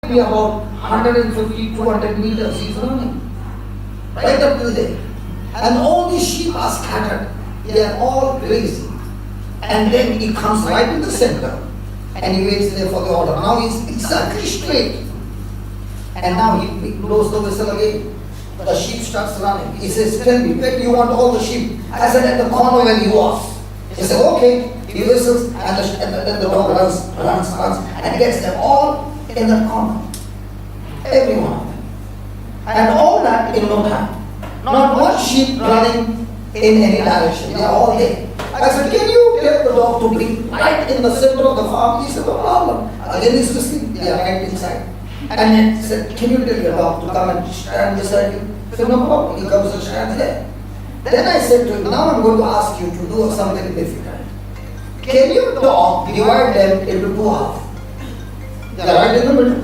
Be about 150, 200 meters he's running. Right up to there. And all the sheep are scattered. They are all grazing. And then he comes right in the center. And he waits there for the order. Now he's exactly straight. And now he blows the whistle again. The sheep starts running. He says, tell me, where do you want all the sheep? I said, at the corner where he was. He said, okay. He whistles and then the dog runs, and gets them all in that corner. Every one of them. And all that in no time. Not one sheep running in any direction. They are all there. I said, can you tell the dog to be right in the center of the farm? He said, no problem. Again he's listening. They are right inside. And then he said, can you tell your dog to come and stand beside you? I said, no problem. He comes and stands there. Then I said to him, now I'm going to ask you to do something difficult. Can your dog divide them into two halves? They are right in the middle.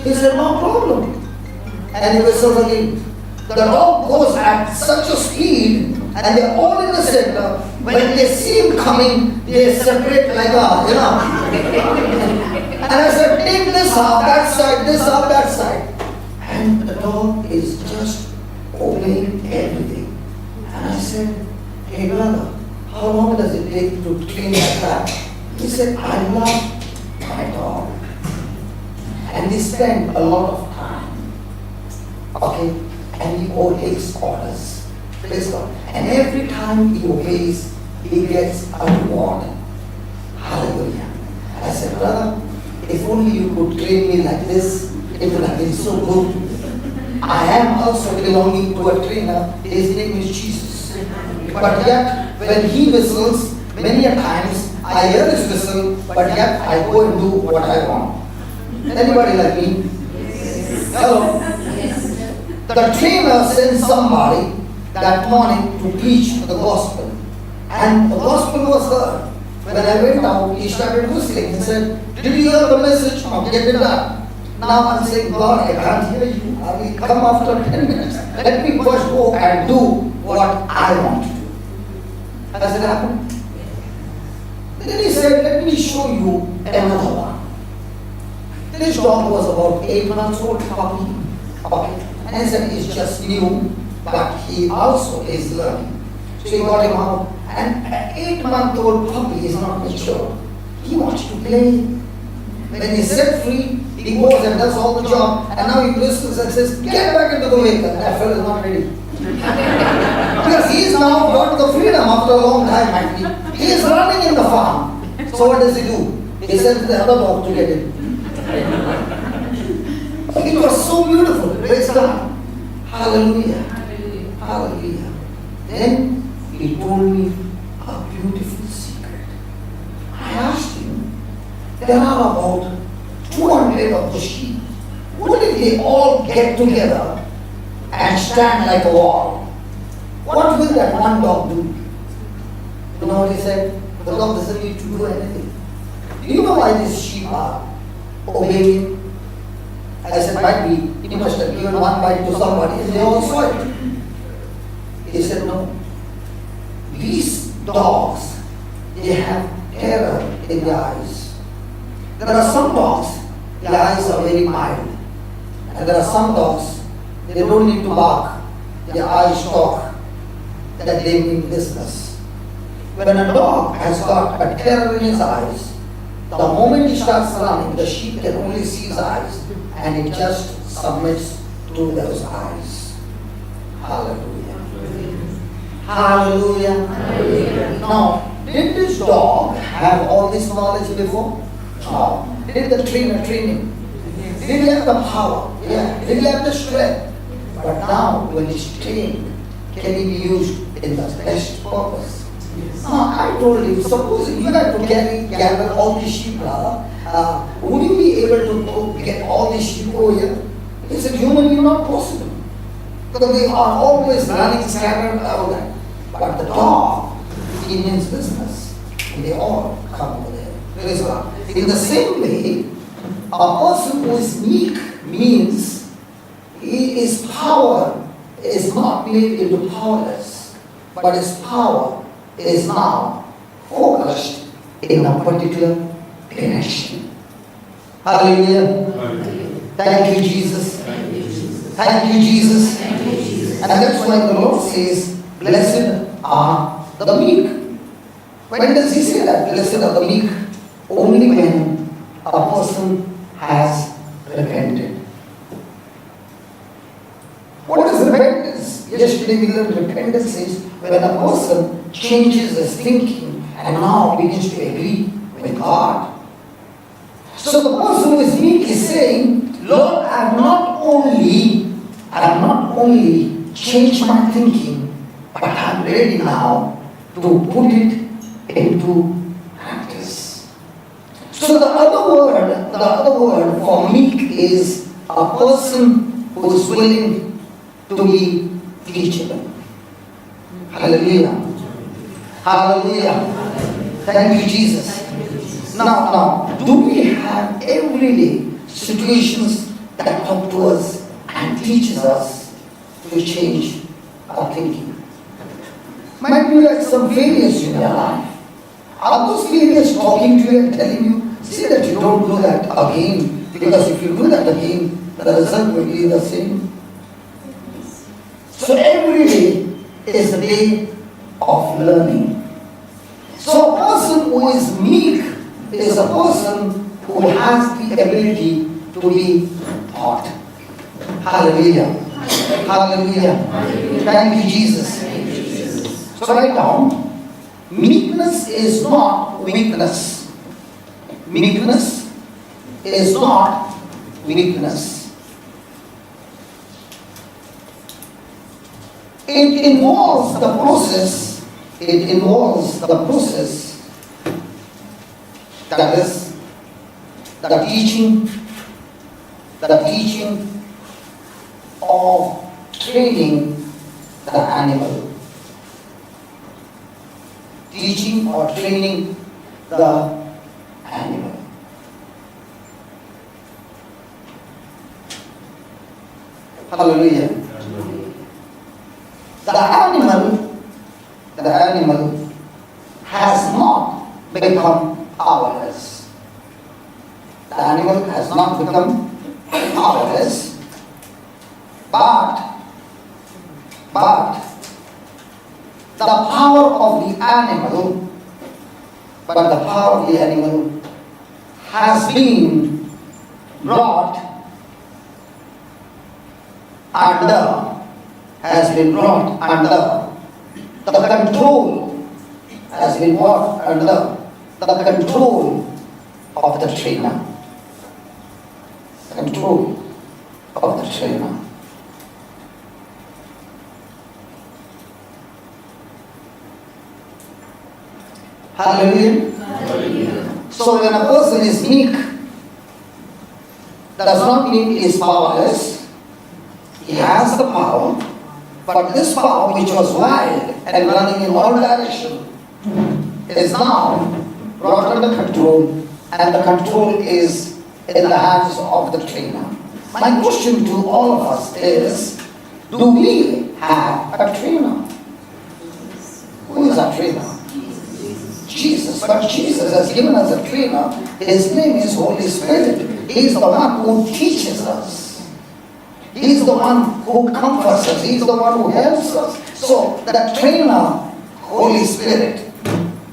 He said, no problem. And he whistles again. The dog goes at such a speed and they are all in the center. When they see him coming, they separate like a, And I said, take this half, that side, this half, that side. And the dog is just obeying everything. And I said, hey brother, how long does it take to train like that? He said, I love my dog. And we spend a lot of time. Okay? And he obeys orders. Praise God. And every time he obeys, he gets a reward. Hallelujah. I said, brother, if only you could train me like this, it would have been so good. I am also belonging to a trainer. His name is Jesus. But yet, when he whistles, many a times I hear his whistle, but yet I go and do what I want. Anybody like me? Yes. Hello? Yes. The trainer sent somebody that morning to preach the gospel. And the gospel was heard. When I went out, he started whistling and said, did you hear the message? Now get it done. Now I'm saying, God, I can't hear you. I will come after 10 minutes. Let me first go and do what I want to do. Has it happened? Then he said, let me show you another one. This dog was about 8 months old, puppy. Okay. And he said, he's just new, but he also is learning. So he got him out. And an 8-month-old puppy is not mature. He wants to play. When he's set free, he goes and does all the job. And now he whistles and says, get back into the vehicle. That fellow is not ready. Because he is now got the freedom after a long time. He is running in the farm. So what does he do? He sends the other dog to get him. It was so beautiful. Praise God. Hallelujah. Hallelujah. Then he told me a beautiful secret. I asked him, there are about 200 of the sheep. What if they all get together and stand like a wall? What will that one dog do? You know what he said? The dog doesn't need to do anything. Do you know why these sheep are obeying? I said, might be, he must have given one bite to somebody and they all saw it. He said, no. These dogs, they have terror in their eyes. There are some dogs, their eyes are very mild. And there are some dogs, they don't need to bark. Their eyes talk that they mean business. When a dog has got a terror in his eyes, the moment he starts running, the sheep can only see his eyes and it just submits to those eyes. Hallelujah. Hallelujah. Hallelujah. Now, did this dog have all this knowledge before? No. Did the trainer train him? Did he have the power? Yeah. Did he have the strength? But now, when he's trained, can he be used in the best purpose? I told him, suppose you had to gather all these sheep, would you be able to get all these sheep over here? He said, humanly not possible. Because they are always running scattered all that. But the dog, he means business. And they all come over there. Praise God. In the same way, a person who is meek means his power is not made into powerless, but his power is now focused in a particular direction. Hallelujah. Hallelujah. Thank you, Jesus. Thank you, Jesus. Thank you, Jesus. Thank you, Jesus. And that's why the Lord says, blessed are the meek. When does He say that? Blessed are the meek? Only when a person has repented. What is repentance? Yesterday we learned repentance is when a person changes his thinking and now begins to agree with God. So the person who is meek is saying, Lord, I have not only changed my thinking, but I am ready now to put it into practice. So the other word for meek is a person who is willing to be teachable. Hallelujah. Hallelujah. Thank you, Jesus. Now, do we have everyday situations that come to us and teaches us to change our thinking? Might be like some failures in your life. Are those failures talking to you and telling you, see that you don't do that again, because if you do that again, the result will be the same. So every day is a day of learning. So a person who is meek is a person who has the ability to be taught. Hallelujah. Hallelujah. Thank you, Jesus. So write down, meekness is not weakness. Meekness is not weakness. It involves the process. It involves the process. That is the teaching of training the animal. Teaching or training the animal. Hallelujah. The animal has not become powerless. The animal has not become powerless, but the power of the animal has been brought under the control, has been brought under the control of the trainer. Control of the trainer. Hallelujah. Hallelujah. So when a person is meek, does not mean he is powerless. He has the power, but this power which was wild and running in all directions is now brought under control, and the control is in the hands of the trainer. My question to all of us is, do we have a trainer? Who is our trainer? Jesus. But Jesus has given us a trainer. His name is Holy Spirit. He is the one who teaches us. He is the one who comforts us. He is the one who helps us. So that trainer, Holy Spirit.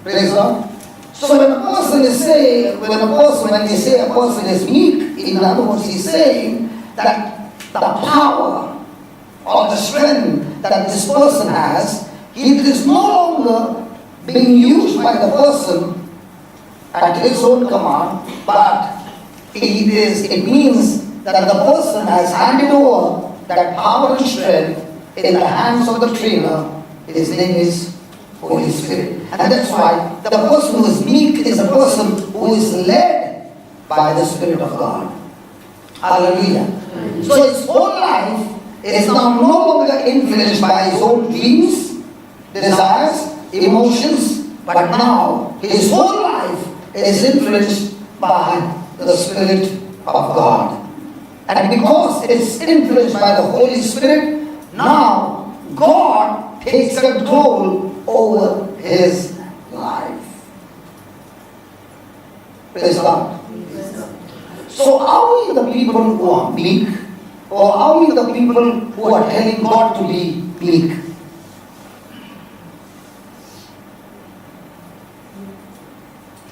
Praise God. So when we say a person is meek, in other words, he's saying that the power or the strength that this person has, it is no longer being used by the person at his own command, but it means that the person has handed over that power and strength in the hands of the trainer. His name is Holy Spirit. And that's why the person who is meek is a person who is led by the Spirit of God. Hallelujah. So his whole life is now no longer influenced by his own dreams, desires, emotions, but now his whole life is influenced by the Spirit of God. And because it's influenced by the Holy Spirit, now God takes control over his life. Praise God. So are we the people who are meek? Or are we the people who are telling God to be meek?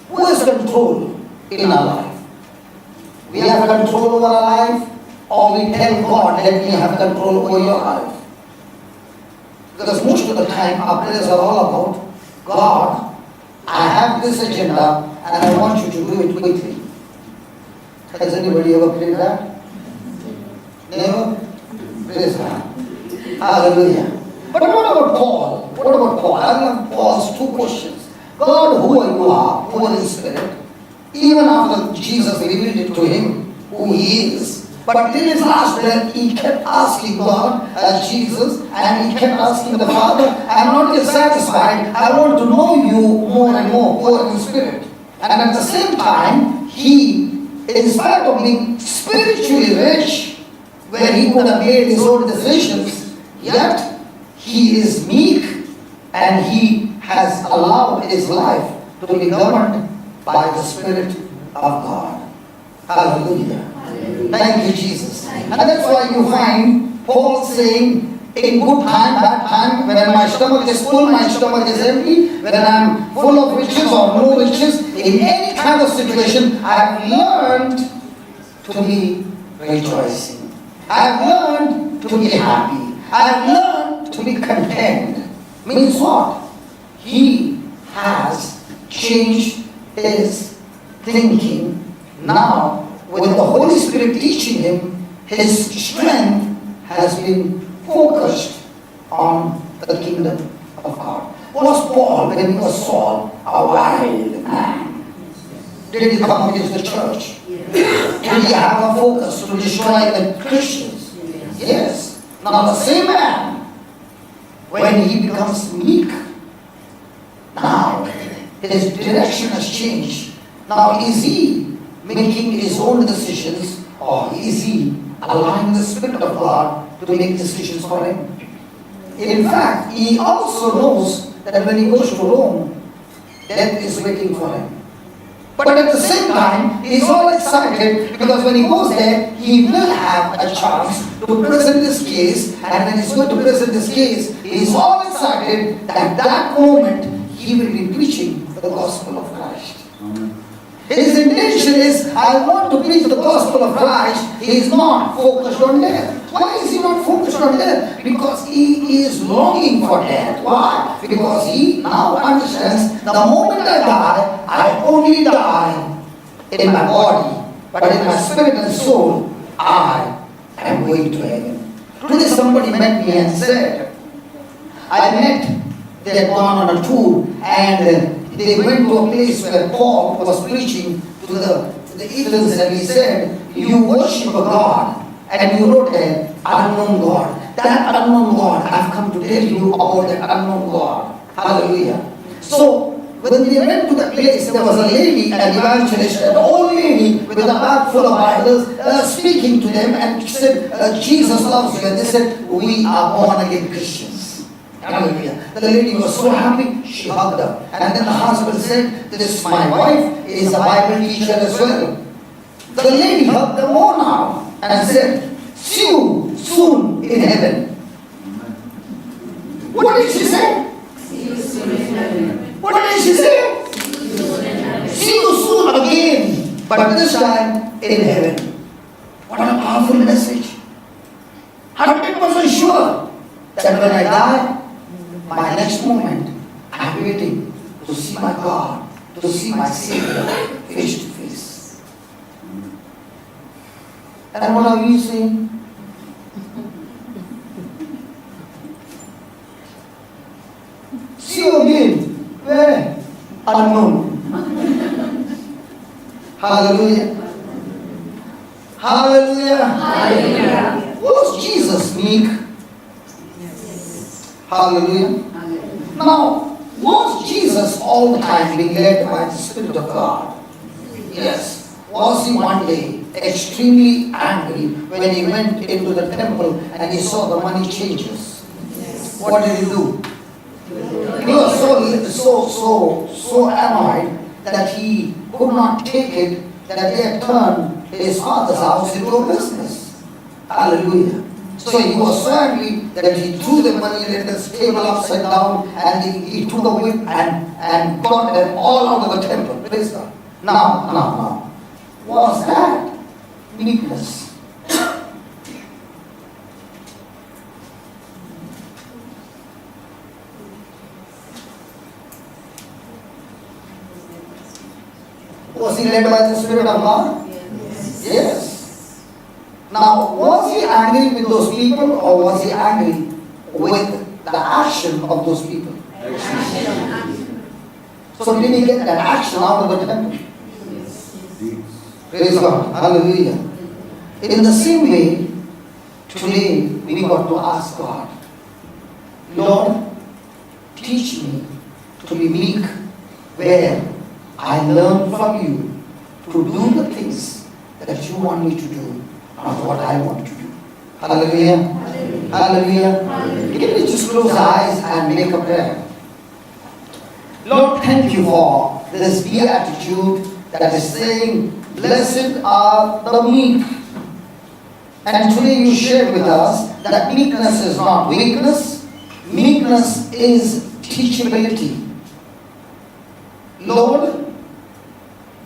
Who has control in our life? We have control over our life, or we tell God, let me have control over your life. Because most of the time our prayers are all about, God, I have this agenda and I want you to do it quickly. Has anybody ever prayed that? Never? Praise God. Hallelujah. But what about Paul? What about Paul? I love Paul's two questions. God, who you are, Holy Spirit, even after Jesus revealed it to him, who he is. But till his last breath, he kept asking God, Jesus, and he kept asking the Father, I'm not yet satisfied. I want to know you more and more, Holy Spirit. And at the same time, he, in spite of being spiritually rich, where he could have made his own decisions, yet he is meek and he has allowed his life to be governed by the Spirit of God. Hallelujah. Thank you, Jesus. And that's why you find Paul saying, in good time, bad time, when my stomach is full, my stomach is empty, when I'm full of riches or no riches, in any kind of situation, I have learned to be rejoicing. I have learned to be happy. I have learned to be content. Means what? He has changed his thinking. Now, with the Holy Spirit teaching him, his strength has been focused on the kingdom of God. Was Paul, when he was Saul, a wild man? Did he come against the church? Did he have a focus to destroy the Christians? Yes. Now the same man, when he becomes meek, now his direction has changed. Now is he making his own decisions, or is he allowing the Spirit of God to make decisions for him? In fact, he also knows that when he goes to Rome, death is waiting for him. But at the same time, he is all excited because when he goes there, he will have a chance to present this case, and when he's going to present this case, he is all excited that at that moment he will be preaching the gospel of Christ. His intention is, I want to preach the gospel of Christ. He is not focused on death. Why is he not focused on death? Because he is longing for death. Why? Because he now understands the moment I die, I only die in my body, but in my spirit and soul, I am going to heaven. Today somebody met me and said, they had gone on a tour and they went to a place where Paul was preaching to the Ephesians, and he said, you worship a God, and you wrote an unknown God. That unknown God, I've come to tell you about that unknown God. Hallelujah. So, when they went to the place, there was a lady, an evangelist, an old lady with a bag full of Bibles, speaking to them, and she said, Jesus loves you. And they said, we are born again Christians. Hallelujah. The lady was so happy, she hugged her. And then the husband said, this my wife is a Bible teacher as well. The lady hugged her more now and said, see you soon in heaven. What did she say? See you soon in heaven. What did she say? See you soon again, but this time in heaven. What a powerful message. 100% sure that when I die, my next moment, I'm waiting to see my God, to see my Savior face to face. And what are you saying? See you again. Where? Unknown. Hallelujah. Hallelujah. Hallelujah. Was Jesus meek? Hallelujah. Now, was Jesus all the time being led by the Spirit of God? Yes. Was he one day extremely angry when he went into the temple and he saw the money changers? Yes. What did he do? He was so annoyed that he could not take it that he had turned his father's house into a business. Hallelujah. So he was so angry that he threw the money in the table upside down, and he took a whip and got them all out of the temple. Praise God. Now. What's that? Meekness. Was he led by the Spirit of God? Yes. Now, was he angry with those people, or was he angry with the action of those people? So did he get that action out of the temple? Praise God. Hallelujah. In the same way, today we got to ask God, Lord, teach me to be meek where I learn from you to do the things that you want me to do, not what I want to do. Hallelujah. Hallelujah. Hallelujah. Can we just close our eyes and make a prayer? Lord, thank you for this beatitude that is saying, blessed are the meek. And today you shared with us that meekness is not weakness. Meekness is teachability. Lord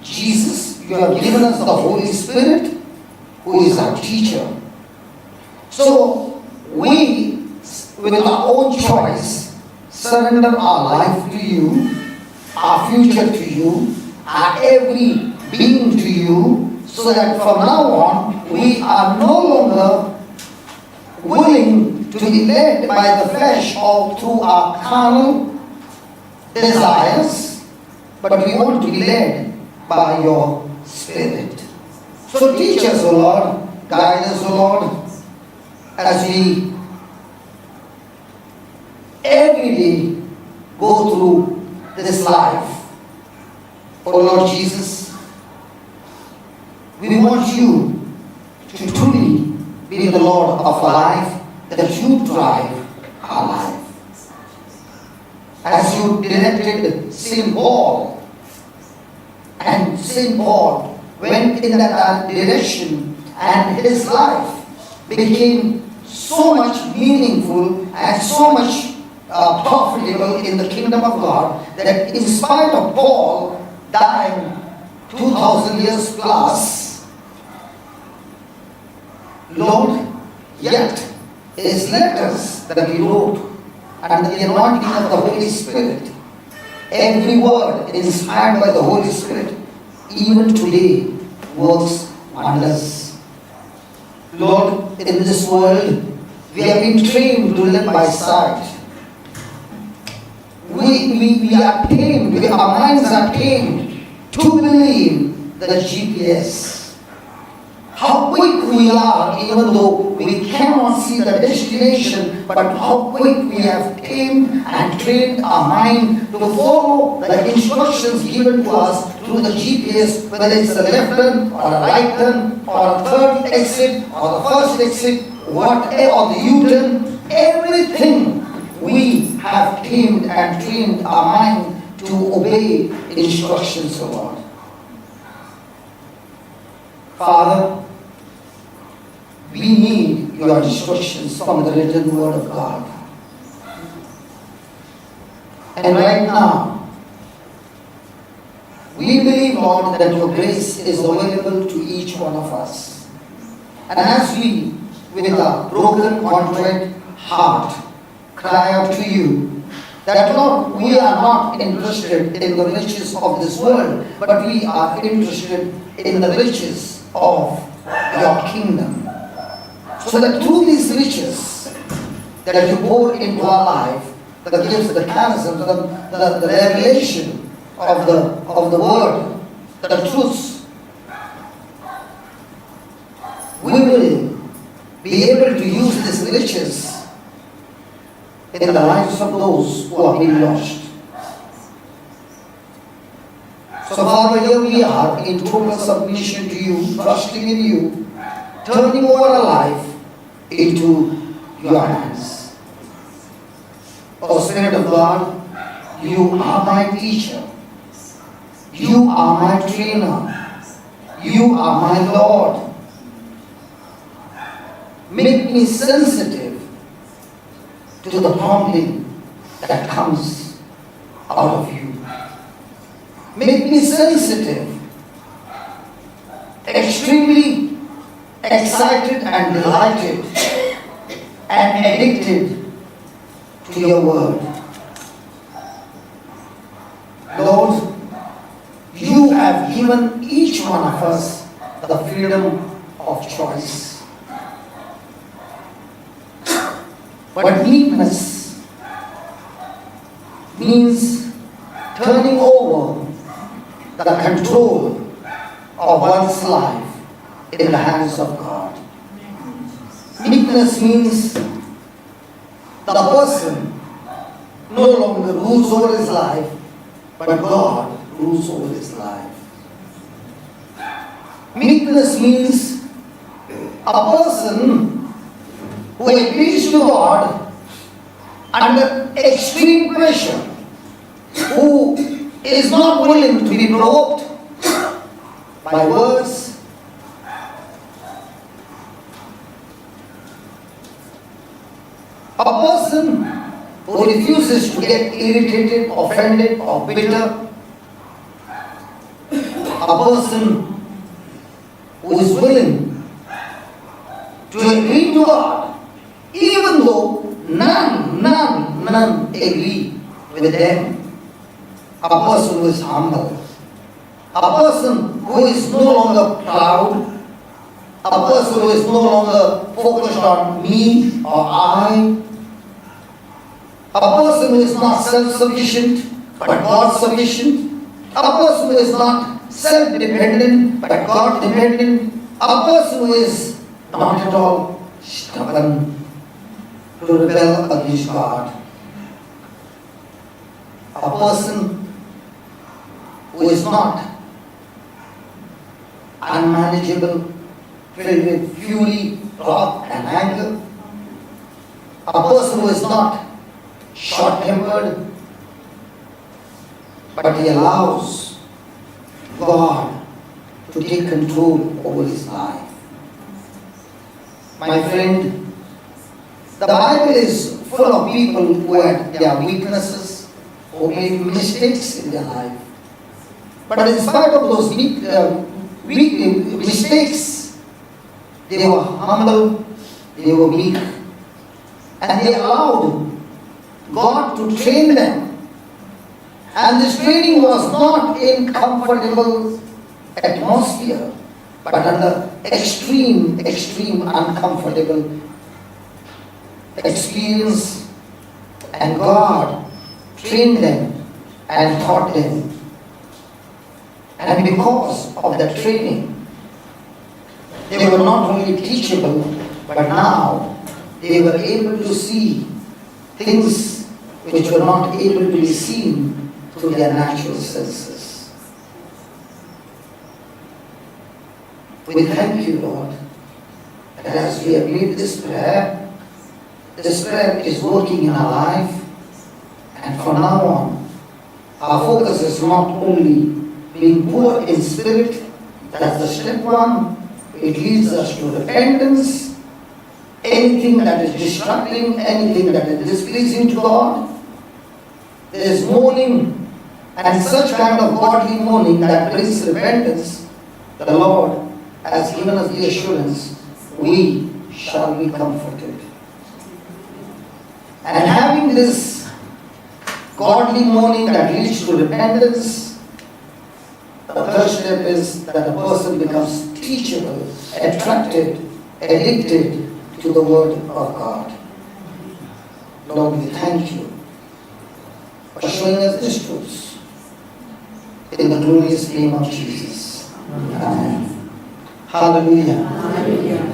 Jesus, you have given us the Holy Spirit, who is our teacher. So we, with our own choice, surrender our life to you, our future to you, our every being to you, so that from now on we are no longer willing to be led by the flesh or through our carnal desires, but we want to be led by your Spirit. So teach us, O Lord, guide us, O Lord, as we every day go through this life. O Lord Jesus, we want you to truly be the Lord of our life, that you drive our life. As you directed St. Paul, and St. Paul went in that direction, and his life became so much meaningful and so much profitable in the kingdom of God, that in spite of Paul dying 2000 years plus, Lord, yet his letters that he wrote under the anointing of the Holy Spirit, every word inspired by the Holy Spirit, even today works wonders. Lord, in this world, we have been trained to live by sight. We are tamed, our minds are tamed to believe the GPS. How quick we are, even though we cannot see the destination, but how quick we have tamed and trained our mind to follow the instructions given to us through the GPS, whether it's a left turn or a right turn or a third exit or the first exit, whatever, or the U-turn, everything we have tamed and trained our mind to obey instructions of God. Father, we need your instructions from the written word of God. And right now, we believe, Lord, that your grace is available to each one of us. And as we, with a broken, contrite heart, cry out to you, that Lord, we are not interested in the riches of this world, but we are interested in the riches of your kingdom. So that through these riches that you pour into our life, the gifts, the charism, the revelation of the word, the truths, we will be able to use these riches in the lives of those who are being lost. So Father, here we are in total submission to you, trusting in you, turning over our life into your hands. O Spirit of God, you are my teacher. You are my trainer. You are my Lord. Make me sensitive to the prompting that comes out of you. Make me sensitive, extremely excited and delighted and addicted to your word. Lord, you have given each one of us the freedom of choice. But meekness means turning over the control of one's life in the hands of God. Meekness means the person no longer rules over his life, but God rules over his life. Meekness means a person who agrees to God under extreme pressure, who is not willing to be provoked by words, a person who refuses to get irritated, offended, or bitter, a person who is willing to agree to God, even though none agree with them. A person who is humble, a person who is no longer proud, a person who is no longer focused on me or I, a person who is not self-sufficient but God-sufficient, a person who is not self-dependent but God-dependent, a person who is not at all stubborn to rebel against God, a person who is not unmanageable, filled with fury, wrath and anger, a person who is not short-tempered, but he allows God to take control over his life. My friend, the Bible is full of people who had their weaknesses, who made mistakes in their life. But in spite of those mistakes, they were humble, they were meek, and they allowed God to train them. And this training was not in comfortable atmosphere, but under extreme uncomfortable experience. And God trained them and taught them. And because of that training, they were not only teachable, but now they were able to see things which were not able to be seen through their natural senses. We thank you, Lord, that as we have made this prayer is working in our life, and from now on, our focus is not only being poor in spirit, that's the step one. It leads us to repentance. Anything that is distracting, anything that is displeasing to God, there is mourning, and such kind of godly mourning that brings repentance. The Lord has given us the assurance, we shall be comforted. And having this godly mourning that leads to repentance, the third step is that a person becomes teachable, attracted, addicted to the Word of God. Lord, we thank you for showing us this truth. In the glorious name of Jesus. Amen. Hallelujah. Hallelujah.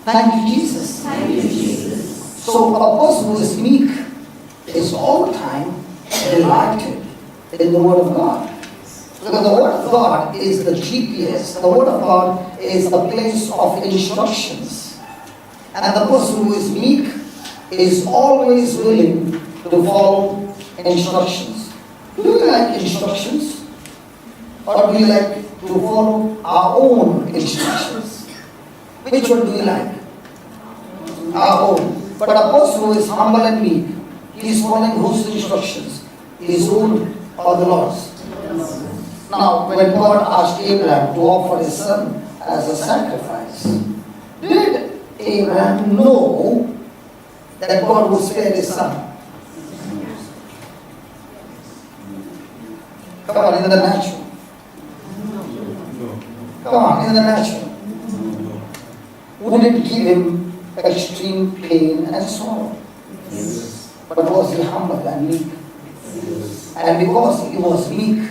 Thank you, Jesus. Thank you, Jesus. So a person who is meek is all the time delighted in the Word of God. Because the Word of God is the GPS. The Word of God is the place of instructions. And the person who is meek is always willing to follow instructions. Do you like instructions? Or do you like to follow our own instructions. Which one do you like? Our own. But a person who is humble and meek, he is following whose instructions? His own or the Lord's? Now, when God asked Abraham to offer his son as a sacrifice, did Abraham know that God would spare his son? Come on, in the natural. Come on, in the natural. Wouldn't it give him extreme pain and sorrow? But was he humble and meek? And because he was meek,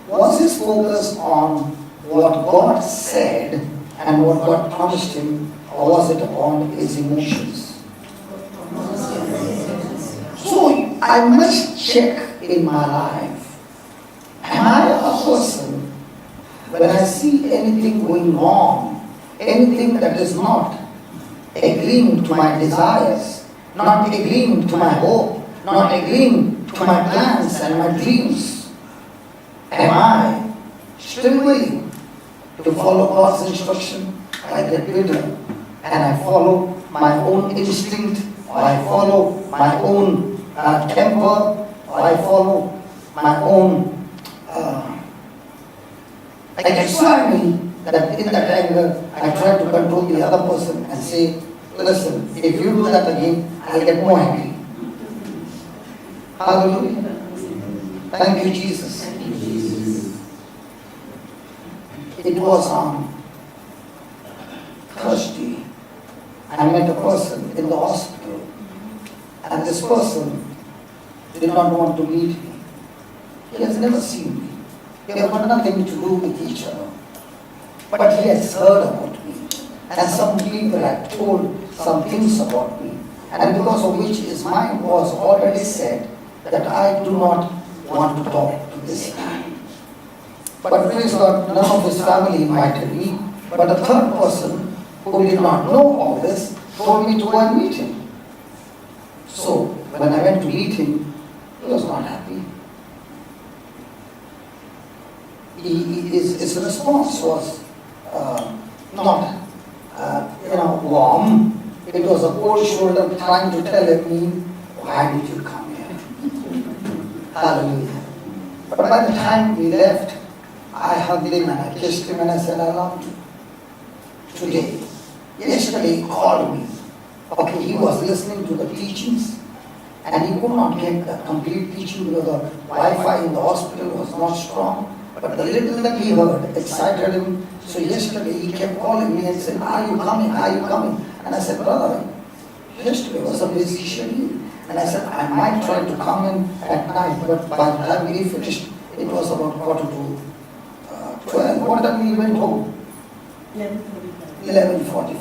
was his focus on what God said and what God promised him, or was it on his emotions? So I must check in my life. Am I a person, when I see anything going wrong, anything that is not agreeing to my desires, not agreeing to my hope, not agreeing to my plans and my dreams, am I still willing to follow God's instruction? I get bitter and I follow my own instinct, or I follow my own temper, or I follow my own I get so angry that in that anger I try to control the other person and say, listen, if you do that again, I'll get more angry. Hallelujah. Thank you, Jesus. It was on Thursday. I met a person in the hospital, and this person did not want to meet me. He has never seen me. They have got nothing to do with each other. But he has heard about me. And some people had told some things about me. And because of which his mind was already set that I do not want to talk to this guy. But praise God, none of his family invited me. But a third person who did not know all this told me to go and meet him. So when I went to meet him, he was not happy. His response was not warm. It was a cold shoulder trying to tell me, why did you come here? Hallelujah. But by the time we left, I hugged him and I kissed him and I said, I love you. Today, yesterday he called me. Okay, he was listening to the teachings and he could not get the complete teaching because the Wi-Fi in the hospital was not strong. But the little that he heard excited him. So yesterday he kept calling me and said, are you coming? Are you coming? And I said, brother, yesterday was a busy schedule. And I said, I might try to come in at night, but by the time we finished, it was about 11:45. What time we went home? 11:45.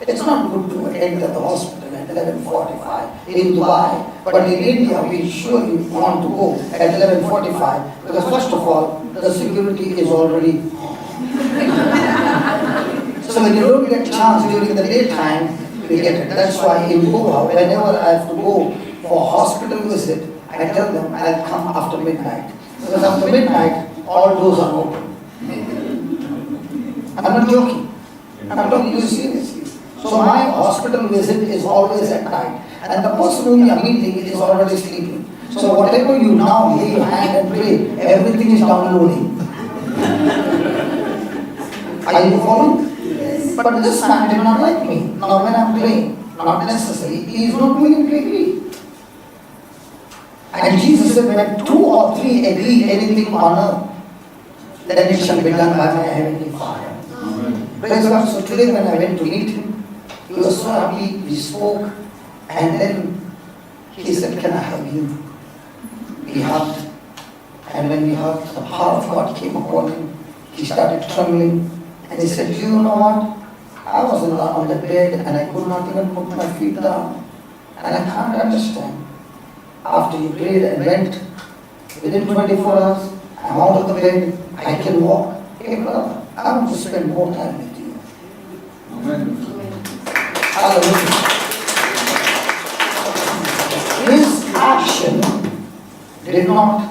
It's not good to enter the hospital at 11:45 in Dubai, but in India we surely want to go at 11:45 because first of all, the security is already so when you don't get a chance during the daytime, you get it. That's why in Goa, whenever I have to go for a hospital visit, I tell them I'll come after midnight. Because after midnight, all doors are open. I'm not joking. I'm talking to you seriously. So my hospital visit is always at night. And the person whom you are meeting is already sleeping. So whatever you now lay your hand and pray, everything is downloading. Are you following? Yes. But this man did not like me. Now when I'm praying, not necessary, he is not doing it agree. And Jesus said, when 2 or 3 agree anything on earth, then it shall be done by my heavenly Father. Praise God. So today when I went to meet him, he was so happy, we spoke, and then he said, can I hug you? We hugged, and when we hugged, the power of God came upon him. He started trembling, and he said, do you know what? I was on the bed, and I could not even put my feet down, and I can't understand. After you prayed and went, within 24 hours, I'm out of the bed, I can walk. Hey brother, I want to spend more time with you. Amen. Hallelujah. His action did not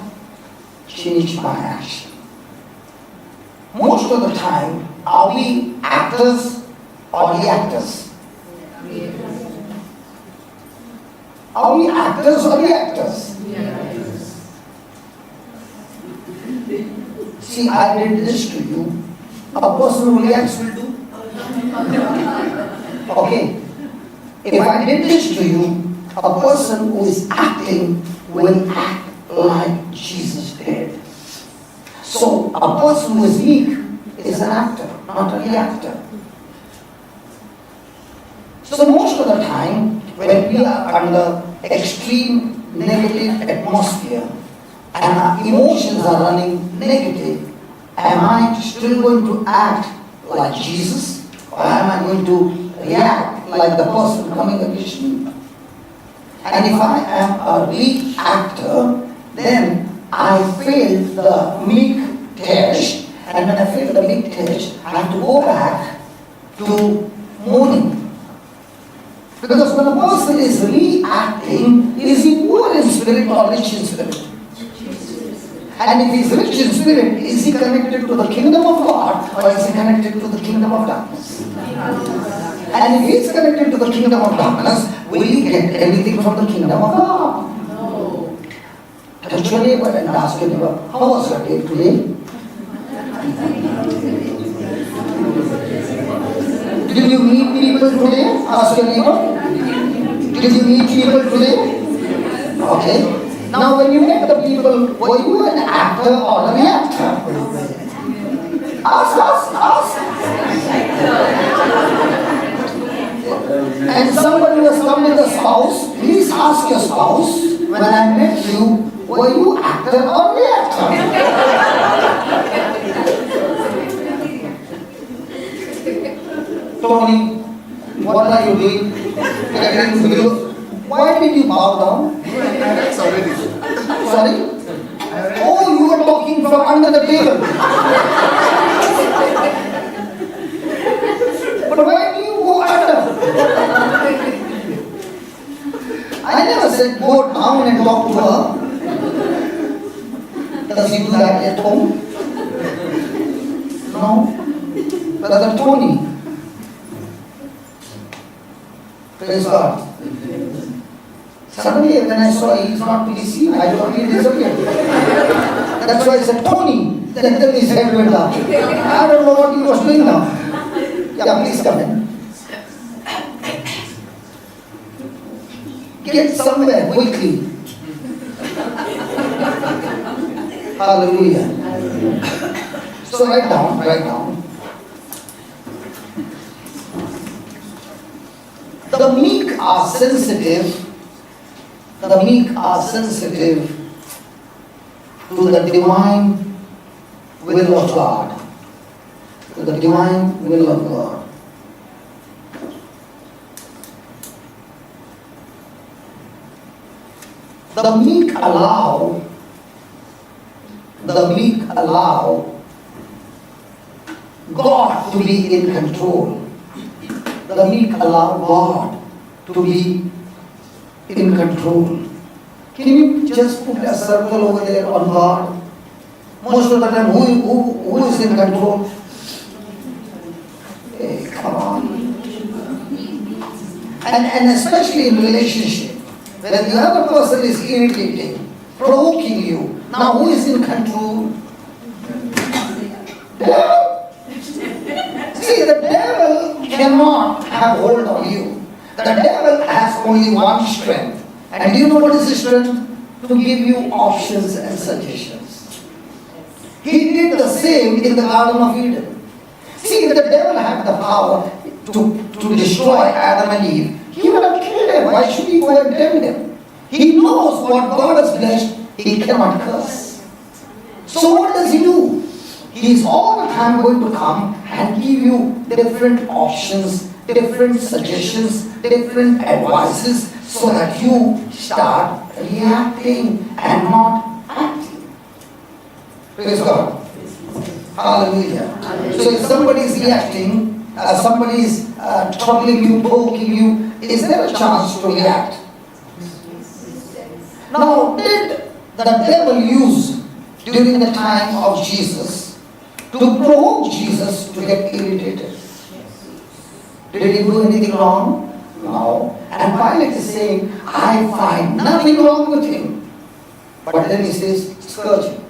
change my action. Most most of the time, are we actors or reactors? Are we actors or reactors? See, I did this to you. A person who reacts will do. Okay. If I did this to you, a person who is acting will act like Jesus did. So, a person who is meek is an actor, not a reactor. So, most of the time, when we are under extreme negative atmosphere and our emotions are running negative, am I still going to act like Jesus? Or am I going to react like the person coming against me? And if I am a reactor, then I failed the meek test, and when I failed the meek test, I have to go back to mourning. Because when a person is reacting, is he poor in spirit or rich in spirit? And if he is rich in spirit, is he connected to the kingdom of God or is he connected to the kingdom of darkness? And if he is connected to the kingdom of darkness, will he get anything from the kingdom of God? No. Touch your neighbor and ask your neighbor, how was your day today? Did you meet people today? Ask your neighbor. Did you meet people today? Okay. Now when you met the people, were you an actor or a reactor? Ask. And somebody who has come with a spouse, please ask your spouse, when I met you, were you actor or reactor? Tony, what are you doing? Getting video. Why did you bow down? Sorry? Oh, you were talking from under the table. But why do you go under? I never said go down and talk to her. Does he do that at home? No. Brother Tony. Praise God. Suddenly when I saw he's not PC, I thought he disappeared. That's why I said, Tony. Then his head went up. I don't know what he was doing now. Yeah, please come in. Get somewhere quickly. Hallelujah. So write down. The meek are sensitive. The meek are sensitive to the divine will of God. To the divine will of God. The meek allow God to be in control. The meek allow God to be in control. Can you just put a circle over there on God? Most of the time, who is in control? Hey, come on. And especially in relationship, when the other person is irritating, provoking you, now who is in control? Devil. See, the devil cannot have hold on you. The devil has only one strength. And do you know what is his strength? To give you options and suggestions. He did the same in the Garden of Eden. See, if the devil had the power to destroy Adam and Eve, he would have killed them. Why should he go and tempt them? He knows what God has blessed, he cannot curse. So what does he do? He is all the time going to come and give you different options, different suggestions, different advices, so that you start reacting and not acting. Praise God. Hallelujah. So if somebody is reacting, somebody is troubling you, poking you, is there a chance to react? Now, did the devil use during the time of Jesus to provoke Jesus to get irritated. Did he do anything wrong? No. And Pilate is saying, I find nothing wrong with him. But then he says, scourge him.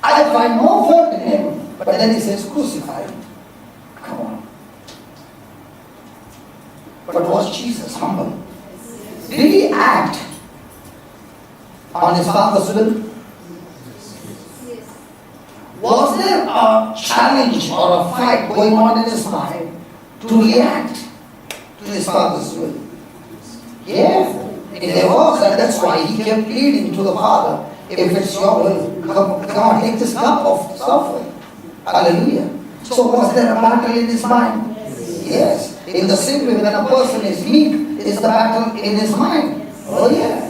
I find no fault in him. But then he says, crucify him. Come on. But was Jesus humble? Did he act on his Father's will? Was there a challenge or a fight going on in his mind to react to his Father's will? Yeah, there was, and that's why he kept pleading to the Father, if it's your will, come on, take this cup of suffering. Hallelujah. So was there a battle in his mind? Yes. In the same way, when a person is meek, is the battle in his mind. Oh yeah.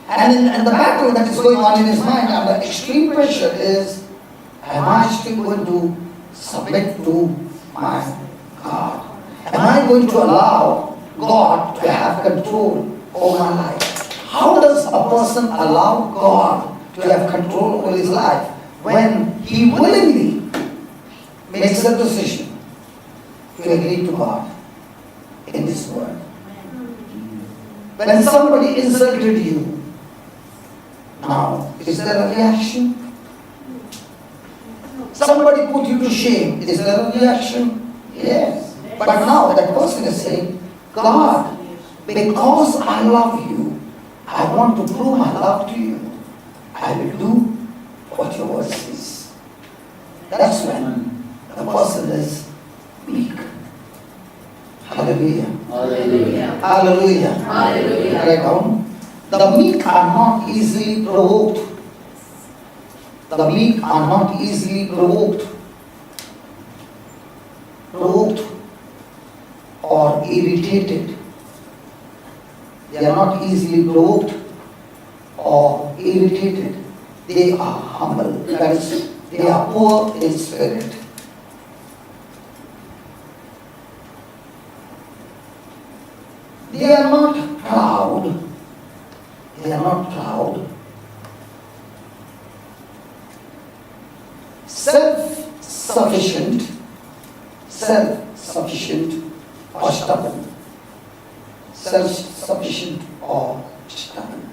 And the battle that is going on in his mind under extreme pressure is, am I still going to submit to my God? Am I going to allow God to have control over my life? How does a person allow God to have control over his life when he willingly makes a decision to agree to God in this word? When somebody insulted you, now, is there a reaction? Somebody put you to shame, is there a reaction? Yes. But now that person is saying, God, because I love you, I want to prove my love to you. I will do what your word says. That's when the person is meek. Hallelujah. Hallelujah. Hallelujah. Hallelujah. Write down. The meek are not easily provoked. The meek are not easily provoked. Provoked or irritated. They are not easily provoked or irritated. They are humble. That is, they are poor in spirit. They are not proud. They are not proud. Self-sufficient or stubborn. Self-sufficient or stubborn.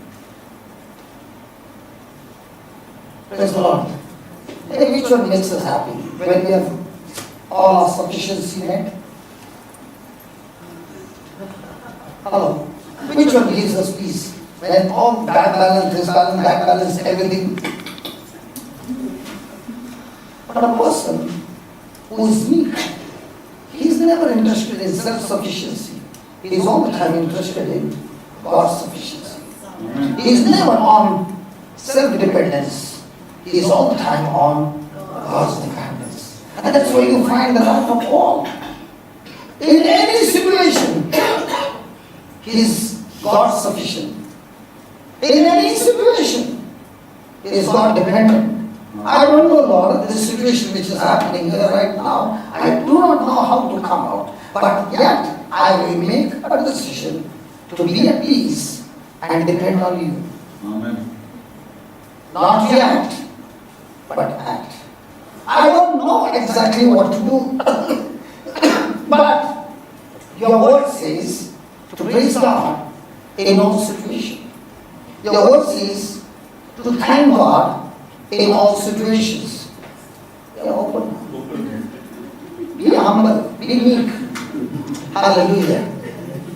Praise the Lord. Hey, which one makes us happy? When we have all our sufficiency met? Hello. Which one gives us peace? When all bad balance, disbalance, bad balance, everything. But a person who is meek, he is never interested in self-sufficiency. He is all the time interested in God's sufficiency. He is never on self-dependence. He is all the time on God's dependence. And that's where you find the life of Paul. In any situation, he is God sufficient. In any situation, he is God dependent. I don't know, Lord, this situation which is happening here right now, I do not know how to come out. But yet, I will make a decision to be at peace and depend on you. Amen. Not react, but act. I don't know exactly what to do. But your word says to praise God in all situations. Your word says to thank God in all situations. They are open. Be humble, be meek. Hallelujah.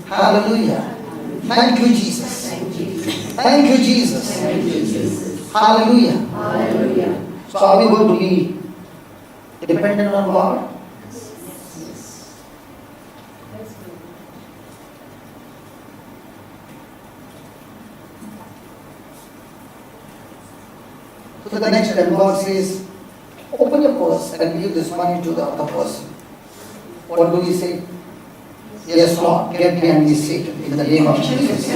Hallelujah. Thank you, Jesus. Thank you, Jesus. Hallelujah. Hallelujah. So are we going to be dependent on God? So the next step, God says, open your purse and give this money to the other person. What do we say? Yes, Lord, get behind me, Satan, in the name of Jesus.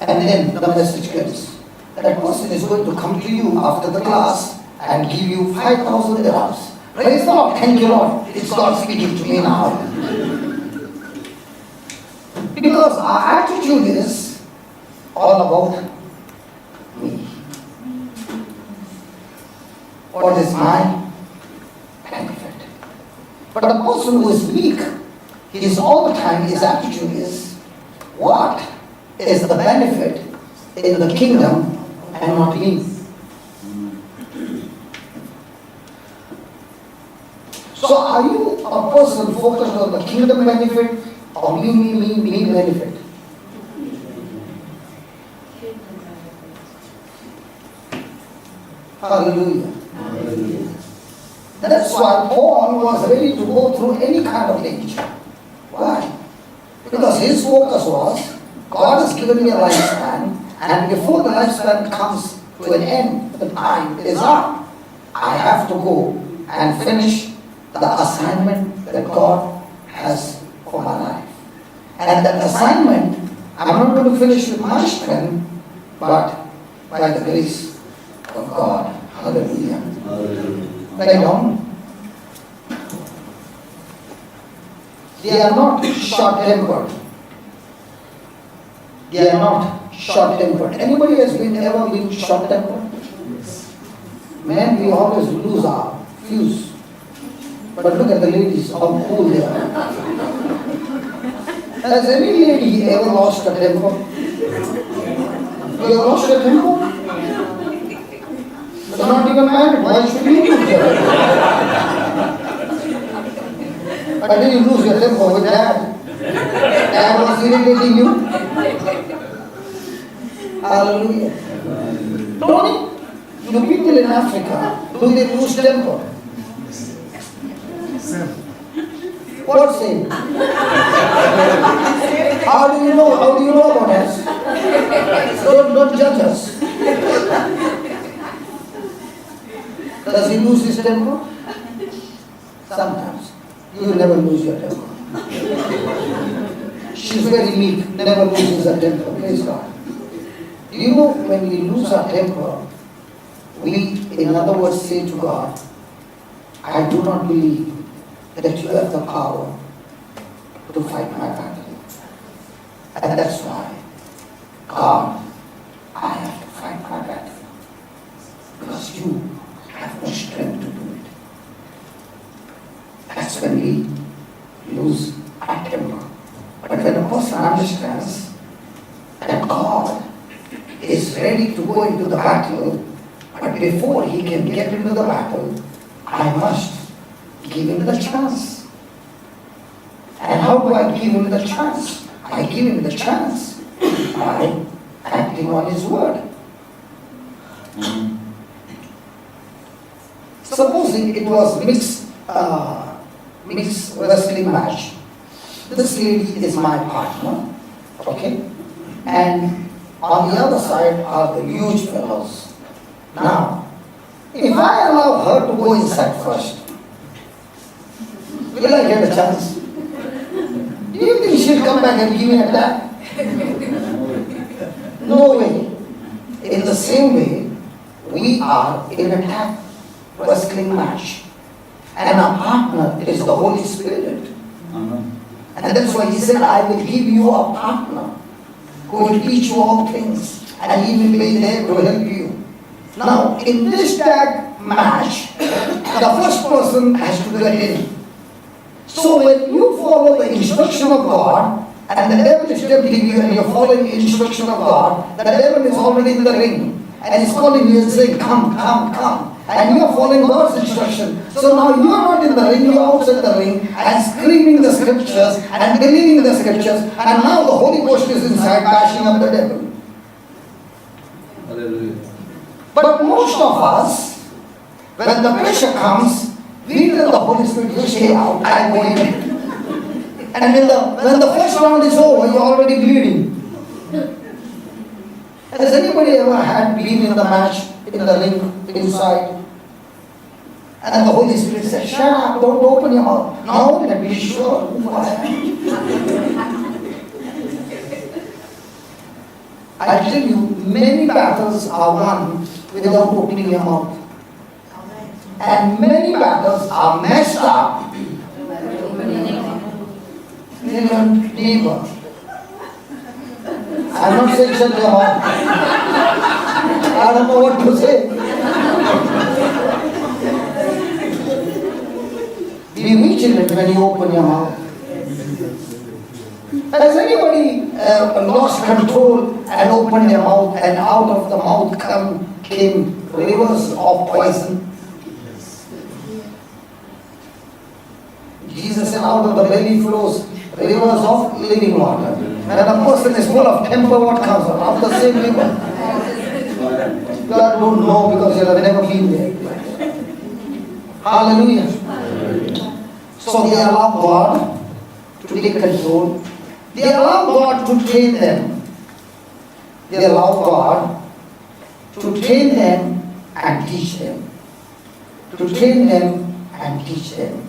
And then the message comes. That person is going to come to you after the class and give you 5,000 dirhams. Praise the Lord, thank you, Lord. It's God speaking to me now. Because our attitude is all about me. what is my benefit. But the person who is weak, his all the time, his attitude is, what is the benefit in the kingdom and not me? So are you a person focused on the kingdom benefit or me benefit? Hallelujah. That's why Paul was ready to go through any kind of danger. Why? Because his focus was, God has given me a lifespan, and before the lifespan comes to an end, the time is up. I have to go and finish the assignment that God has for my life. And that assignment, I'm not going to finish with my strength, but by the grace of God. Hallelujah. They don't. They are not short-tempered. They are not short-tempered. Anybody has ever been short-tempered? Men, we always lose our fuse. But look at the ladies, how cool they are. Has any lady ever lost a temper? You have lost your temper? You're not even married. Why should you lose your temper? Why did you lose your temper with dad? Dad was irritating you? Hallelujah. Don't do people in Africa, do they lose temper? What say? How do you know? How do you know about us? Don't judge us. Does he lose his temper? Sometimes. You will never lose your temper. She's very meek, never loses her temper. Praise God. Do you know when we lose our temper, we, in other words, say to God, I do not believe that you have the power to fight my battle. And that's why, God, I have to fight my battle. Because you have no strength to do it. That's when we lose our temper. But when a person understands that God is ready to go into the battle, but before he can get into the battle, I must give him the chance. And how do I give him the chance? I give him the chance by acting on his word. Supposing it was mixed wrestling match. This lady is my partner, okay? And on the other side are the huge fellows. Now, if I allow her to go inside first, will I get a chance? Do you think she'll come back and give me a tap? No way. In the same way, we are in a tag wrestling match. And our partner is the Holy Spirit. And that's why he said, I will give you a partner who will teach you all things. And he will be there to help you. Now, in this tag match, the first person has to get in. So when you follow the instruction of God, and the devil is tempting you and you're following the instruction of God, the devil is already in the ring. And he's calling you and saying, come, come, come. And you're following God's instruction. So now you're not in the ring, you're outside the ring, and screaming the scriptures, and believing the scriptures, and now the Holy Ghost is inside bashing up the devil. Hallelujah. But most of us, when the pressure comes, we tell the Holy Spirit, you stay out, I'm going in. And when the first round is over, you're already bleeding. Has anybody ever had been in the match, in the ring, inside? And the Holy Spirit said, shut up, don't open your mouth. Now let me be sure who I am. I tell you, many battles are won without opening your mouth. And many battles are messed up in your neighbor. I'm not saying shut your mouth. I don't know what to say. Be vigilant when you open your mouth. Has anybody lost control and opened their mouth, and out of the mouth came rivers of poison? Jesus said, out of the belly flows rivers of living water. When a person is full of temper, what comes out? Of the same river. God don't know because you have never been there. Hallelujah. So they allow God to take control. They allow God to train them. They allow God to train them and teach them. To train them and teach them.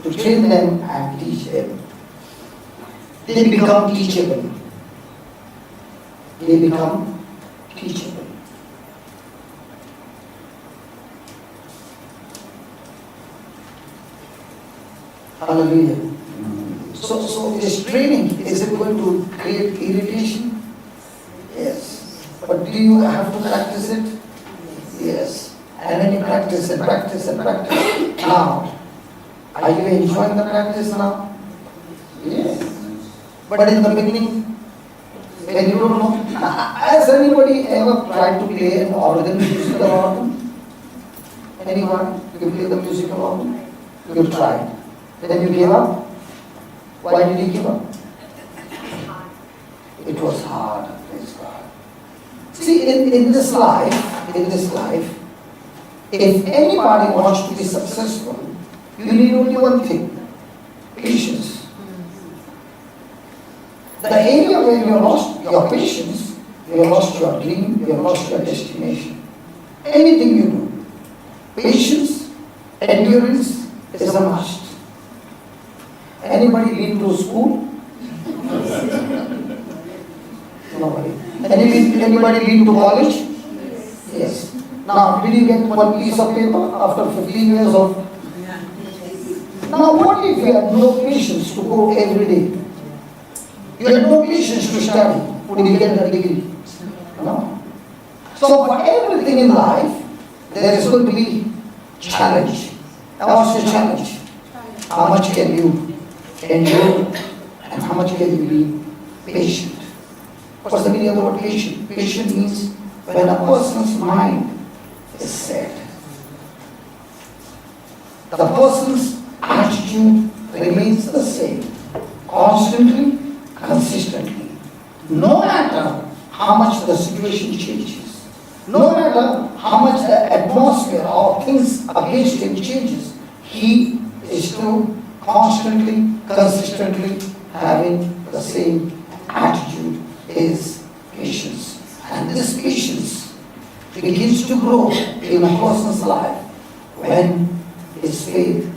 To train them and teach them. They become teachable. They become teachable. Hallelujah. So this training, is it going to create irritation? Yes. But do you have to practice it? Yes. And then you practice and practice and practice. Now, are you enjoying the practice now? Yes. But in the beginning, when you don't know, has anybody ever tried to play an organ, musical organ? Anyone? You play the musical organ? You tried. Then you gave up? Why did you give up? It was hard, praise God. See, in this life, if anybody wants to be successful, you need only one thing: patience. The area where you lost your patience, you lost your dream, you lost your destination. Anything you do, patience, endurance is a must. Anybody been to school? Nobody. Anybody been to college? Yes. Now, did you get one piece of paper after 15 years of? Now, what if you had no patience to go every day? You had no patience to study. Would you get a degree? No. So, for everything in life, there is going to be challenge. Now, what's the challenge? How much can you endure, and how much can you be patient? What's the meaning of the word patient? Patient means when a person's mind is set, the person's attitude remains the same, constantly, consistently. No matter how much the situation changes, no matter how much the atmosphere or things against him changes, he is still constantly, consistently having the same attitude, is patience. And this patience begins to grow in a person's life when his faith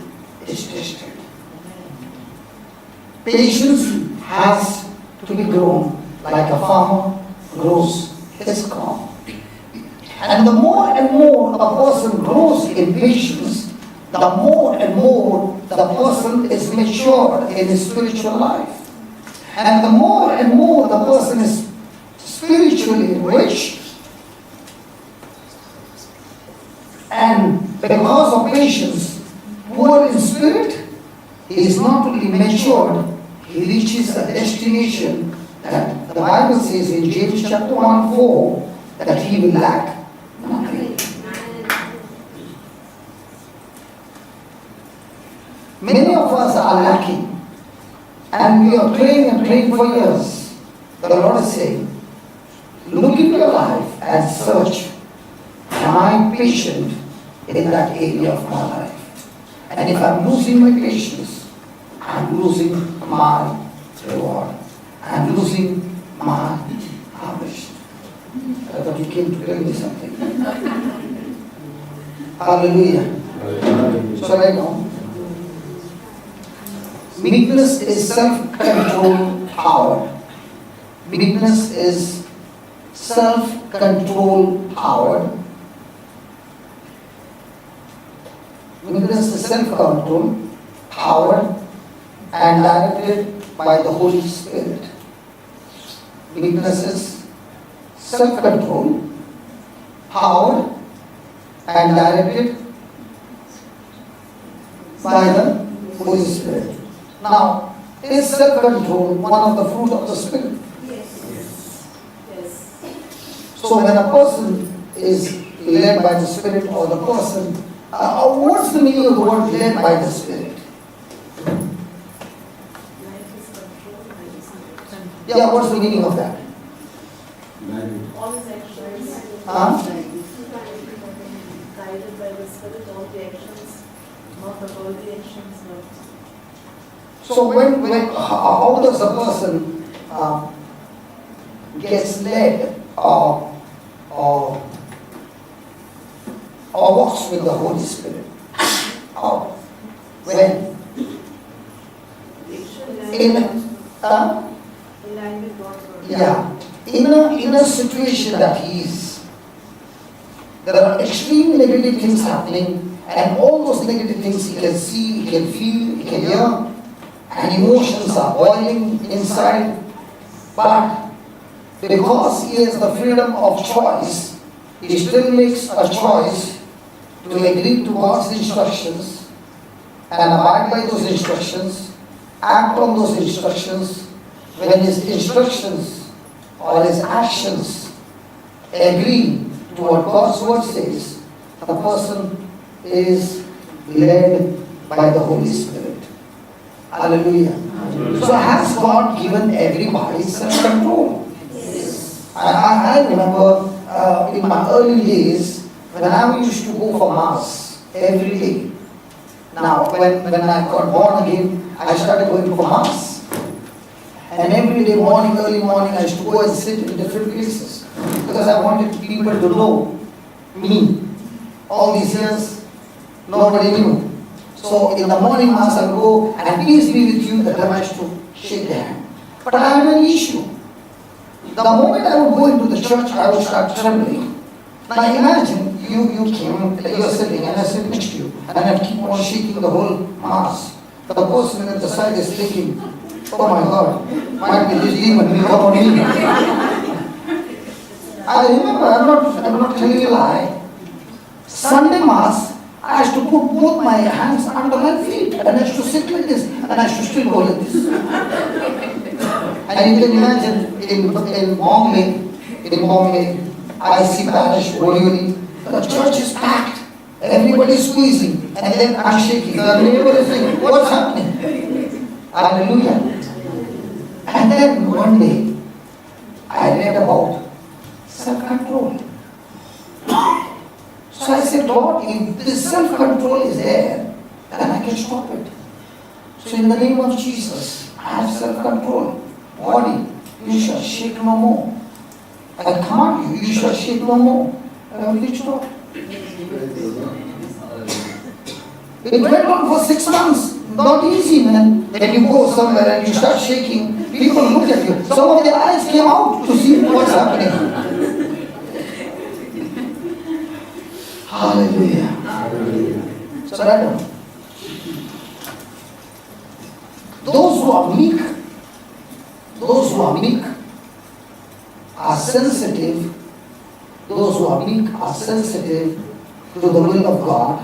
is tested. Patience has to be grown like a farmer grows his corn. And the more and more a person grows in patience, the more and more the person is mature in his spiritual life. And the more and more the person is spiritually rich. And because of patience, poor in spirit, he is not only matured, he reaches a destination that the Bible says in James chapter 1:4 that he will lack nothing. Many of us are lacking, and we are praying and praying for years. The Lord is saying, look into your life and search, am I patient in that area of my life? And if I'm losing my patience, I'm losing my reward. I'm losing my harvest. I thought you came to tell me something. Hallelujah. Shall I go? Meekness is self-control power. Meekness is self-control power. Meekness is self-control, power, and directed by the Holy Spirit. Meekness is self-control, power, and directed by the Holy Spirit. Now, is self-control one of the fruit of the Spirit? Yes. Yes. So when a person is led by the Spirit, or the person, what's the meaning of the word led by the Spirit? Life is controlled by the Spirit. Yeah, what's the meaning of that? All his actions Huh? guided by the Spirit, all the actions, not all the actions, but So how does a person gets led or walks with the Holy Spirit? How? When? In line with God's word. yeah, in a situation that he is, there are extreme negative things happening, and all those negative things he can see, he can feel, he can hear, and emotions are boiling inside. But because he has the freedom of choice, he still makes a choice to agree to God's instructions and abide by those instructions, act on those instructions. When his instructions or his actions agree to what God's word says, the person is led by the Holy Spirit. Hallelujah. So has God given everybody self-control? Yes. I remember in my early days when I used to go for Mass every day. Now when I got born again, I started going for Mass. And every day morning, early morning, I used to go and sit in different places. Because I wanted people to know me. All these years, nobody knew. So in the morning Mass I go, and peace be with you, that I used to shake their hand. But I had an issue. The moment I would go into the church, I would start trembling. Now imagine, you came, you're sitting, and I sit next to you, and I keep on shaking the whole Mass. The person at the side is thinking, oh my God, might be this demon will come on me. I remember, I'm not telling you a lie. Sunday Mass, I used to put both my hands under my feet, and I used to sit like this, and I used to still go like this. And you can imagine in Bombay, IC Parish, Orioli, the church is packed, everybody is squeezing, and then I'm shaking. The neighbor is saying, what's happening? Hallelujah. And then one day, I read about self-control. So I said, Lord, if this self-control is there, then I can stop it. So in the name of Jesus, I have self-control. Body, you shall shake no more. I command you, you shall shake no more. And everything stopped. It went on for 6 months. Not easy, man. Then you go somewhere and you start shaking, people look at you. Some of their eyes came out to see what's happening. Hallelujah. Hallelujah. So right now, those who are meek are sensitive. Those who are meek are sensitive to the will of God.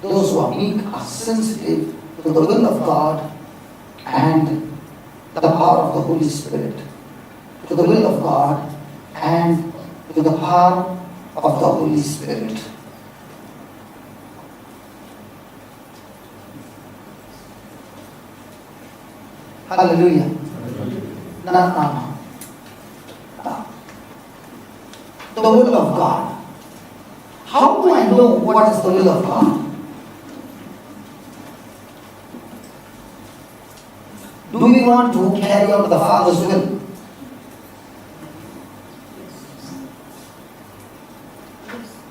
Those who are meek are sensitive to the will of God and the power of the Holy Spirit. To the will of God and to the power of the Holy Spirit. Hallelujah. Now. The will of God. How do I know what is the will of God? Do we want to carry out the Father's will?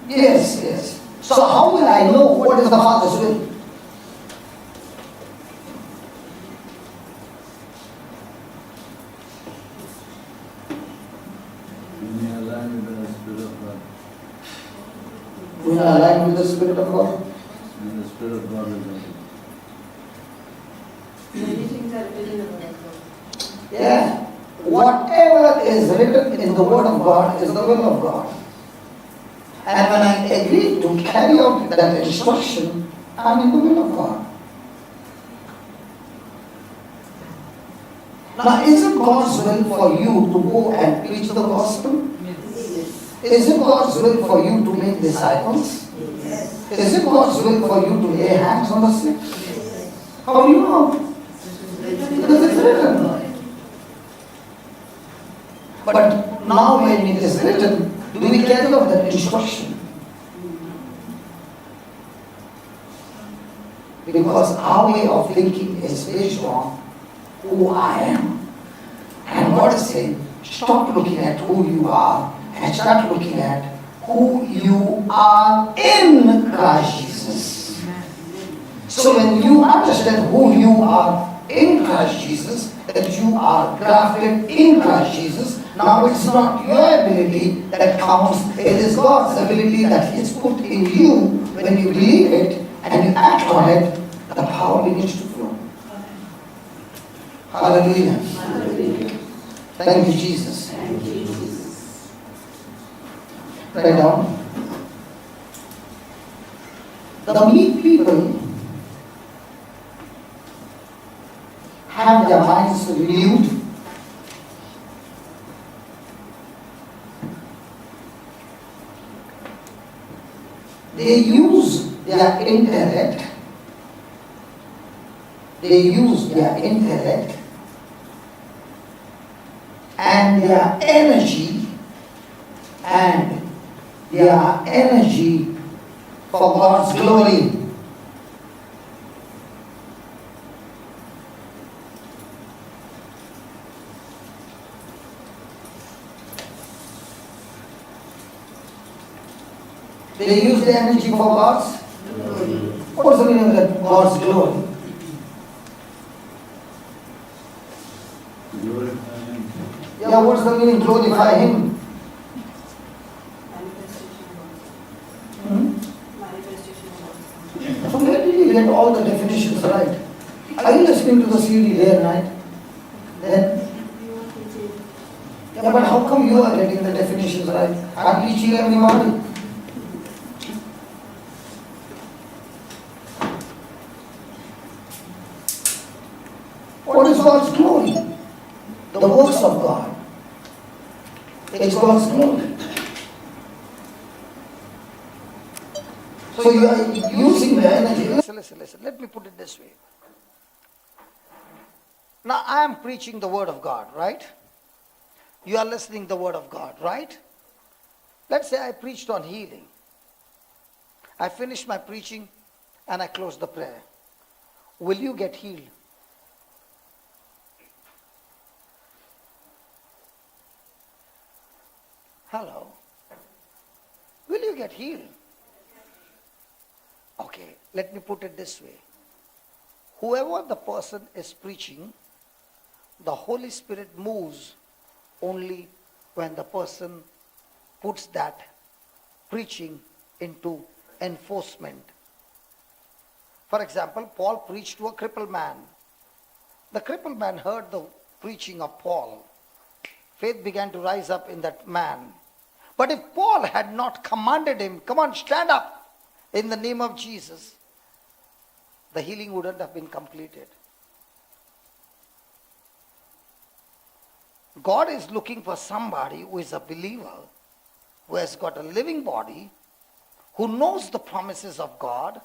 Yes, yes. So how will I know what is the Father's will? When you align with the Spirit of God. When I align with the Spirit of God? When the Spirit of God is on you. many things are written in the word of God. Yeah. Whatever is written in the Word of God is the will of God. And when I agree to carry out that instruction, I'm in the will of God. Now, is it God's will for you to go and preach the gospel? Is it God's will for you to make disciples? Is it God's will for you to lay hands on the sick? How do you know? Because it's written. But now when it is written, do we carry out that instruction? Because our way of thinking is based on who I am. And God is saying, stop looking at who you are and start looking at who you are in Christ Jesus. So when you understand who you are in Christ Jesus, that you are grafted in Christ Jesus, now it's not your ability that counts, it is God's ability that is put in you. When you believe it and you act on it, the power begins to flow. Hallelujah. Thank you, Jesus. Write down. The meek people have their minds renewed. They use their intellect. They use their intellect and their energy for God's glory. They use the energy for God's glory. What's the meaning of that? God's glory. Glorify Him. Yeah, what's the meaning? Glorify Him. From where did you get all the definitions right? Are you listening to the CD day and night? Then? Yeah, but how come you are getting the definitions right? I'm teaching everybody. What is God's glory? The works of God. It's God's glory. So you are using the energy. Listen. Let me put it this way. Now I am preaching the word of God, right? You are listening the word of God, right? Let's say I preached on healing. I finished my preaching and I closed the prayer. Will you get healed? Hello? Will you get healed? Okay, let me put it this way. Whoever the person is preaching, the Holy Spirit moves only when the person puts that preaching into enforcement. For example, Paul preached to a crippled man. The crippled man heard the preaching of Paul. Faith began to rise up in that man. But if Paul had not commanded him, come on, stand up in the name of Jesus, the healing wouldn't have been completed. God is looking for somebody who is a believer, who has got a living body, who knows the promises of God,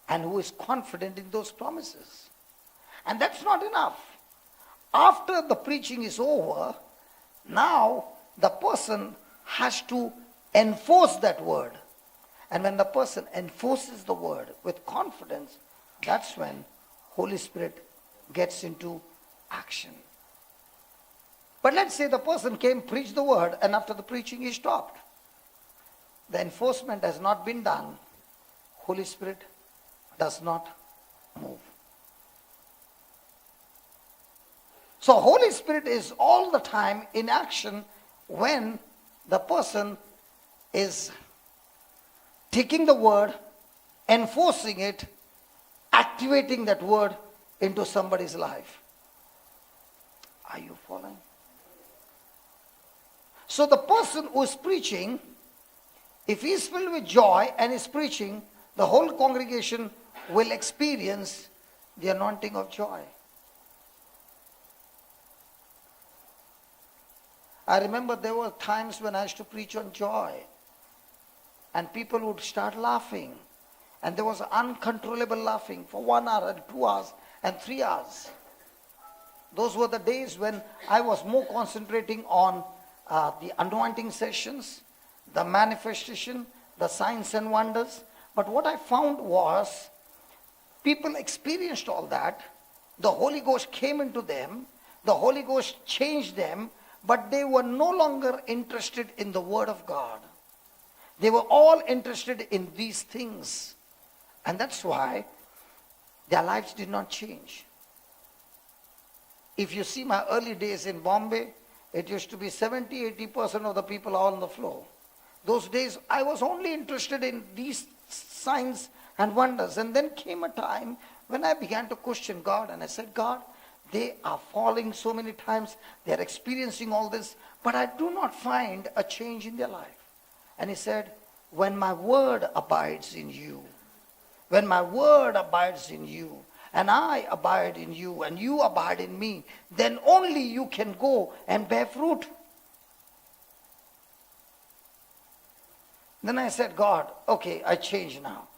and who is confident in those promises. And that's not enough. After the preaching is over, now the person has to enforce that word. And when the person enforces the word with confidence, that's when Holy Spirit gets into action. But let's say the person came, preached the word, and after the preaching he stopped. The enforcement has not been done. Holy Spirit does not move. So Holy Spirit is all the time in action when the person is taking the word, enforcing it, activating that word into somebody's life. Are you following? So the person who is preaching, if he is filled with joy and is preaching, the whole congregation will experience the anointing of joy. I remember there were times when I used to preach on joy, and people would start laughing, and there was uncontrollable laughing for 1 hour and 2 hours and 3 hours. Those were the days when I was more concentrating on the anointing sessions, the manifestation, the signs and wonders. But what I found was, people experienced all that. The Holy Ghost came into them. The Holy Ghost changed them. But they were no longer interested in the Word of God. They were all interested in these things. And that's why their lives did not change. If you see my early days in Bombay, it used to be 70-80% of the people all on the floor. Those days I was only interested in these signs and wonders. And then came a time when I began to question God, and I said, God, they are falling so many times, they are experiencing all this, but I do not find a change in their life. And he said, when my word abides in you, when my word abides in you, and I abide in you, and you abide in me, then only you can go and bear fruit. Then I said, God, okay, I change now.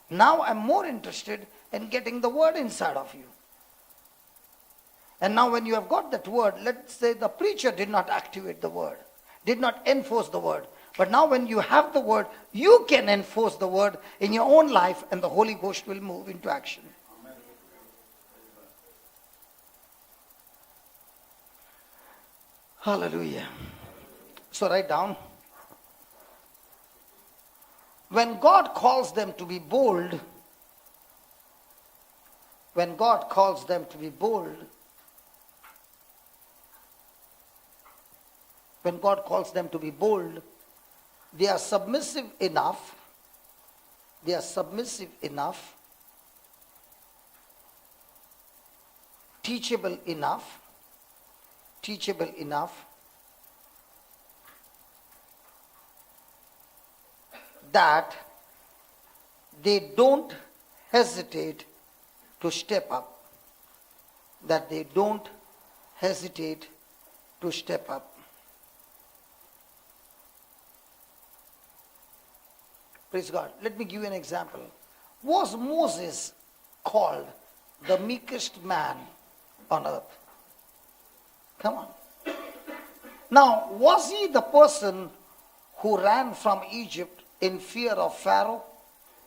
Now I'm more interested in getting the word inside of you. And now when you have got that word, let's say the preacher did not activate the word, did not enforce the word. But now when you have the word, you can enforce the word in your own life, and the Holy Ghost will move into action. Hallelujah. So write down. When God calls them to be bold, when God calls them to be bold, when God calls them to be bold, they are submissive enough, teachable enough, that they don't hesitate to step up. That they don't hesitate to step up. Praise God. Let me give you an example. Was Moses called the meekest man on earth? Come on. Now, was he the person who ran from Egypt in fear of Pharaoh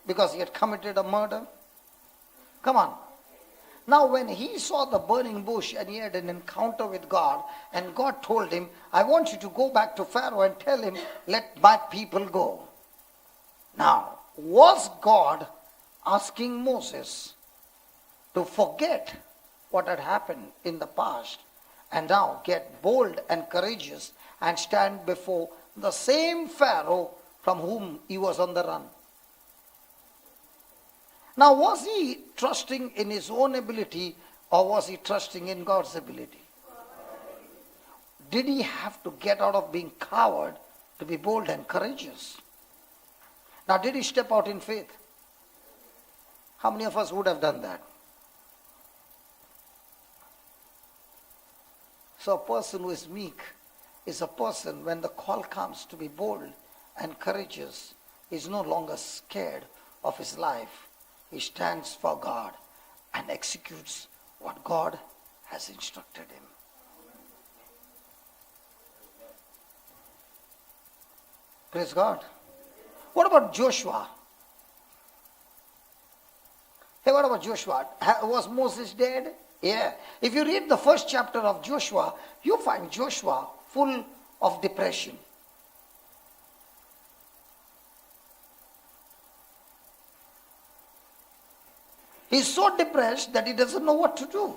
because he had committed a murder? Come on. Now, when he saw the burning bush and he had an encounter with God, and God told him, I want you to go back to Pharaoh and tell him, let my people go. Now, was God asking Moses to forget what had happened in the past and now get bold and courageous and stand before the same Pharaoh from whom he was on the run? Now, was he trusting in his own ability, or was he trusting in God's ability? Did he have to get out of being coward to be bold and courageous? Now, did he step out in faith? How many of us would have done that? So a person who is meek is a person, when the call comes to be bold and courageous, is no longer scared of his life. He stands for God and executes what God has instructed him. Praise God. What about Joshua? Hey, what about Joshua? Was Moses dead? Yeah. If you read the first chapter of Joshua, you find Joshua full of depression. He's so depressed that he doesn't know what to do.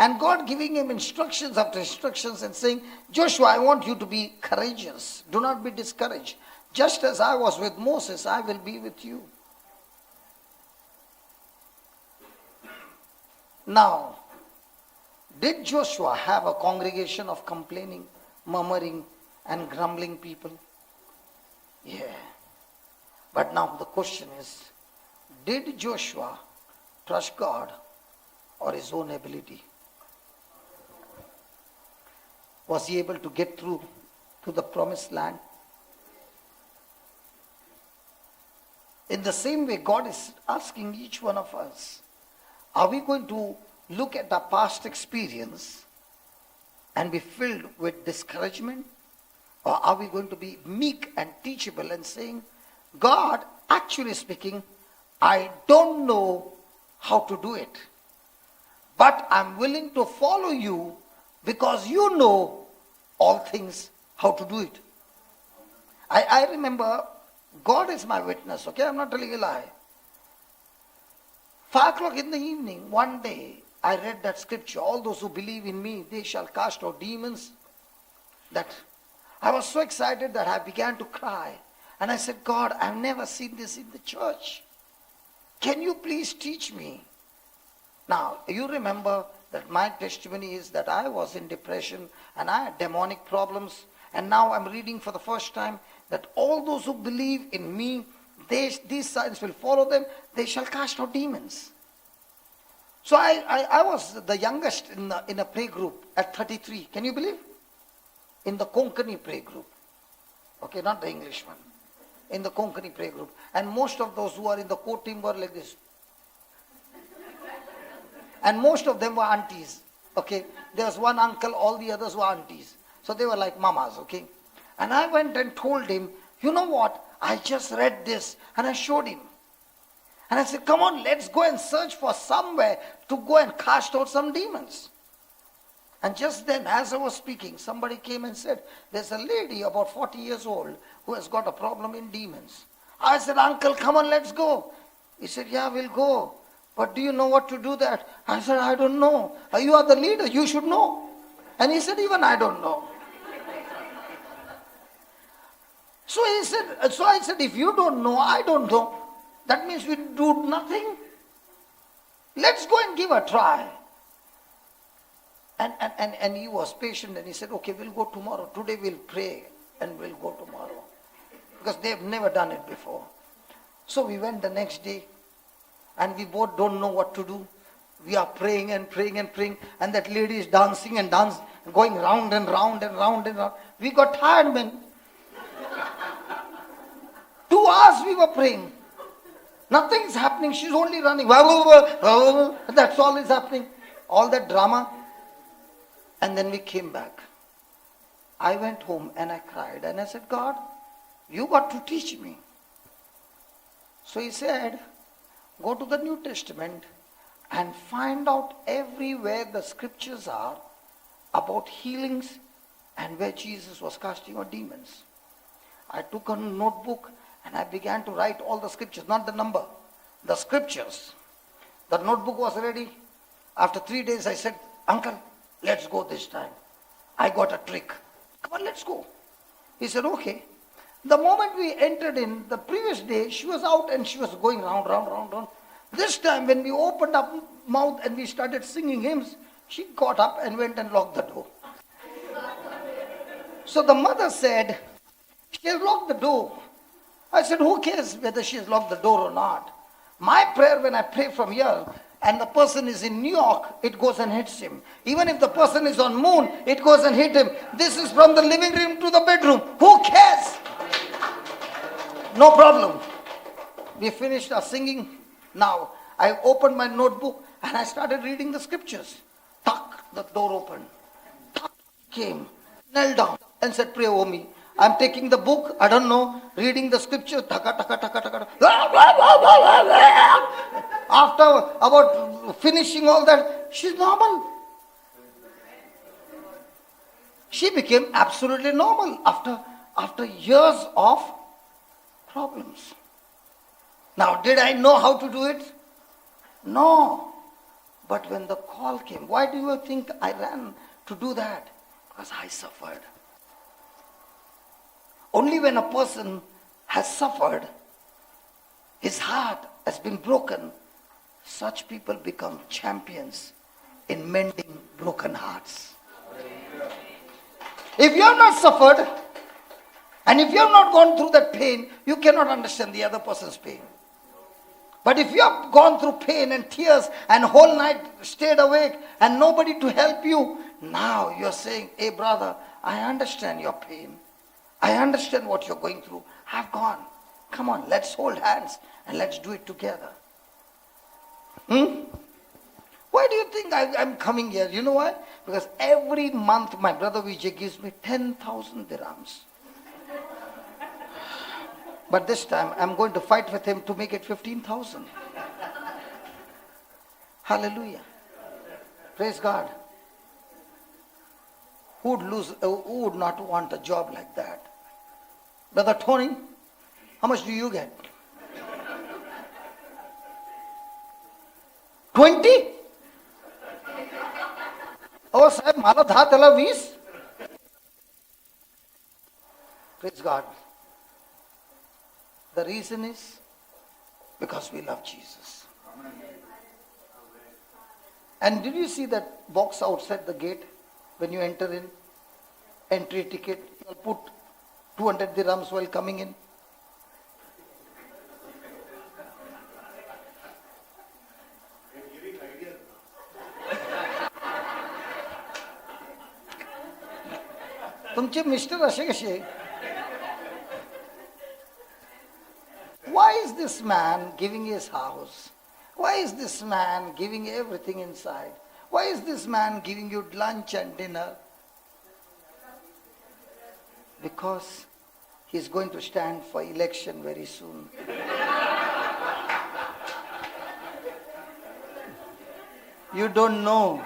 And God giving him instructions after instructions and saying, Joshua, I want you to be courageous. Do not be discouraged. Just as I was with Moses, I will be with you. Now, did Joshua have a congregation of complaining, murmuring, and grumbling people? Yeah. But now the question is, Did Joshua trust God or his own ability? Was he able to get through to the promised land? In the same way, God is asking each one of us, are we going to look at our past experience and be filled with discouragement? Or are we going to be meek and teachable and saying, God, actually speaking, I don't know how to do it, but I'm willing to follow you because you know all things how to do it. I remember, God is my witness, okay? I'm not telling a lie. 5 o'clock in the evening, one day, I read that scripture, all those who believe in me, they shall cast out demons. That I was so excited that I began to cry. And I said, God, I've never seen this in the church. Can you please teach me? Now, you remember that my testimony is that I was in depression and I had demonic problems. And now I'm reading for the first time that all those who believe in me, these signs will follow them. They shall cast out demons. So I was the youngest in a play group at 33. Can you believe? In the Konkani play group. Okay, not the English one. In the Konkani play group. And most of those who are in the core team were like this. And most of them were aunties. Okay, there was one uncle, all the others were aunties. So they were like mamas, okay. And I went and told him, you know what? I just read this, and I showed him. And I said, come on, let's go and search for somewhere to go and cast out some demons. And just then, as I was speaking, somebody came and said, there's a lady about 40 years old who has got a problem in demons. I said, uncle, come on, let's go. He said, yeah, we'll go. But do you know what to do that? I said, I don't know. You are the leader, you should know. And he said, even I don't know. So I said, if you don't know, I don't know. That means we do nothing. Let's go and give a try. And he was patient and he said, okay, we'll go tomorrow. Today we'll pray and we'll go tomorrow. Because they've never done it before. So we went the next day and we both don't know what to do. We are praying and praying and praying, and that lady is dancing and dancing, going round and round and round and round. We got tired, man. 2 hours we were praying. Nothing's happening. She's only running. That's all is happening. All that drama. And then we came back. I went home and I cried and I said, God, you got to teach me. So he said, go to the New Testament and find out everywhere the scriptures are about healings and where Jesus was casting out demons. I took a notebook and I began to write all the scriptures, not the number, the scriptures. The notebook was ready. After 3 days I said, uncle, let's go this time. I got a trick. Come on, let's go. He said, okay. The moment we entered in, the previous day, she was out and she was going round, round, round, round. This time when we opened up mouth and we started singing hymns, she got up and went and locked the door. So the mother said, she has locked the door. I said, who cares whether she has locked the door or not? My prayer when I pray from here, and the person is in New York, it goes and hits him. Even if the person is on moon, it goes and hits him. This is from the living room to the bedroom. Who cares? No problem. We finished our singing. Now, I opened my notebook and I started reading the scriptures. Tuck, the door opened. Tuck, came, knelt down and said, pray over me. I'm taking the book, I don't know, reading the scripture. Taka, taka, taka, taka. After about finishing all that, she's normal. She became absolutely normal after years of problems. Now, did I know how to do it? No. But when the call came, why do you think I ran to do that? Because I suffered. Only when a person has suffered, his heart has been broken, such people become champions in mending broken hearts. If you have not suffered, and if you have not gone through that pain, you cannot understand the other person's pain. But if you have gone through pain and tears and whole night stayed awake and nobody to help you, now you're saying, hey brother, I understand your pain. I understand what you're going through. I've gone. Come on, let's hold hands and let's do it together. Why do you think I'm coming here? You know why? Because every month my brother Vijay gives me 10,000 dirhams. But this time I'm going to fight with him to make it 15,000. Hallelujah. Praise God. Who would not want a job like that? Brother Tony, how much do you get? 20? Oh, sahib, मला 10 त्याला 20. Praise God. The reason is because we love Jesus. And did you see that box outside the gate when you enter in? Entry ticket. You'll put 200 dirhams while coming in. तुमचे mister असे कसे? Why is this man giving his house? Why is this man giving everything inside? Why is this man giving you lunch and dinner? Because he's going to stand for election very soon. You don't know.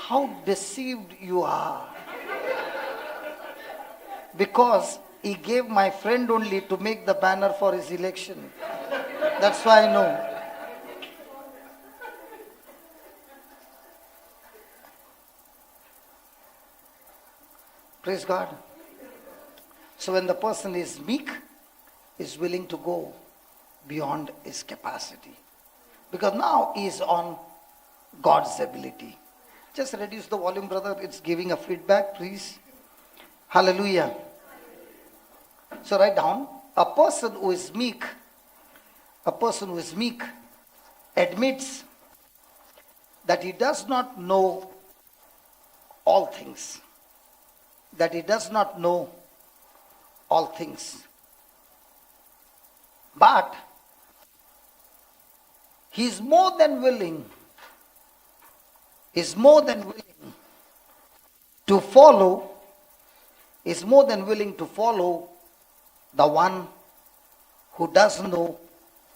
How deceived you are. Because he gave my friend only to make the banner for his election. That's why I know. Praise God. So when the person is meek, is willing to go beyond his capacity. Because now he is on God's ability. Just reduce the volume, brother. It's giving a feedback, please. Hallelujah. So write down, a person who is meek admits that he does not know all things. That he does not know all things. But he is more than willing to follow the one who does know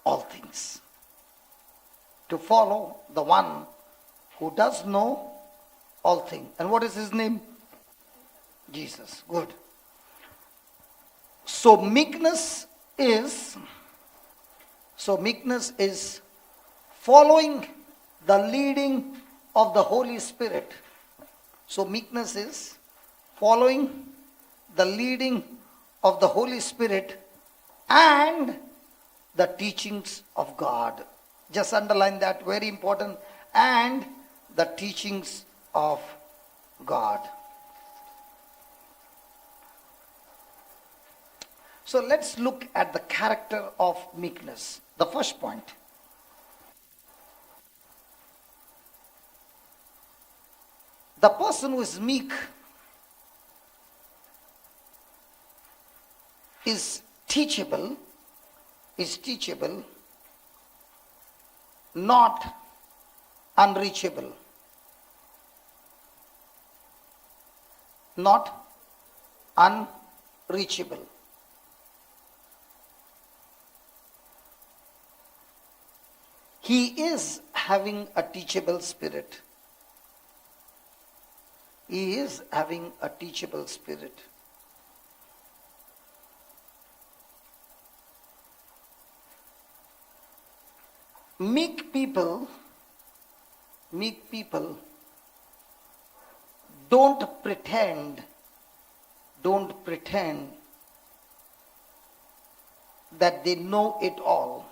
all things. To follow the one who does know all things. And what is his name? Jesus. Good. So meekness is following the leading of the Holy Spirit. So meekness is following the leading of the Holy Spirit and the teachings of God. Just underline that, very important. And the teachings of God. So let's look at the character of meekness. The first point. The person who is meek is teachable, not unreachable. Not unreachable. He is having a teachable spirit. He is having a teachable spirit. Meek people don't pretend that they know it all,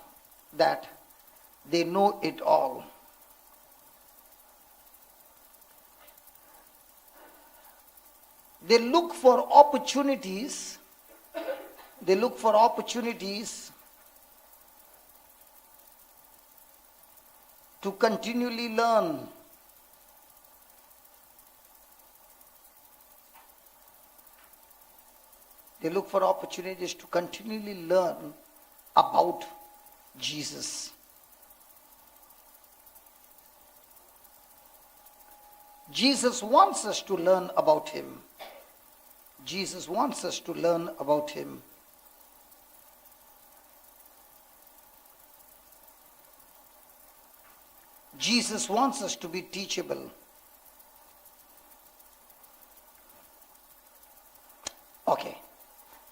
They look for opportunities. They look for opportunities to continually learn. They look for opportunities to continually learn about Jesus. Jesus wants us to learn about him. Jesus wants us to learn about him. Jesus wants us to be teachable. Okay.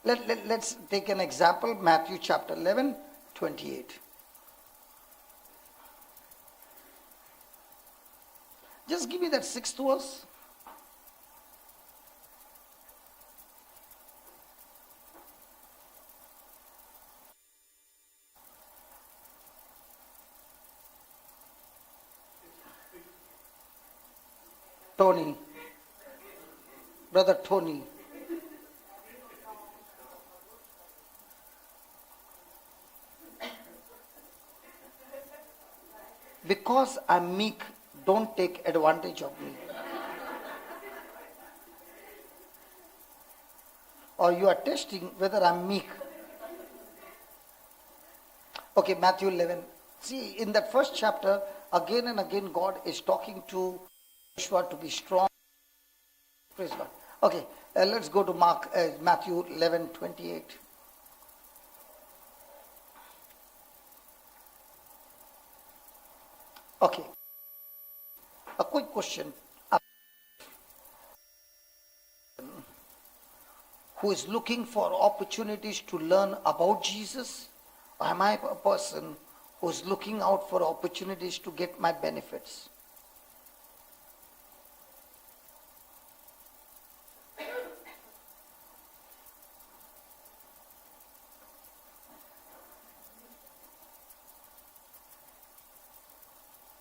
Let's take an example. Matthew chapter 11, 28. Just give me that 6th verse. Tony. Brother Tony. Because I'm meek, don't take advantage of me. Or you are testing whether I'm meek. Okay, Matthew 11. See, in that first chapter, again and again God is talking to Joshua to be strong. Praise God. Okay, let's go to Matthew 11, 28. Okay. A quick question. Who is looking for opportunities to learn about Jesus? Or am I a person who is looking out for opportunities to get my benefits?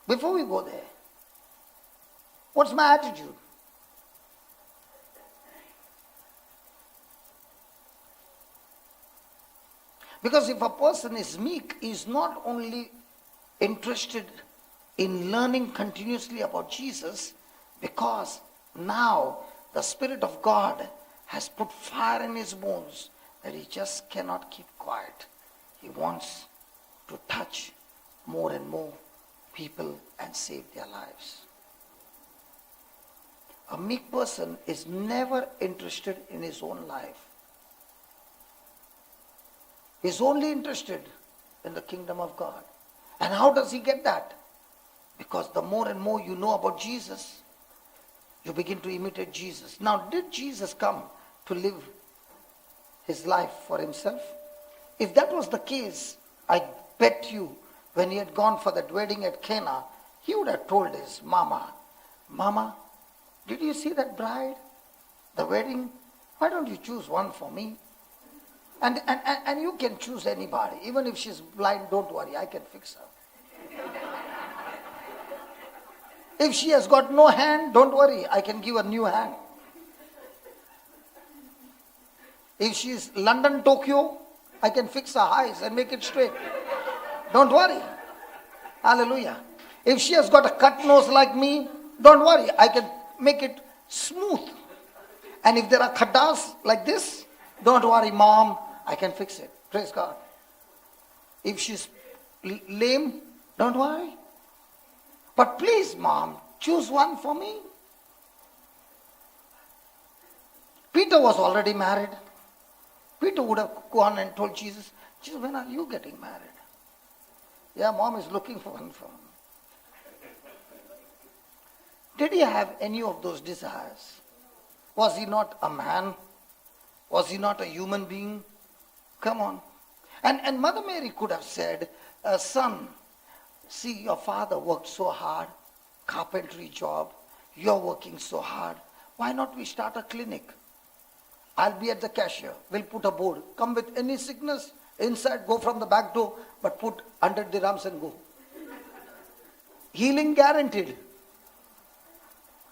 Before we go there, what's my attitude? Because if a person is meek, he is not only interested in learning continuously about Jesus, because now the Spirit of God has put fire in his bones that he just cannot keep quiet. He wants to touch more and more people and save their lives. A meek person is never interested in his own life. He's only interested in the kingdom of God. And how does he get that? Because the more and more you know about Jesus, you begin to imitate Jesus. Now, did Jesus come to live his life for himself? If that was the case, I bet you, when he had gone for that wedding at Cana, he would have told his mama, Mama, did you see that bride? The wedding? Why don't you choose one for me? And you can choose anybody. Even if she's blind, don't worry, I can fix her. If she has got no hand, don't worry, I can give her new hand. If she's London, Tokyo, I can fix her eyes and make it straight. Don't worry. Hallelujah. If she has got a cut nose like me, don't worry, I can make it smooth. And if there are khadas like this, don't worry, Mom, I can fix it. Praise God. If she's lame, don't worry. But please, Mom, choose one for me. Peter was already married. Peter would have gone and told Jesus, Jesus, when are you getting married? Yeah, Mom is looking for one for him. Did he have any of those desires? Was he not a man? Was he not a human being? Come on. And Mother Mary could have said, son, see, your father worked so hard, carpentry job, you're working so hard. Why not we start a clinic? I'll be at the cashier. We'll put a board. Come with any sickness, inside, go from the back door, but put 100 dirhams and go. Healing guaranteed.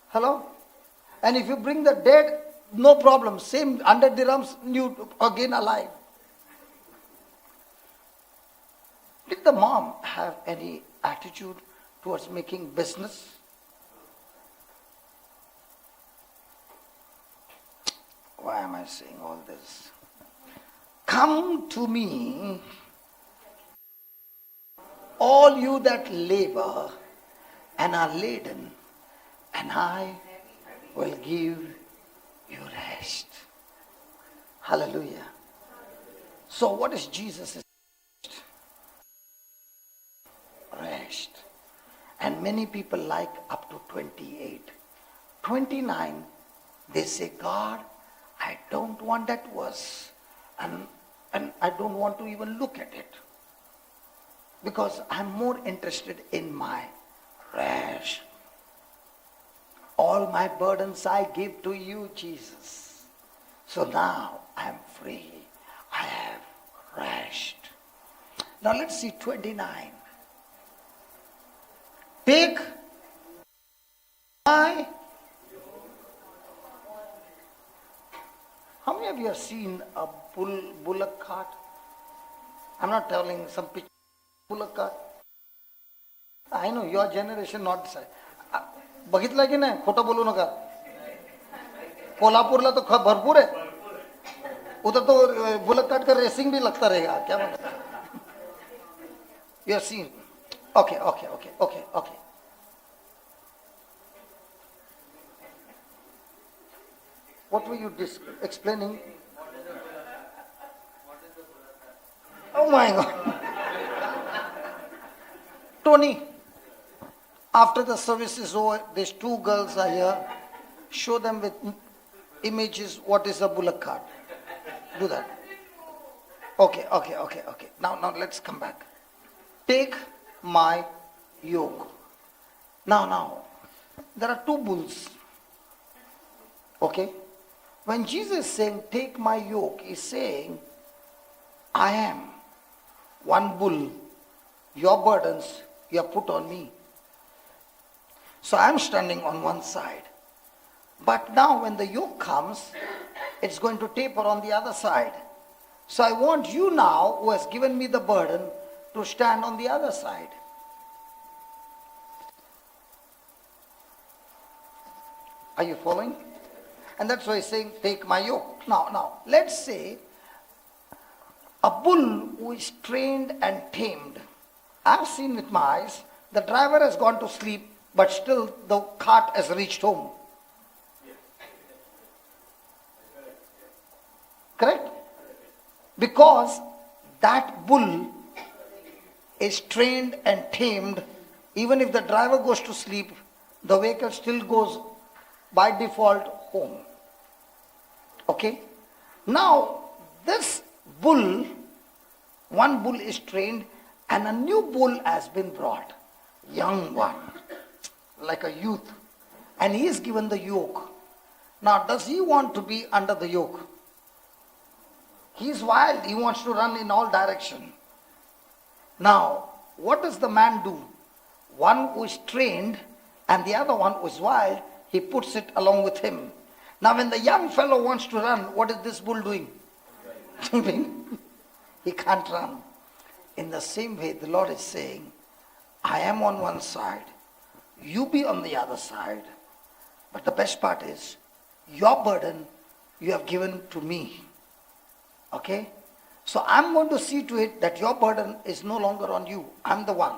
Hello? And if you bring the dead, no problem. Same 100 dirhams, new again alive. Did the mom have any attitude towards making business? Why am I saying all this? Come to me, all you that labor and are laden, and I will give you rest. Hallelujah. So what is Jesus' rest? And many people like up to 28. 29, they say, God, I don't want that verse. And I don't want to even look at it. Because I'm more interested in my rest. All my burdens I give to you, Jesus. So now I'm free. I have rest. Now let's see 29. Take my... How many of you have seen a bullock cart? I'm not telling some picture. Bullock cart. I know your generation not decide. बघितलं की नाही खोटं बोलू नका कोल्हापुरला तो भरपूर है उधर तो बुलेट कार्ट का रेसिंग भी लगता रहेगा क्या बोलते you are seen okay okay okay okay okay what were you explaining? Oh my God. Tony, after the service is over, these two girls are here. Show them with images what is a bullock cart. Do that. Okay. Now let's come back. Take my yoke. Now, there are two bulls. Okay? When Jesus is saying, take my yoke, he's saying, I am one bull. Your burdens, you have put on me. So I'm standing on one side. But now when the yoke comes, it's going to taper on the other side. So I want you now, who has given me the burden, to stand on the other side. Are you following? And that's why he's saying, take my yoke. Now, let's say a bull who is trained and tamed. I've seen with my eyes, the driver has gone to sleep, but still the cart has reached home. Correct? Because that bull is trained and tamed. Even if the driver goes to sleep, the vehicle still goes by default home. Okay? Now, this bull, one bull is trained and a new bull has been brought. Young one, like a youth. And he is given the yoke. Now, does he want to be under the yoke? He is wild. He wants to run in all directions. Now, what does the man do? One who is trained and the other one who is wild, he puts it along with him. Now, when the young fellow wants to run, what is this bull doing? He can't run. In the same way, the Lord is saying, I am on one side, you be on the other side. But the best part is, your burden you have given to me. Okay? So I'm going to see to it that your burden is no longer on you. I'm the one.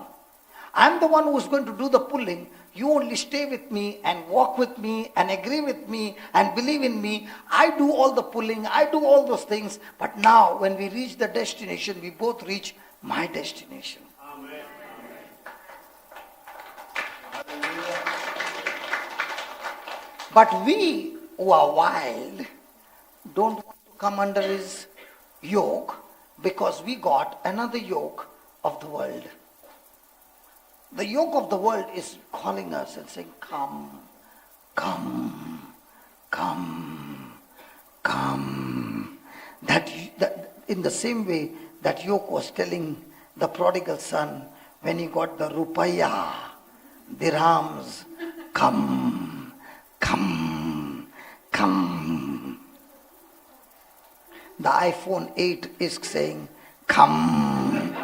I'm the one who is going to do the pulling. You only stay with me and walk with me and agree with me and believe in me. I do all the pulling. I do all those things. But now when we reach the destination, we both reach my destination. Amen. But we who are wild don't want to come under his yoke because we got another yoke of the world. The yoke of the world is calling us and saying, come, come, come, come. That in the same way, that yoke was telling the prodigal son when he got the rupaya, dirhams, come, come, come. The iPhone 8 is saying, come,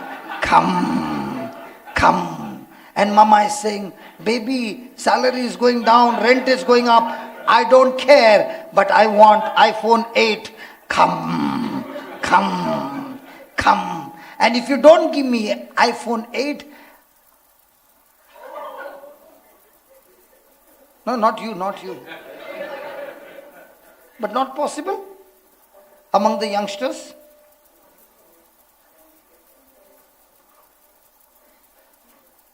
come, come. And mama is saying, baby, salary is going down, rent is going up. I don't care, but I want iPhone 8. Come, come, come. And if you don't give me iPhone 8, no, not you, not you. But not possible among the youngsters.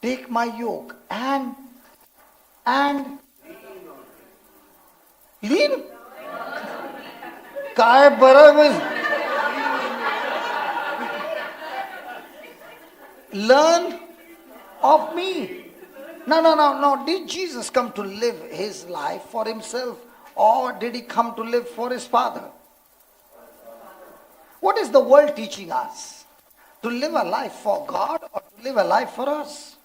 Take my yoke and lean. काय बरं learn of me. No. Did Jesus come to live his life for himself, or did he come to live for his Father? What is the world teaching us? To live a life for God or to live a life for us?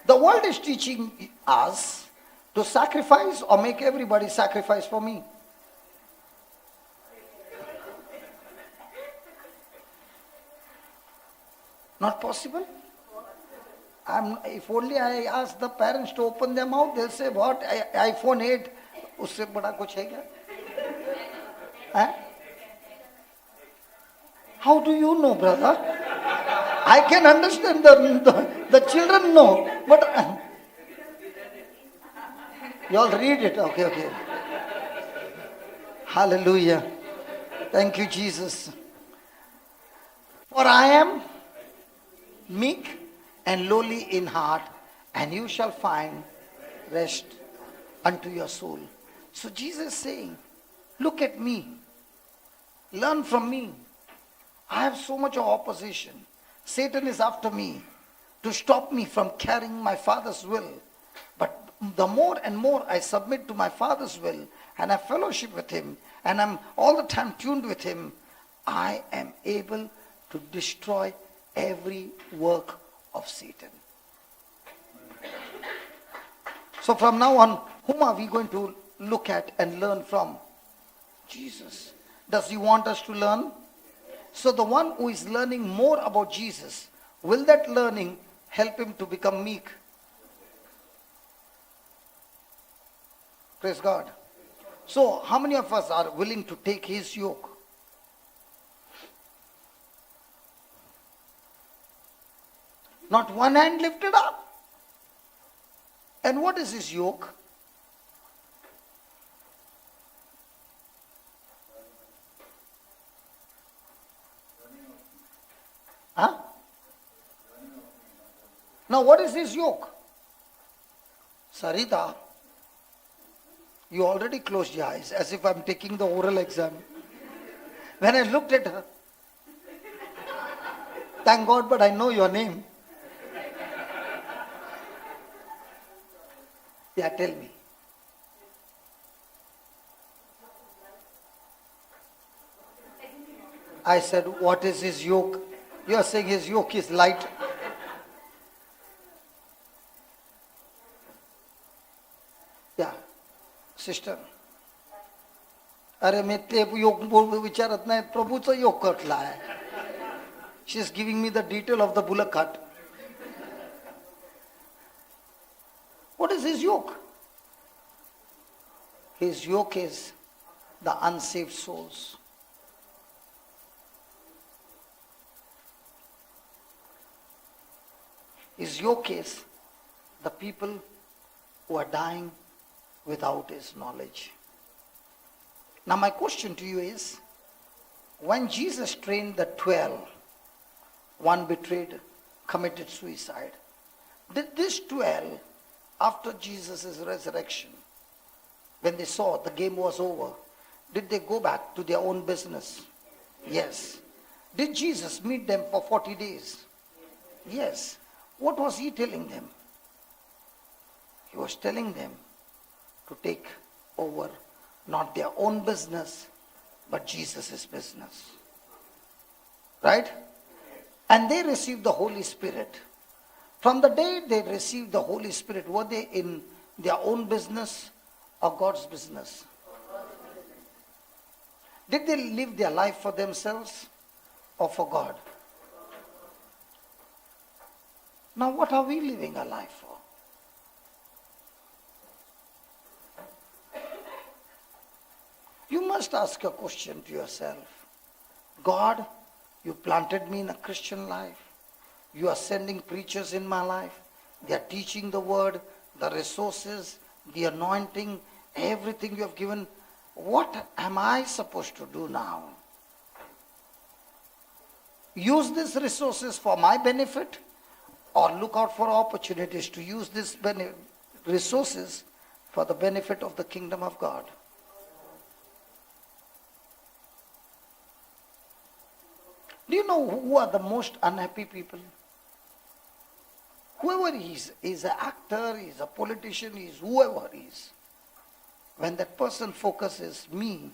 The world is teaching us to sacrifice or make everybody sacrifice for me. Not possible. If only I ask the parents to open their mouth, they'll say, what? iPhone 8, उससे बड़ा कुछ है क्या? Huh? How do you know, brother? I can understand the children know, but you all read it. Okay. Hallelujah. Thank you, Jesus. For I am meek and lowly in heart, and you shall find rest unto your soul. So Jesus is saying, look at me. Learn from me. I have so much of opposition. Satan is after me to stop me from carrying my Father's will. But the more and more I submit to my Father's will and I fellowship with him and I'm all the time tuned with him, I am able to destroy every work of Satan. So from now on, whom are we going to look at and learn from? Jesus. Does he want us to learn? So the one who is learning more about Jesus, will that learning help him to become meek? Praise God. So how many of us are willing to take his yoke? Not one hand lifted up. And what is his yoke? Huh? Now what is his yoke? Sarita, you already closed your eyes as if I'm taking the oral exam. When I looked at her, thank God, but I know your name. Yeah, tell me. I said, what is his yoke? You are saying his yoke is light. Yeah, sister. अरे मैं ते योग विचारत नाही प्रभूचं योग कटला आहे. She is giving me the detail of the bullock cart. What is his yoke? His yoke is the unsaved souls. His yoke is the people who are dying without his knowledge. Now my question to you is, when Jesus trained the 12, one betrayed, committed suicide. Did these 12, after Jesus' resurrection, when they saw the game was over, did they go back to their own business? Yes. Did Jesus meet them for 40 days? Yes. What was he telling them? He was telling them to take over not their own business, but Jesus' business. Right? And they received the Holy Spirit. From the day they received the Holy Spirit, were they in their own business or God's business? Did they live their life for themselves or for God? Now what are we living our life for? You must ask a question to yourself. God, you planted me in a Christian life. You are sending preachers in my life. They are teaching the word, the resources, the anointing, everything you have given. What am I supposed to do now? Use these resources for my benefit, or look out for opportunities to use these resources for the benefit of the kingdom of God? Do you know who are the most unhappy people? Whoever he is an actor, he is a politician, he is whoever he is. When that person focuses me,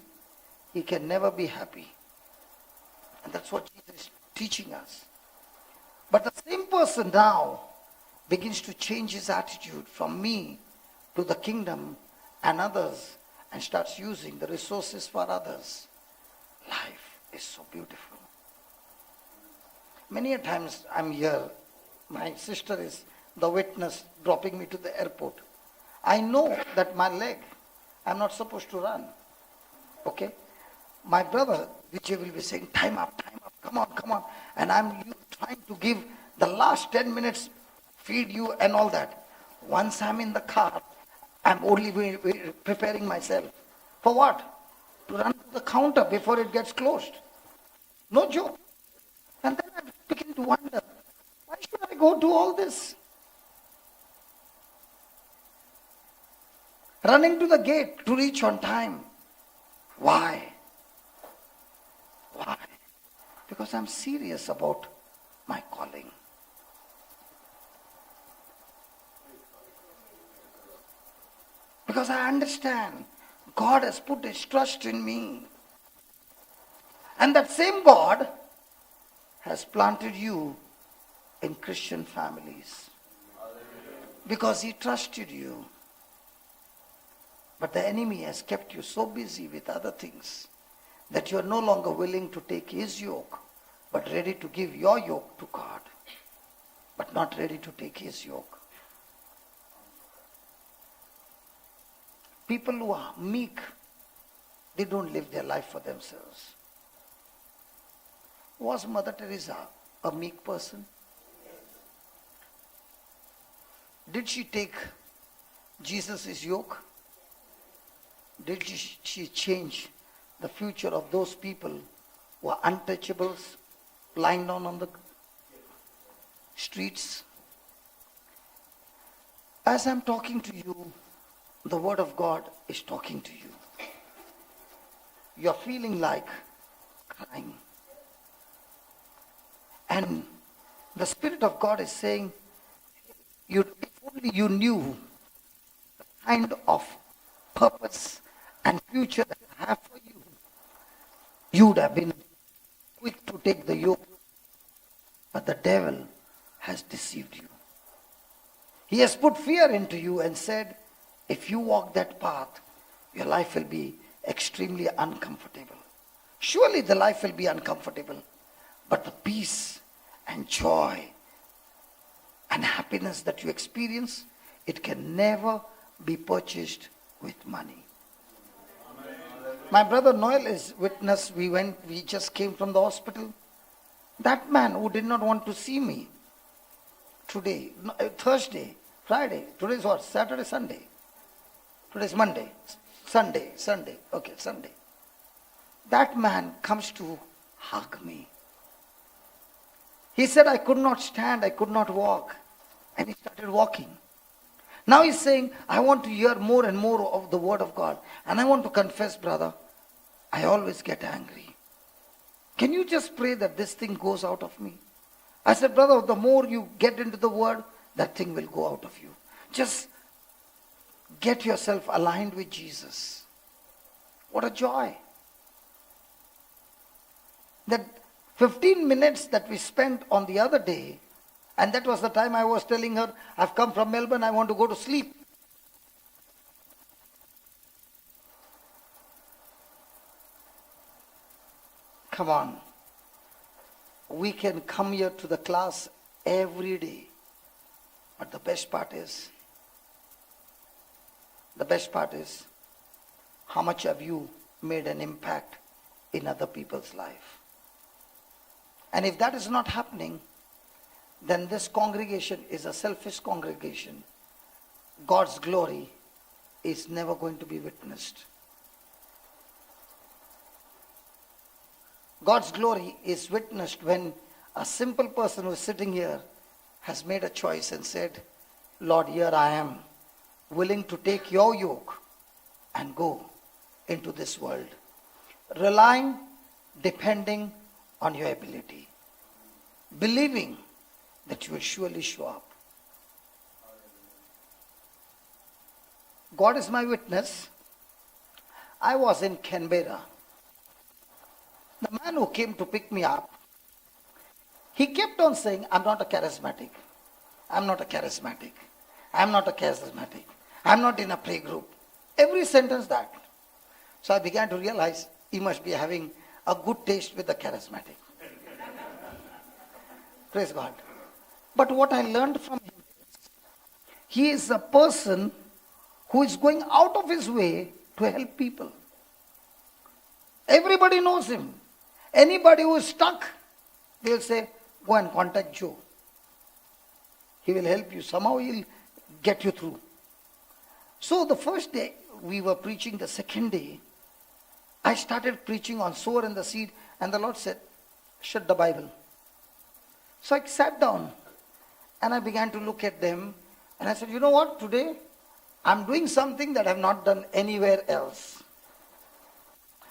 he can never be happy. And that's what Jesus is teaching us. But the same person now begins to change his attitude from me to the kingdom and others, and starts using the resources for others. Life is so beautiful. Many a times I'm here, my sister is the witness dropping me to the airport. I know that my leg, I'm not supposed to run. Okay? My brother, Vijay, will be saying, time up, come on. And I'm trying to give the last 10 minutes, feed you and all that. Once I'm in the car, I'm only preparing myself. For what? To run to the counter before it gets closed. No joke. And then I begin to wonder, why should I go to all this? Running to the gate to reach on time. Why? Why? Because I'm serious about my calling. Because I understand God has put his trust in me. And that same God has planted you in Christian families. Because he trusted you. But the enemy has kept you so busy with other things that you are no longer willing to take his yoke, but ready to give your yoke to God, but not ready to take his yoke. People who are meek, they don't live their life for themselves. Was Mother Teresa a meek person? Did she take Jesus' yoke? Did she change the future of those people who are untouchables, lying down on the streets? As I'm talking to you, the Word of God is talking to you. You're feeling like crying. And the Spirit of God is saying, if only you knew the kind of purpose and future that I have for you, you would have been quick to take the yoke. But the devil has deceived you. He has put fear into you and said, if you walk that path, your life will be extremely uncomfortable. Surely the life will be uncomfortable, but the peace and joy and happiness that you experience, it can never be purchased with money. My brother Noel is witness. We just came from the hospital. That man who did not want to see me today, Thursday, Friday, today's what? Saturday, Sunday. Today's Monday. Sunday. Okay, Sunday. That man comes to hug me. He said, I could not stand, I could not walk. And he started walking. Now he's saying, I want to hear more and more of the Word of God. And I want to confess, brother, I always get angry. Can you just pray that this thing goes out of me? I said, brother, the more you get into the Word, that thing will go out of you. Just get yourself aligned with Jesus. What a joy. That 15 minutes that we spent on the other day, and that was the time I was telling her, I've come from Melbourne, I want to go to sleep. Come on. We can come here to the class every day. But the best part is, how much have you made an impact in other people's life? And if that is not happening, then this congregation is a selfish congregation. God's glory is never going to be witnessed. God's glory is witnessed when a simple person who is sitting here has made a choice and said, Lord, here I am, willing to take your yoke and go into this world, relying, depending on your ability, believing that you will surely show up. God is my witness. I was in Canberra. The man who came to pick me up, he kept on saying, I'm not a charismatic. I'm not a charismatic. I'm not a charismatic. I'm not in a prayer group. Every sentence that. So I began to realize he must be having a good taste with the charismatic. Praise God. But what I learned from him is, he is a person who is going out of his way to help people. Everybody knows him. Anybody who is stuck, they'll say, go and contact Joe. He will help you. Somehow he'll get you through. So the first day we were preaching, the second day, I started preaching on sower and the seed, and the Lord said, shut the Bible. So I sat down and I began to look at them, and I said, you know what, today I'm doing something that I've not done anywhere else.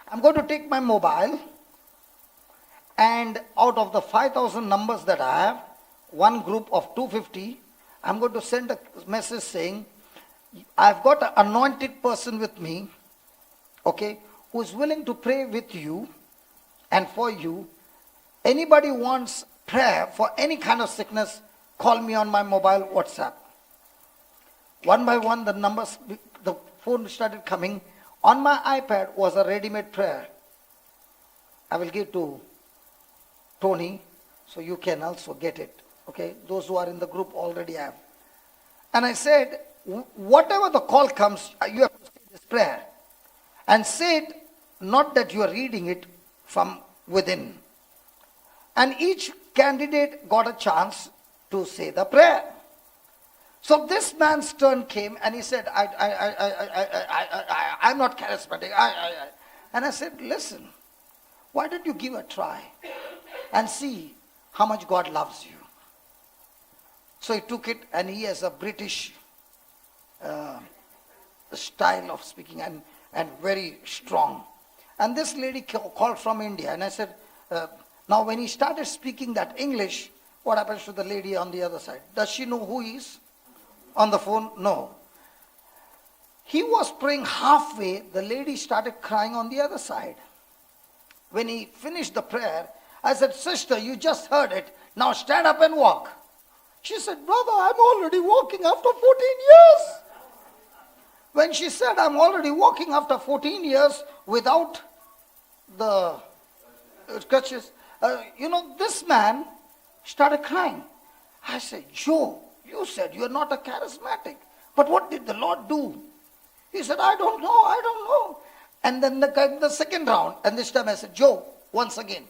I'm going to take my mobile, and out of the 5,000 numbers that I have, one group of 250, I'm going to send a message saying, I've got an anointed person with me, okay, who is willing to pray with you and for you. Anybody wants prayer for any kind of sickness, call me on my mobile WhatsApp. One by one, the numbers, the phone started coming. On my iPad was a ready-made prayer. I will give to Tony, so you can also get it. Okay, those who are in the group already have. And I said, whatever the call comes, you have to say this prayer. And say it, not that you are reading it from within. And each candidate got a chance to say the prayer. So this man's turn came and he said, I'm not charismatic. And I said, listen, why don't you give a try and see how much God loves you? So he took it, and he has a British style of speaking and very strong. And this lady called from India, and I said, now when he started speaking that English, what happens to the lady on the other side? Does she know who he is? On the phone? No. He was praying halfway, the lady started crying on the other side. When he finished the prayer, I said, sister, you just heard it. Now stand up and walk. She said, brother, I'm already walking after 14 years. When she said, I'm already walking after 14 years without the crutches, this man started crying. I said, Joe, you said you're not a charismatic. But what did the Lord do? He said, I don't know. And then the second round, and this time I said, Joe, once again.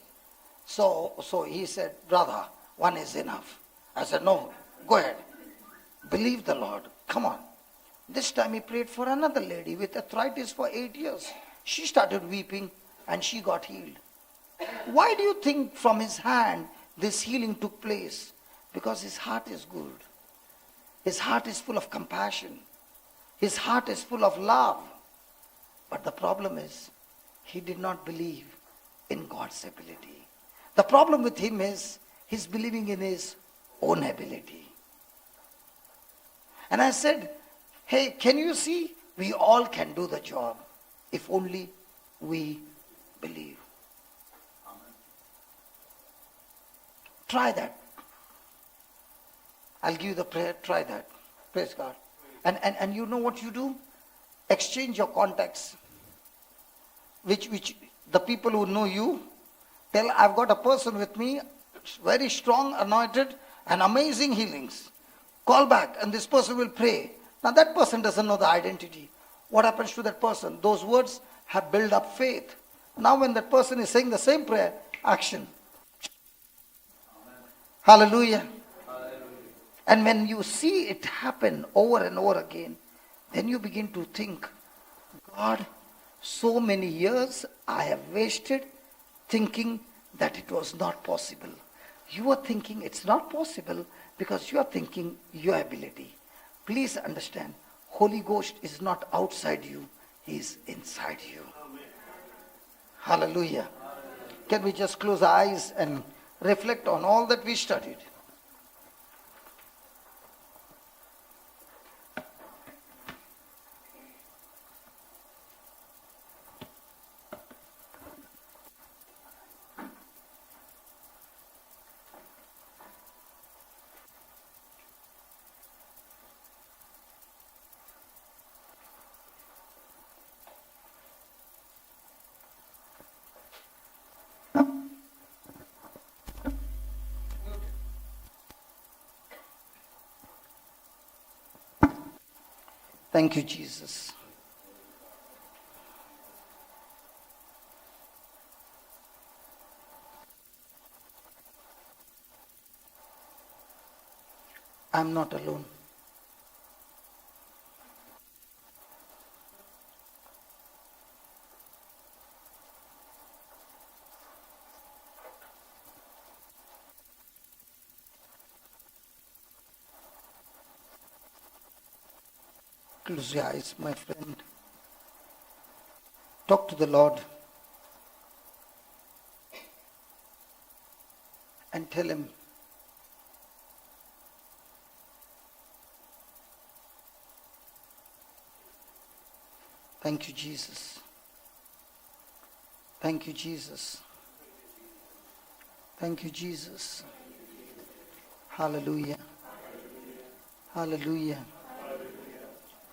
So he said, brother, one is enough. I said, no, go ahead. Believe the Lord. Come on. This time he prayed for another lady with arthritis for 8 years. She started weeping and she got healed. Why do you think from his hand this healing took place? Because his heart is good. His heart is full of compassion. His heart is full of love. But the problem is, he did not believe in God's ability. The problem with him is, he's believing in his own ability. And I said, hey, can you see? We all can do the job if only we believe. Try that. I'll give you the prayer, try that. Praise God. And you know what you do? Exchange your contacts. Which the people who know you, Tell, I've got a person with me, very strong, anointed, and amazing healings. Call back, and this person will pray. Now that person doesn't know the identity. What happens to that person? Those words have built up faith. Now when that person is saying the same prayer, action. Hallelujah. And when you see it happen over and over again, then you begin to think, God, so many years I have wasted thinking that it was not possible. You are thinking it's not possible because you are thinking your ability. Please understand, Holy Ghost is not outside you, He is inside you. Amen. Hallelujah. Can we just close our eyes and reflect on all that we studied? Thank you, Jesus. I'm not alone. Close your eyes, my friend. Talk to the Lord and tell Him, thank you, Jesus. Thank you, Jesus. Thank you, Jesus. Hallelujah. Hallelujah.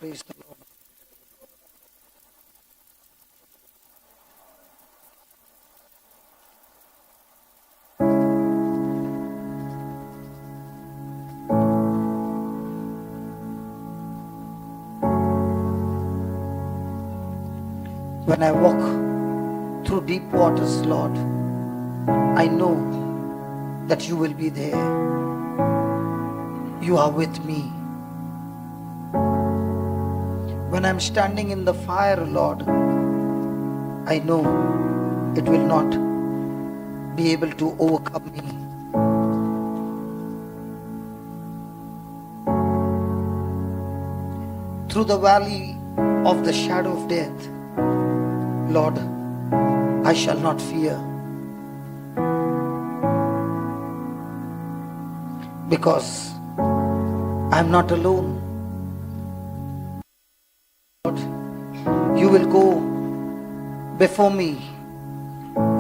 Praise the Lord. When I walk through deep waters, Lord, I know that you will be there. You are with me. When I'm standing in the fire, Lord, I know it will not be able to overcome me. Through the valley of the shadow of death, Lord, I shall not fear, because I'm not alone. Lord, you will go before me.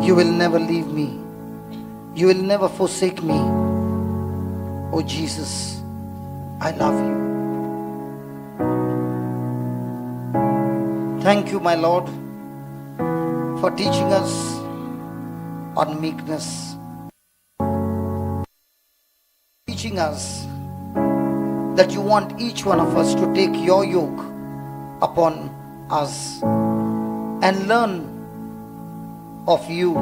You will never leave me. You will never forsake me. Oh Jesus, I love you. Thank you, my Lord, for teaching us on meekness. Teaching us that you want each one of us to take your yoke upon us and learn of you,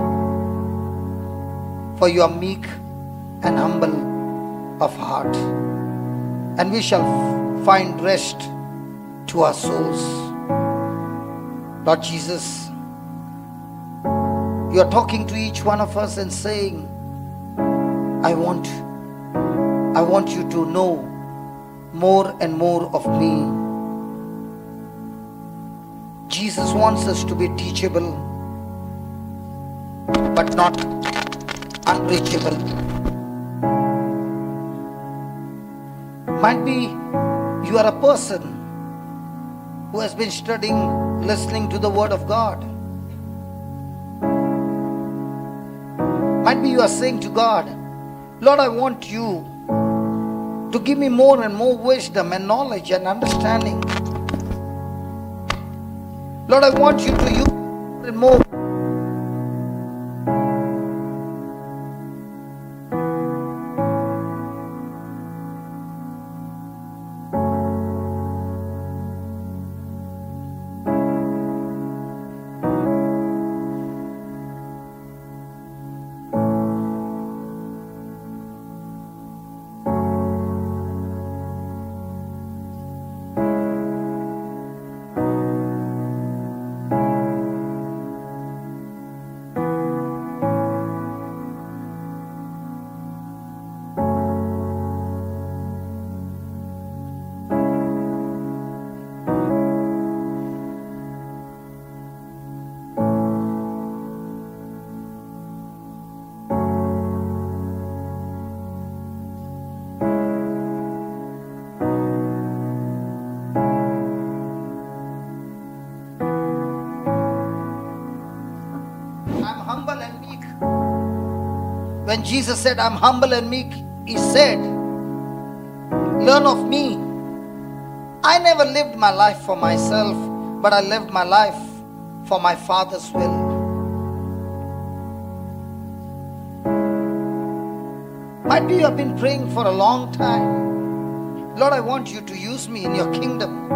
for you are meek and humble of heart, and we shall find rest to our souls. Lord Jesus, you are talking to each one of us and saying, I want you to know more and more of me. Jesus wants us to be teachable, but not unreachable. Might be you are a person who has been studying, listening to the Word of God. Might be you are saying to God, Lord, I want you to give me more and more wisdom and knowledge and understanding. Lord, I want you to use more and more When Jesus said, I'm humble and meek, he said, learn of me. I never lived my life for myself, but I lived my life for my Father's will. Might be you have been praying for a long time. Lord, I want you to use me in your kingdom.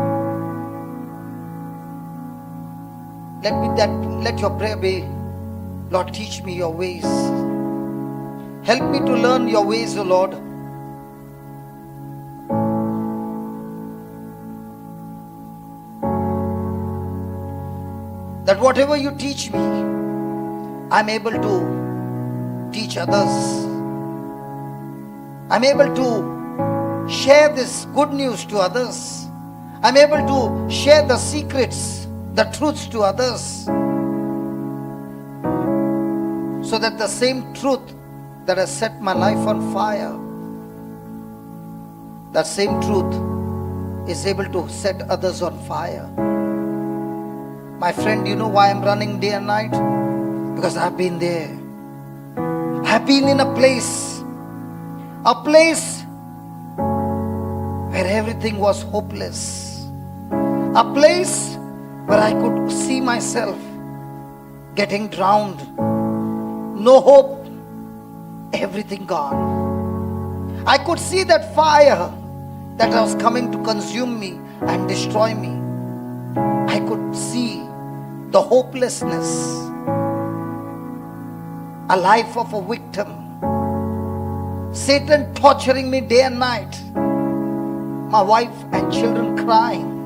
Let your prayer be, Lord, teach me your ways. Help me to learn your ways, O Lord. That whatever you teach me, I'm able to teach others. I'm able to share this good news to others. I'm able to share the secrets, the truths to others. So that the same truth that has set my life on fire, that same truth is able to set others on fire. My friend, you know why I'm running day and night? Because I've been there. I've been in a place where everything was hopeless. A place where I could see myself getting drowned. No hope, everything gone. I could see that fire that was coming to consume me and destroy me. I could see the hopelessness, a life of a victim. Satan torturing me day and night. My wife and children crying,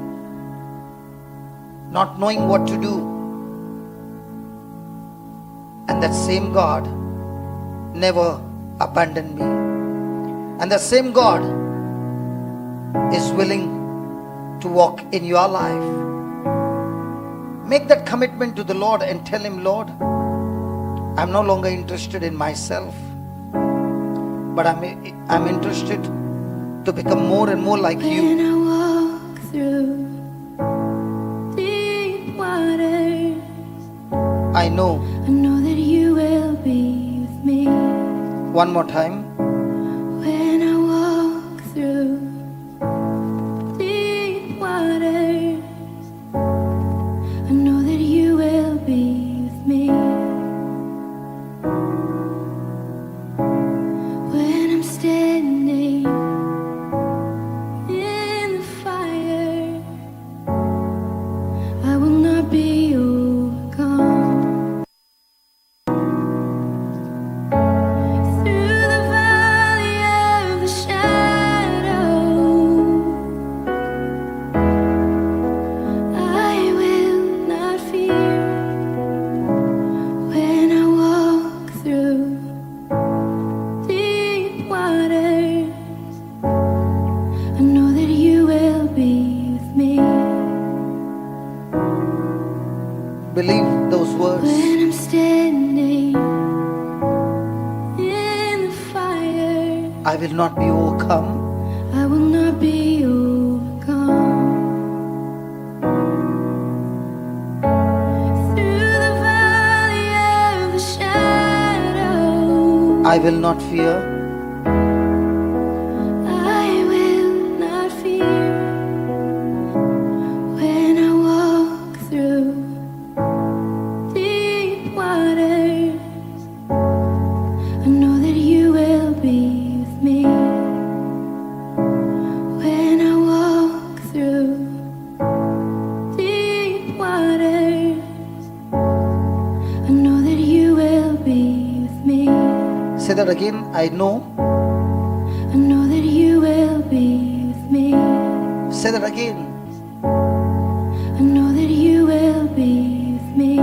not knowing what to do. And that same God never abandoned me. And the same God is willing to walk in your life. Make that commitment to the Lord and tell Him, Lord, I'm no longer interested in myself, but I'm interested to become more and more like you. When I walk through deep waters, I know. that you will be with me. One more time. When I walk through deep waters, I know that you will be with me. When I'm standing in the fire, I will not be overcome. Through the valley of the shadow, I will not fear. When I walk through deep waters, I know that you will be with me. Believe those words. When I'm standing in the fire, I will not be overcome. I will not be overcome. Through the valley of the shadow, I will not fear. I will not fear. When I walk through deep waters, I know that you will be with me. When I walk through deep waters, I know that you will be with me. Say that again. I know. I know that you will be with me. Say that again. I know that you will be with me.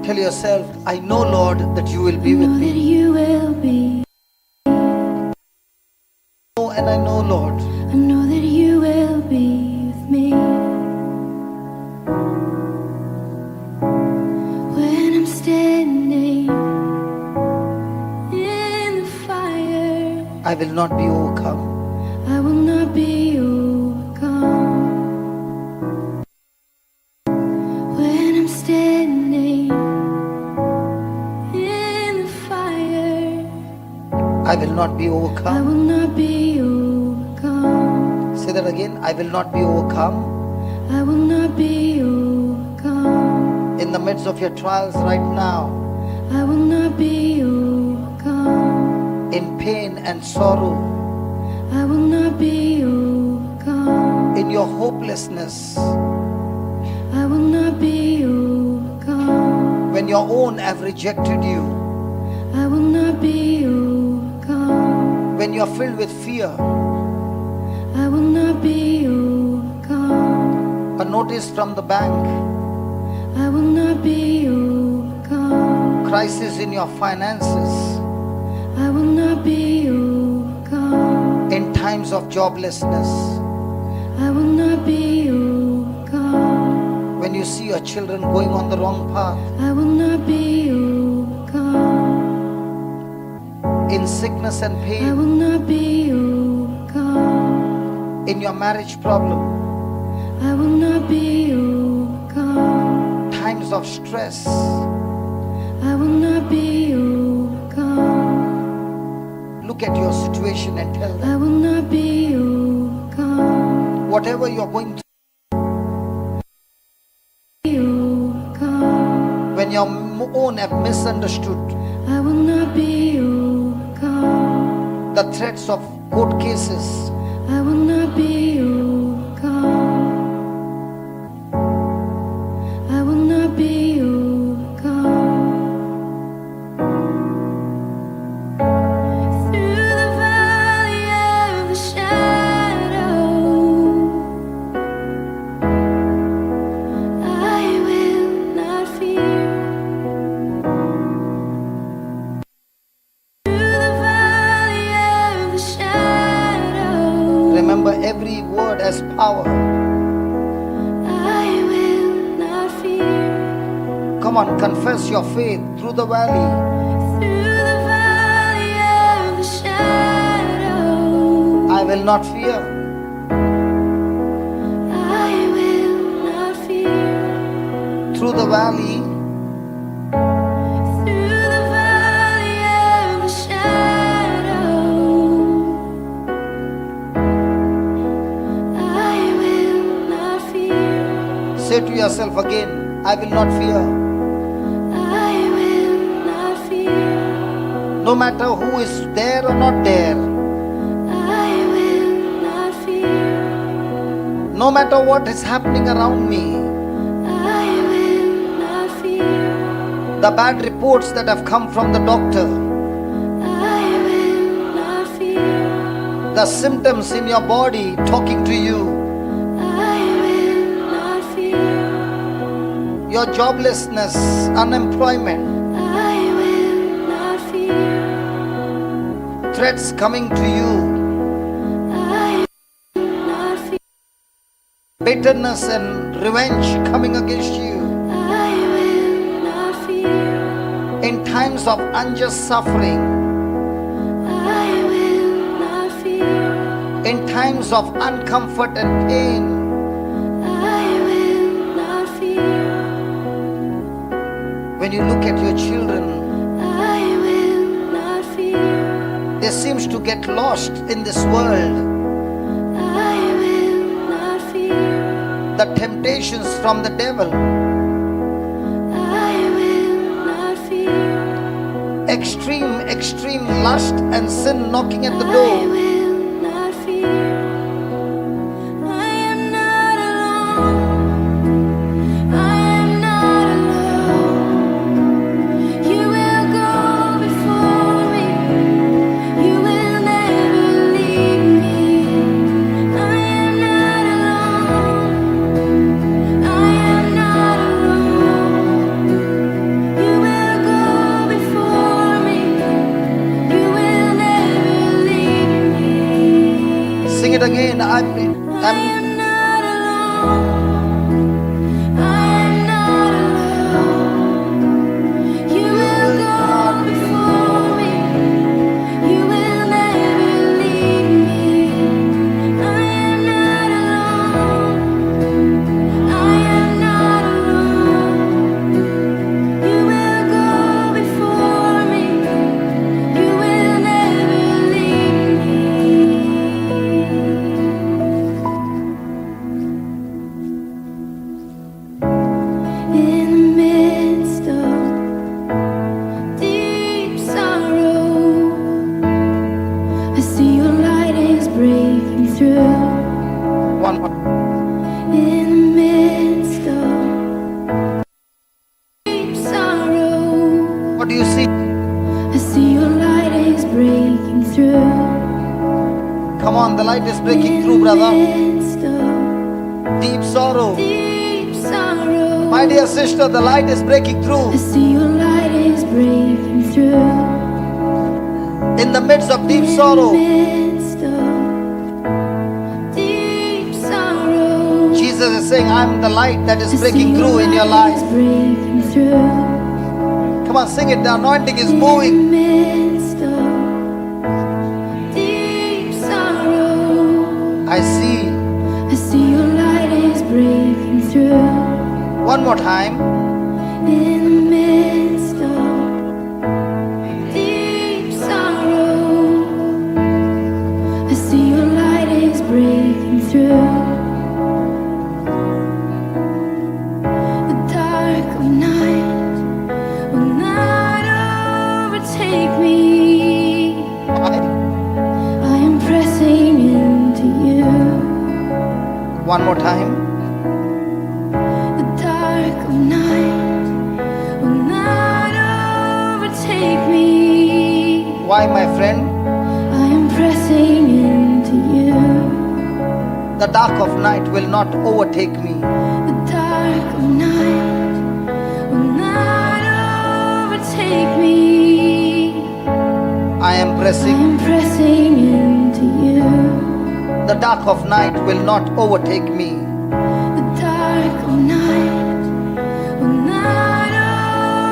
Tell yourself, I know, Lord, that you will I be with know that me. you will be. Oh, and I know, Lord, I know that you will be with me. When I'm standing in the fire, I will not be overcome. I will not be overcome. When I'm standing in the fire, I will not be I overcome. will not be overcome. Say that again. I will not be overcome. I will not be overcome. In the midst of your trials right now, I will not be overcome. in pain and sorrow, I will not be overcome. in your hopelessness, I will not be overcome. when your own have rejected you, I will not be overcome. when you are filled with fear. I will not be overcome. A notice from the bank, I will not be overcome. crisis in your finances, I will not be overcome. in times of joblessness, I will not be overcome. when you see your children going on the wrong path, I will not be overcome. in sickness and I pain, will not be overcome. in your marriage problem, I will not be overcome. times of stress, I will not be overcome. look at your situation and tell them, I will not be overcome. whatever you are going through, Be overcome. when your own have misunderstood I will not be overcome. the threats of court cases, I will not be overcome. I will not be overcome. Through the valley of the shadow, I will not fear. Through the valley of the shadow, remember every word has power. I will not fear. Come on, confess your faith through the valley. Through the valley of the shadow, I will not fear. I will not fear. Through the valley, Through the valley of the shadow, I will not fear. say to yourself again, I will not fear. I will not fear. No matter who is there or not there, I will not fear. no matter what is happening around me, I will not fear. the bad reports that have come from the doctor, I will not fear. the symptoms in your body talking to you, I will not fear. your joblessness, unemployment, I will not fear. threats coming to you, I will not fear. bitterness and revenge coming against you, I will not fear. in times of unjust suffering, I will not fear. in times of uncomfort and pain, I will not fear. when you look at your children, I will not fear. they seems to get lost in this world. I will not fear. The temptations from the devil, I will not fear. extreme lust and sin knocking at the I door. will not fear. I am not alone. I am not alone. You will go before me. You will never leave me. I am not alone. I am not alone. You will go before me. You will never leave me. Sing it again. I I'm am not alone. I am not alone. You will go before me. You will never leave me. I am not alone. I am not alone. You will go before me. You will never on, the light is breaking through, brother. Midst of Deep sorrow. deep sorrow, My dear sister, the light is breaking I through. see your light is breaking through. In the midst of deep sorrow, Midst of deep sorrow, Jesus is saying, I'm the light that is I see breaking through in your light is life. breaking through. Come on, sing it. The anointing is In moving. the midst of deep sorrow, I see. I see your light is breaking through. One more time. In the midst of deep sorrow, I see your light is breaking through. The dark of night will not overtake me. I am pressing into you. One more time. The dark of night will not overtake me. Why, my friend? I am pressing into you. The dark of night will not overtake me. The dark of night will not overtake me. I am I pressing. am pressing into you. The dark of night will not overtake me. The dark of night will not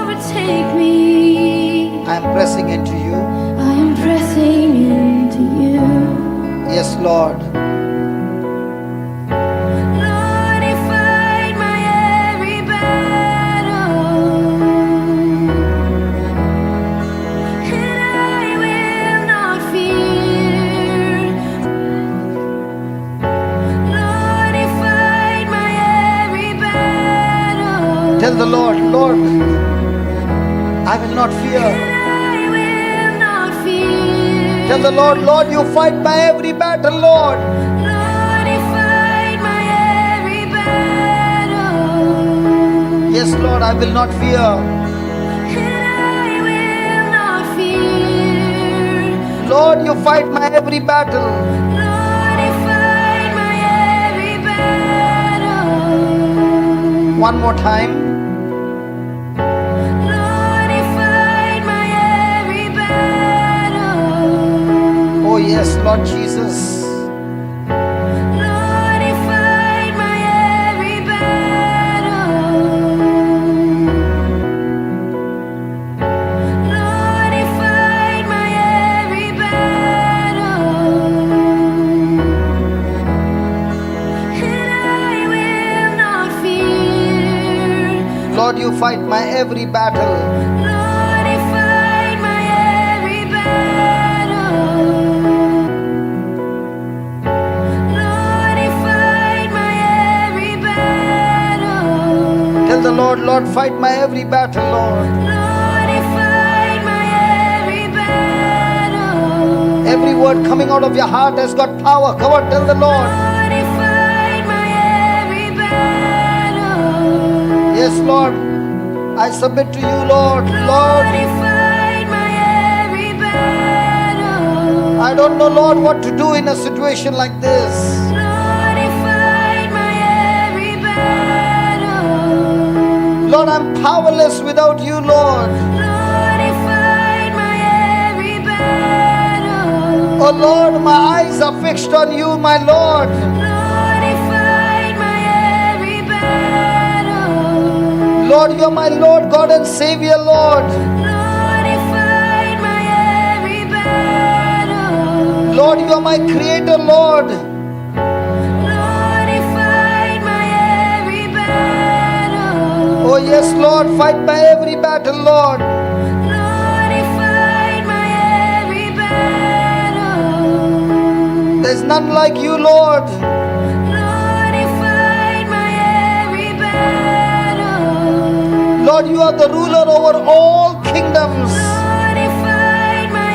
overtake me. I am pressing into you. I am pressing into you. Yes, Lord. Lord, you fight my every battle, and I will not fear. Lord, you fight my every battle. Tell the Lord, Lord, I will not fear. I will not fear. Tell the Lord, Lord, you fight my every battle, Lord. Lord, you fight my every battle. Yes, Lord, I will not fear. And I will not fear. Lord, you fight my every battle. Lord, you fight my every battle. One more time. Lord, you fight my every battle. Oh, yes, Lord Jesus. Lord, you fight my every battle. Lord, you fight my every battle. And I will not fear. Lord, you fight my every battle. Lord, you fight my every battle. Lord, you fight my every battle. Tell the Lord, Lord, fight my every battle, Lord. Lord, you fight my every battle. Every word coming out of your heart has got power. Come on, tell the Lord. Lord, you fight my every battle. Yes, Lord. I submit to you, Lord. Lord, Lord, you fight my every battle. I don't know, Lord, what to do in a situation like this. Lord, you fight my every battle. Lord, I'm powerless without you, Lord. Lord, you fight my every battle. Oh, Lord, my eyes are fixed on you, my Lord. Lord, you fight my every battle. Lord, you're my Lord, God and Savior, Lord. Lord, you fight my every battle. Lord, you're my Creator, Lord. Lord, you fight my every battle. Oh, yes, Lord, fight my every battle, Lord. Lord, you fight my every battle. There's none like you, Lord. Lord, you fight my every battle. Lord, you are the ruler over all kingdoms. Lord, you fight my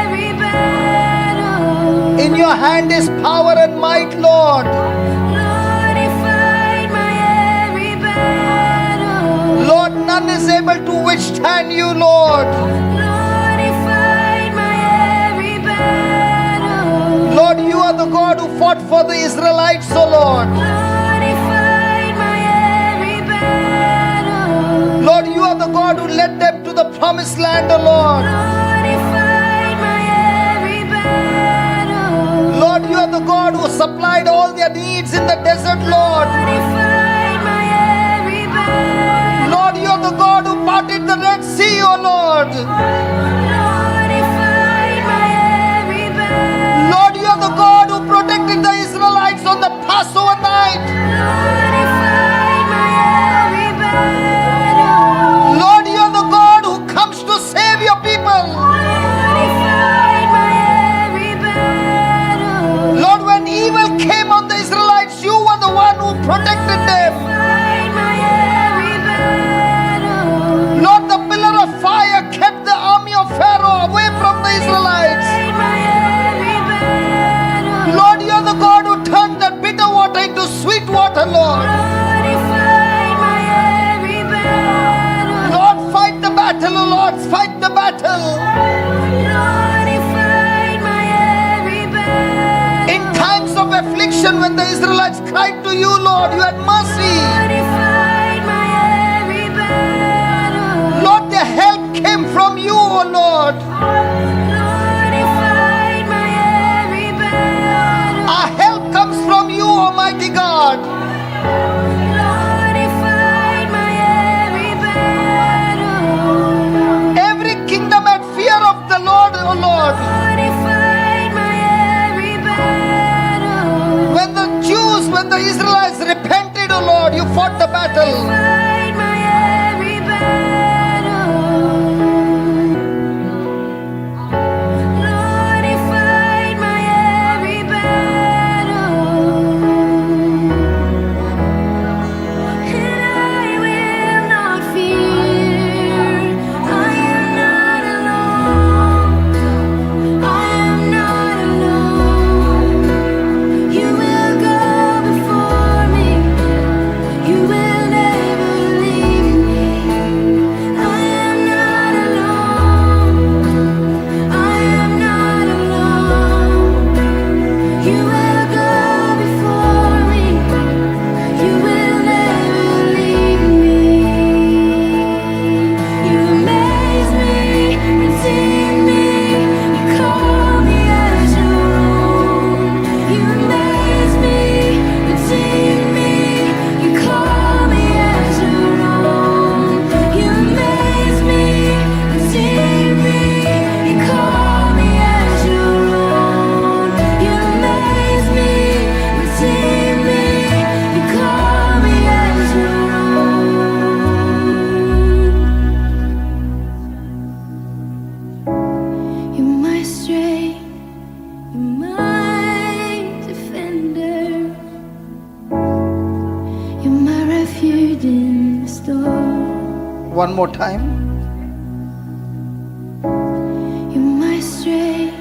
every battle. In your hand is power and might, Lord. Lord, you fight my every battle. Lord, none is able to withstand you, Lord. Lord, you fight my every battle. Lord, you are the fought for the Israelites, O Lord. Lord, you fight my every battle. Lord, you are the God who led them to the promised land, O Lord. Lord, you fight my every battle. Lord, you are the God who supplied all their needs in the desert, Lord. Lord, you fight my every battle. Lord, you are the God who parted the Red Sea, O Lord. Lord, you fight my every battle. Lord, you are the God who protected the Israelites on the Passover night. Lord, you fight my every battle. Lord, you are the God who comes to save your people. Lord, you fight my every battle. Lord, when evil came on the Israelites, you were the one who protected them. Fight my every battle. Lord, the pillar of fire kept the army of Pharaoh away from the Israelites. Fight my every battle. Lord, you are the God who turned that bitter water into sweet water, Lord. Lord, you fight my every battle. Lord, fight the battle, O Lord, fight the battle. Lord, you fight my every battle. In times of affliction, when the Israelites cried to you, Lord, you had mercy. Lord, you fight my every battle. Lord, their help came from you, O Lord. Lord, you fight my every battle. Our help comes from you, Almighty God. Lord, you fight my every battle. Every kingdom had fear of the Lord, O Lord. Lord, you fight my every battle. When the Jews, when the Israelites repented, O Lord, you fought the battle. Fight my every battle. Lord, you fight my every battle. And I will not fear. I am not alone. I am not alone. You will go before me. You will never leave me. I am not alone. I am not alone. You will go before me. You will never leave me. You amaze me, redeem me. You call me as your own. You amaze me, redeem me. You call me as your own. You amaze me, redeem me. You call me as your own. You amaze me, redeem me. You call me as your own. You're my strength. You're my defender. You're my refuge in the storm. One more time. You're my strength.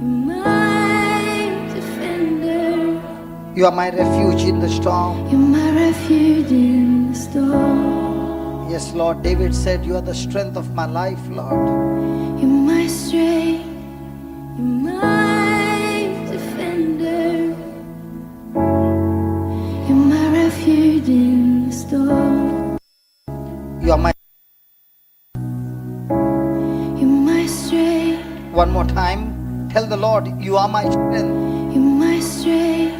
You're my defender. You are my refuge in the storm. You're my refuge in the storm. Yes, Lord. David said, you are the strength of my life, Lord. You're my strength. You're my defender. You're my refuge in the storm. You are my. You're my strength. One more time. Tell the Lord, you are my strength. You're my strength.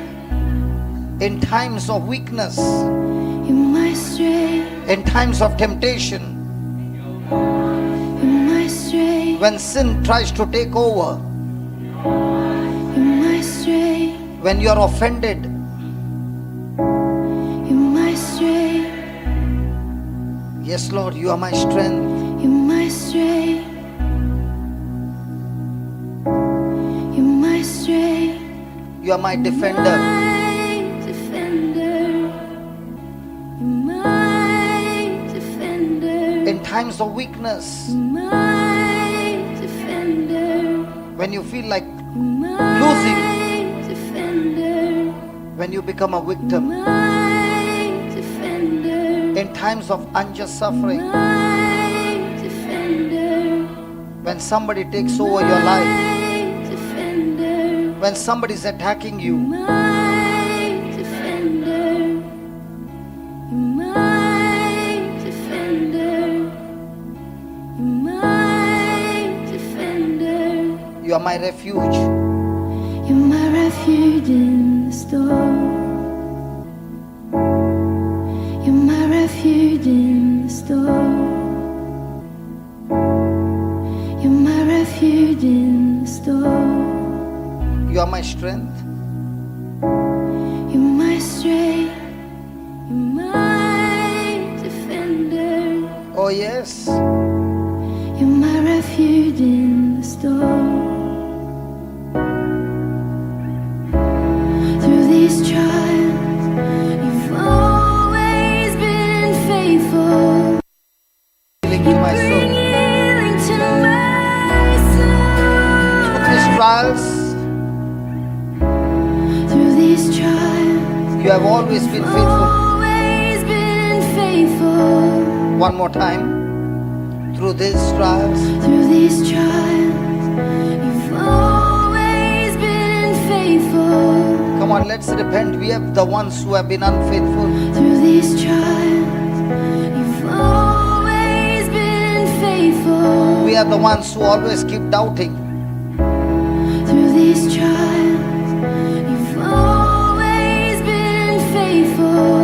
In times of weakness, You're my strength. in times of temptation, You're my strength. when sin tries to take over, You're my strength. when you are offended, You're my strength. yes, Lord, you are my strength. You're my strength. You're my strength. You are my defender. My defender. You're my defender. In times of weakness, My defender. when you feel like My defender. when you become a victim, My defender. in times of unjust suffering, My defender. when somebody takes over your life, My defender. When somebody is attacking you, My defender, my defender, my defender. you are my refuge. You're my refuge in the storm. You're my refuge in the storm. You're my refuge in the storm. You are my strength. You're my strength. You're my defender. Oh yes. You're my refuge in the storm. Through these trials, you've always been faithful. Healing to my soul. Bring healing to my soul. These trials, Through these trials, you have always been faithful. always been faithful. One more time. Through these trials, Through these trials, you've always been faithful. come on, let's repent. We are the ones who have been unfaithful. Through these trials, you've always been faithful. We are the ones who always keep doubting. Through these trials, you've always been faithful.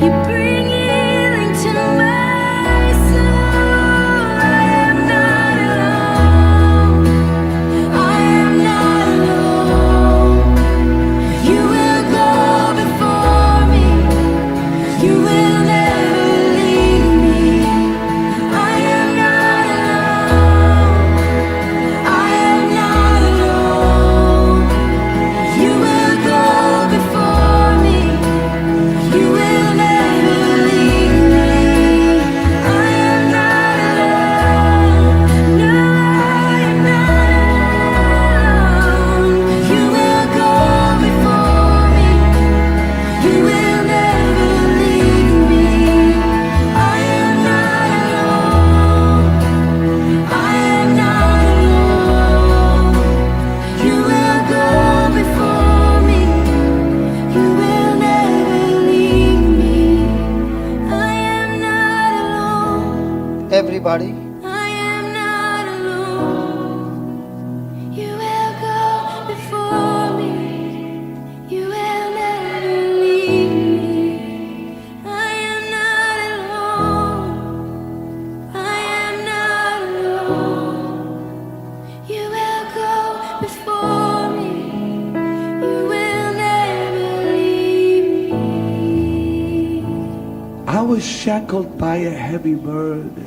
You bring healing to my soul. I am not alone. I am not alone. You will go before me. You will never leave me. I am not alone. I am not alone. You will go before me. You will never leave me. I am not alone. No, I am not alone. You will go before me. You will never leave me. I am not alone. I am not alone. You will go before me. You will never leave me. I am not alone. Everybody, I am not alone. You will go before me. You will never leave me. I am not alone. I am not alone. You will go before me. You will never leave me. I was shackled by a heavy burden.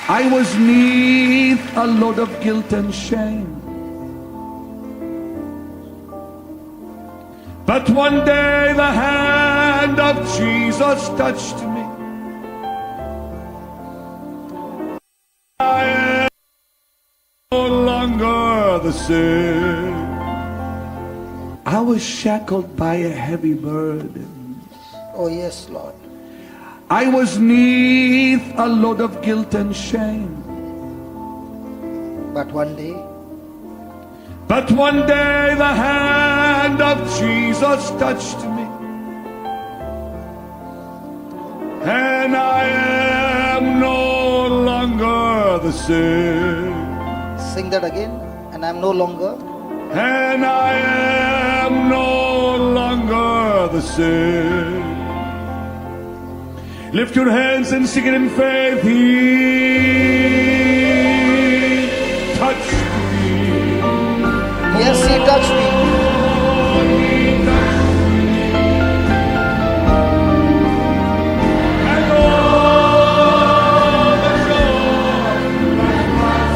I was neath a load of guilt and shame. But one day the hand of Jesus touched me. I am no longer the same. I was shackled by a heavy burden. oh yes, Lord. I was neath a load of guilt and shame. But one day, the hand of Jesus touched me. And I am no longer the same. sing that again. And I'm no longer. And I am no longer the same. Lift your hands and sing it in faith. He touched me. Yes, He touched me. He touched me. And all the joy that was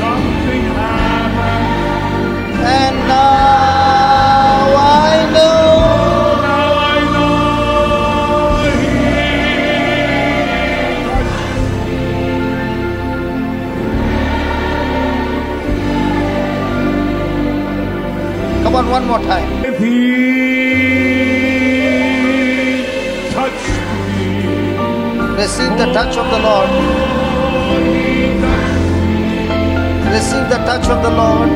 something happened. And now I know. Now I know He Come on, one more time. If He touched me, Receive the touch of the Lord. Receive the touch of the Lord.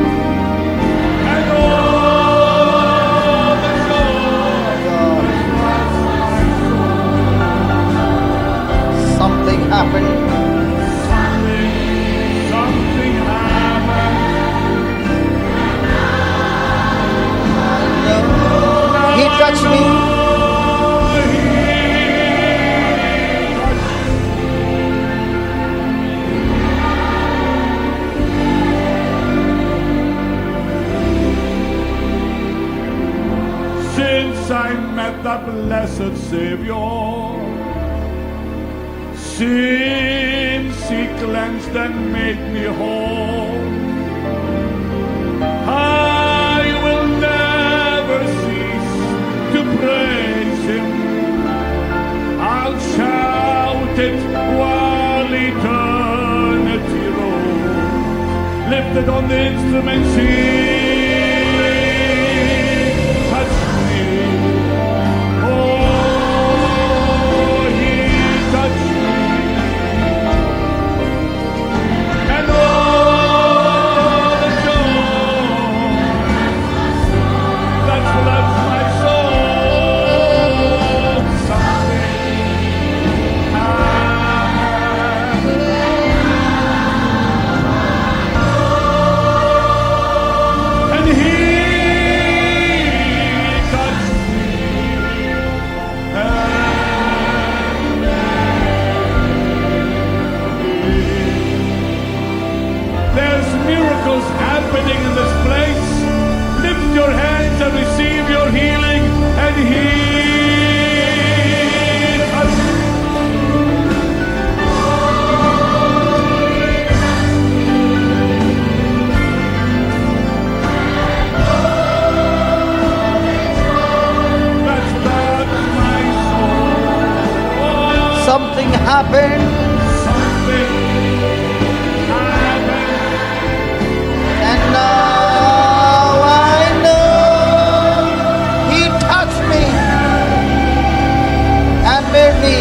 Something happened. Something happened. He touched me. Since I met the blessed Savior, since He cleansed and made me whole, I will never cease to praise Him. I'll shout it while eternity rolls. Lifted on the instrument, sing. Touch me. Oh, He touched me. And all the joy that floods my soul. Something happened. And He touched me. There's miracles happening in this place. Lift your hands and receive your healing. And He touched me. That's my soul. Something happened. Something happened. And now I know He touched me and made me.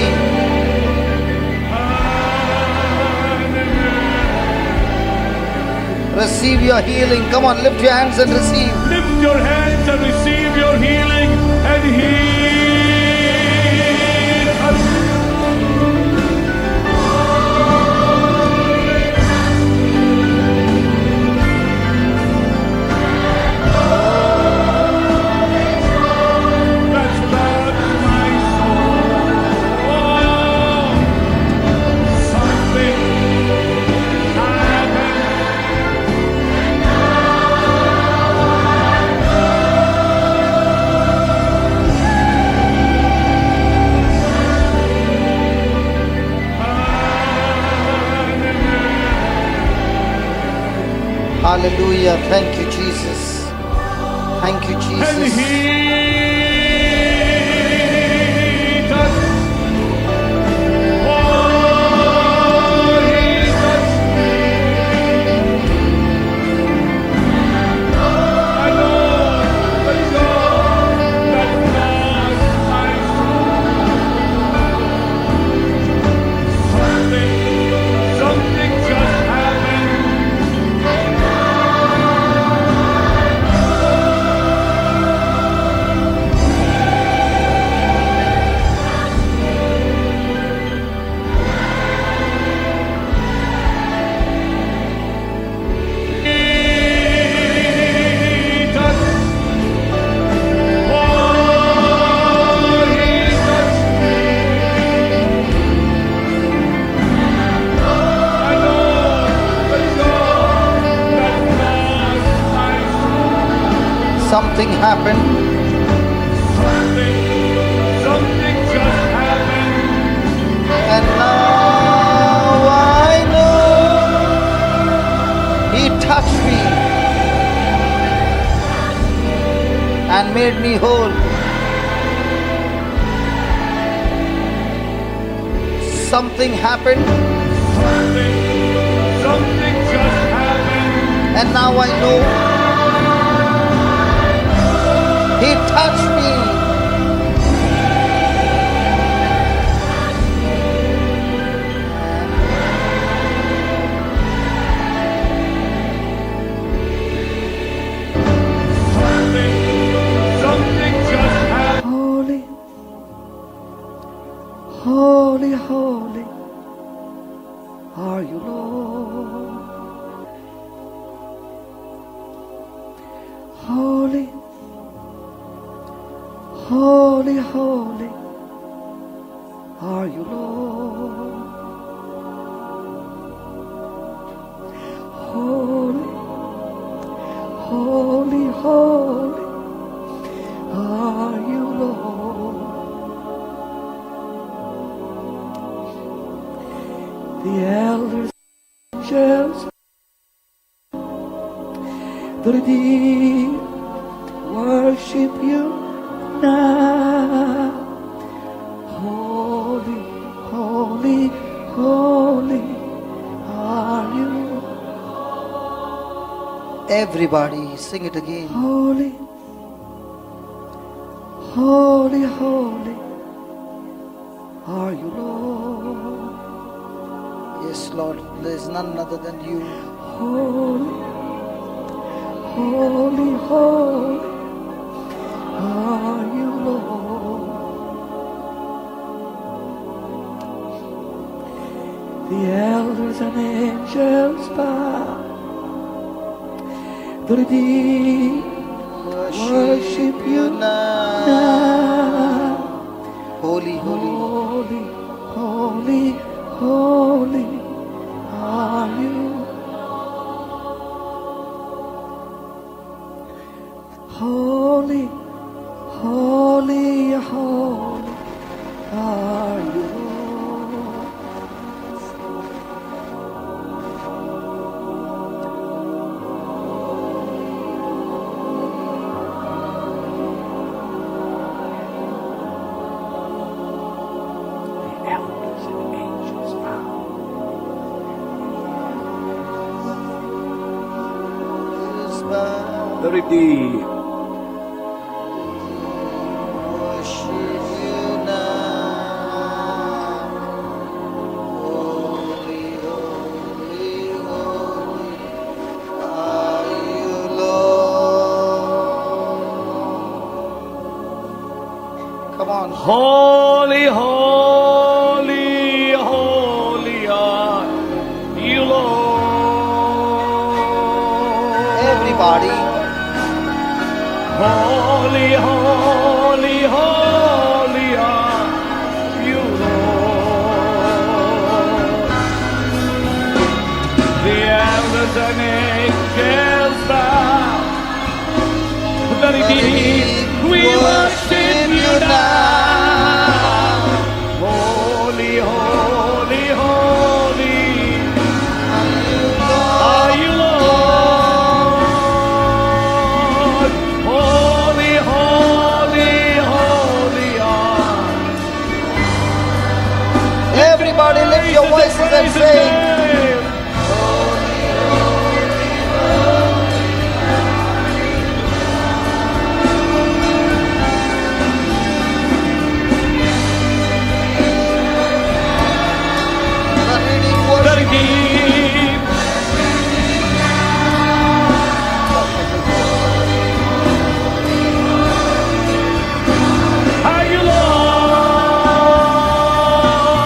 Receive your healing. Come on, lift your hands and receive. Lift your hands and receive your healing. And He touched me. That's my soul. Something happened. Hallelujah. Thank you, Jesus. Thank you, And Jesus. He touched. Oh, He touched me. And all the joy that floods my soul. Something just happened. Something happened. Something just happened. And now I know He touched me and made me whole. Something happened. Something just happened. And now I know He touched me Holy, holy are you, Lord. Holy, holy, holy are you, Lord. Holy, holy, holy are you, Lord. The elders, angels, the redeemed worship you now. Holy, holy, holy are you. Everybody sing it again. Holy, holy, holy are you, Lord. Yes, Lord, there is none other than you. Holy, holy, holy are you, Lord. The elders and angels bow. The redeemed worship you now. Holy, holy. Holy, holy, holy are you. Holy, holy, holy are you. The elders and angels bow. The redeemed Worship you now. Holy, holy, holy are you, Lord. Come on. Holy, holy, holy are you, Lord. Everybody. Holy, holy, holy are you, Lord. The elders and angels bow. The redeemed, we worship you now. Holy, holy, holy are you, Lord. Holy, holy, holy are. Everybody lift your voices and sing. The redeemed. Are you,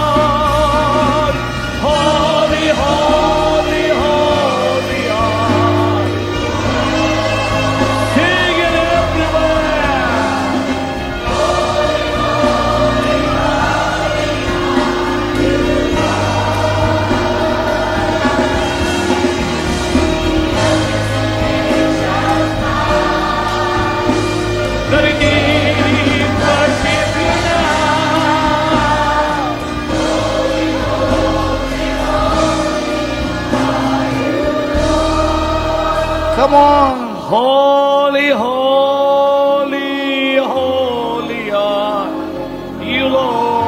Lord? Holy, holy, holy are. Sing it everywhere. The redeemed worship you now. Come on. Holy, holy, holy are you, Lord.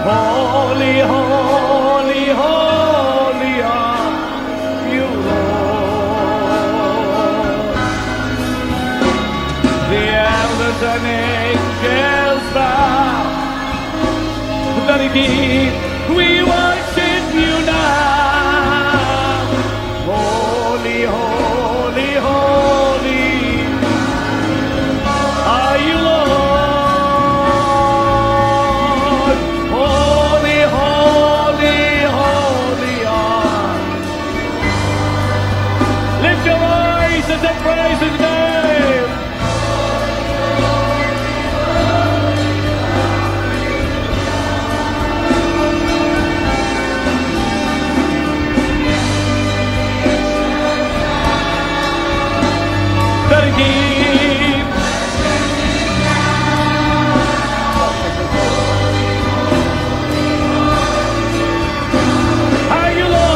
Holy, holy, holy are you, Lord. The elders and angels bow. The redeemed, we worship you now. Holy, holy, holy are Are you Lord?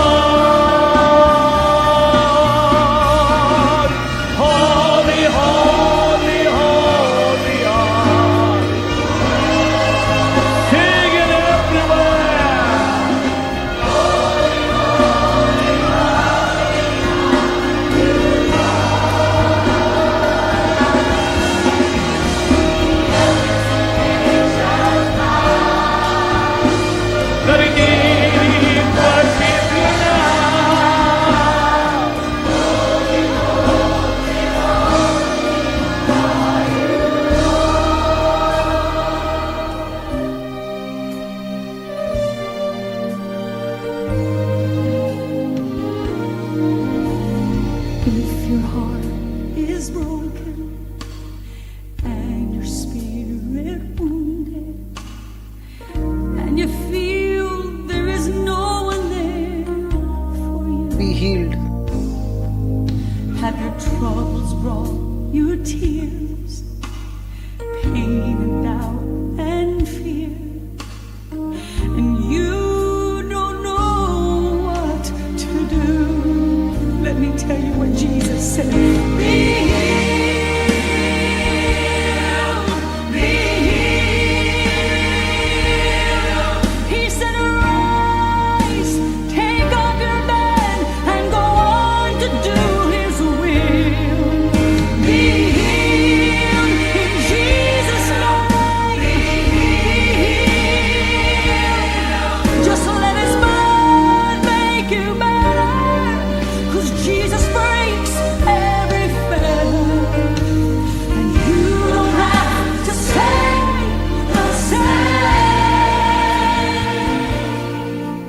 Holy, holy, holy are. Sing it everywhere. Let it keep worship you now. If your heart is broken and your spirit wounded, and you feel there is no one there for you, Be healed. have your troubles brought you tears, pain and doubt and fear, and you don't know what to do? Let me tell you what Jesus said. Be healed, be healed. He said, arise, take up your bed and go on to do His will. Be healed in Jesus' name. Be healed. Just let His blood make you better, 'cause Jesus breaks every fetter, and you don't have to stay the same.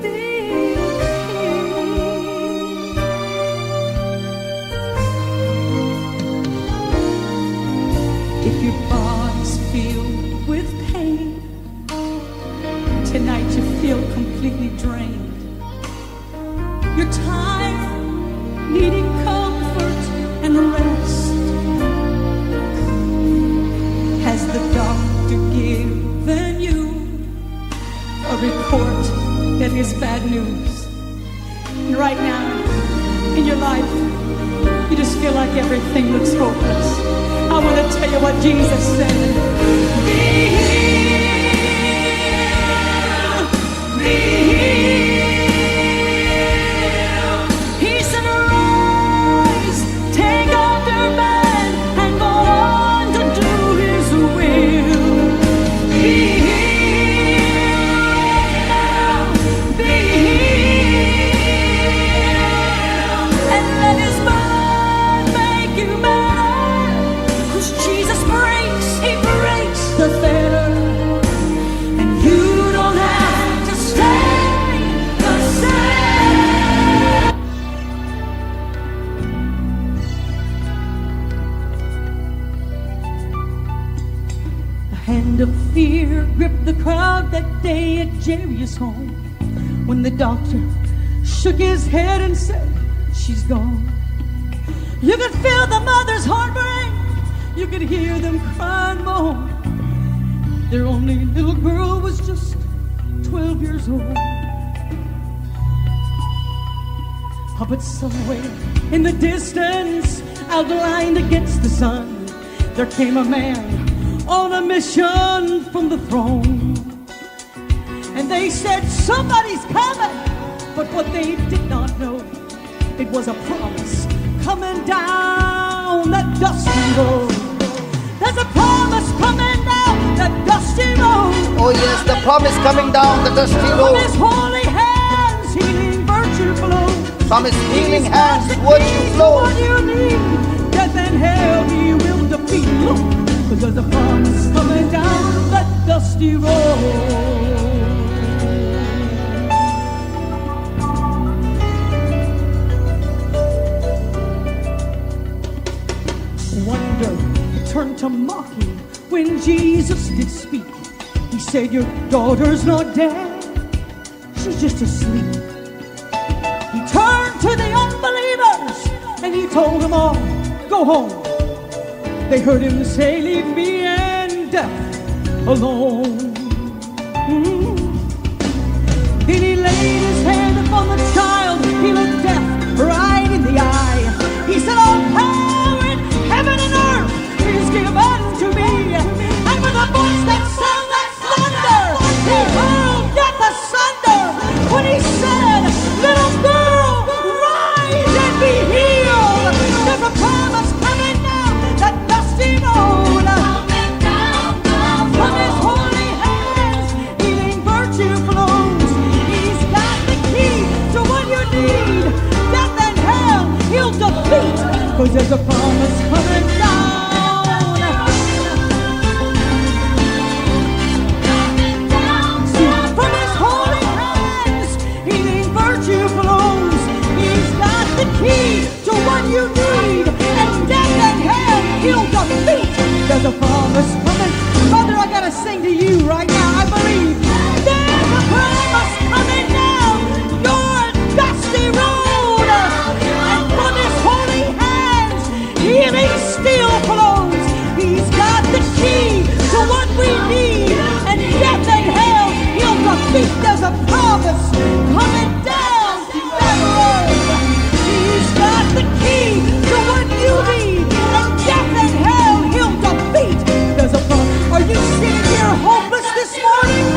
Be healed. If your body's filled with pain, tonight you feel completely drained. You're tired, needing comfort and rest. Has the doctor given you a report that is bad news? And right now, in your life, you just feel like everything looks hopeless. I want to tell you what Jesus said. Be healed, be healed. He said, arise, take up your bed and go on to do His will. Be healed, be healed, and let His blood make you better, 'cause Jesus breaks, He breaks the fetter, and you don't have to stay the same. A hand of fear gripped the crowd that day at Jairus' home, when the doctor shook his head and said, she's gone. You could feel the mother's heart break. You could hear them cry and moan. Their only little girl was just 12 years old. Oh, but somewhere in the distance, outlined against the sun, there came a man on a mission from the throne. And they said, somebody's coming. But what they did not know, it was a promise coming down that dusty road. There's a promise coming down that dusty road. Oh yes, the promise coming down the dusty From road. His holy hands, healing virtue flows. From His healing hands, He's virtue the key to flows. what you need. Death and hell He will defeat. Look, 'cause there's a promise coming down that dusty road. Wonder turned to mocking when Jesus did speak. He said, your daughter's not dead, she's just asleep. He turned to the unbelievers and He told them all, go home, They heard him say, leave me and death alone. Then he laid his hand upon the child, he looked death right in the eye. He said, all power in heaven and earth is given to me. And with a voice that sounded like thunder, he hurled death asunder when he said, little girl, rise and be healed. There's a promise coming down that dusty road. From his holy hands, healing virtue flows. He's got the key to what you need. Death and hell, he'll defeat. 'Cause there's a promise coming down. See, from his holy hands, healing virtue flows. He's got the key to what you need. And death and hell, he'll defeat. There's a promise coming. Mother, I gotta sing to you right now. I believe there's a promise coming down your dusty road. And from his holy hands, healing still flows. He's got the key to what we need. And death and hell, he'll defeat. There's a promise coming down that road. He's got the key to what you need. And death and hell, he'll defeat. There's a promise. Are you sitting here hopeless this morning?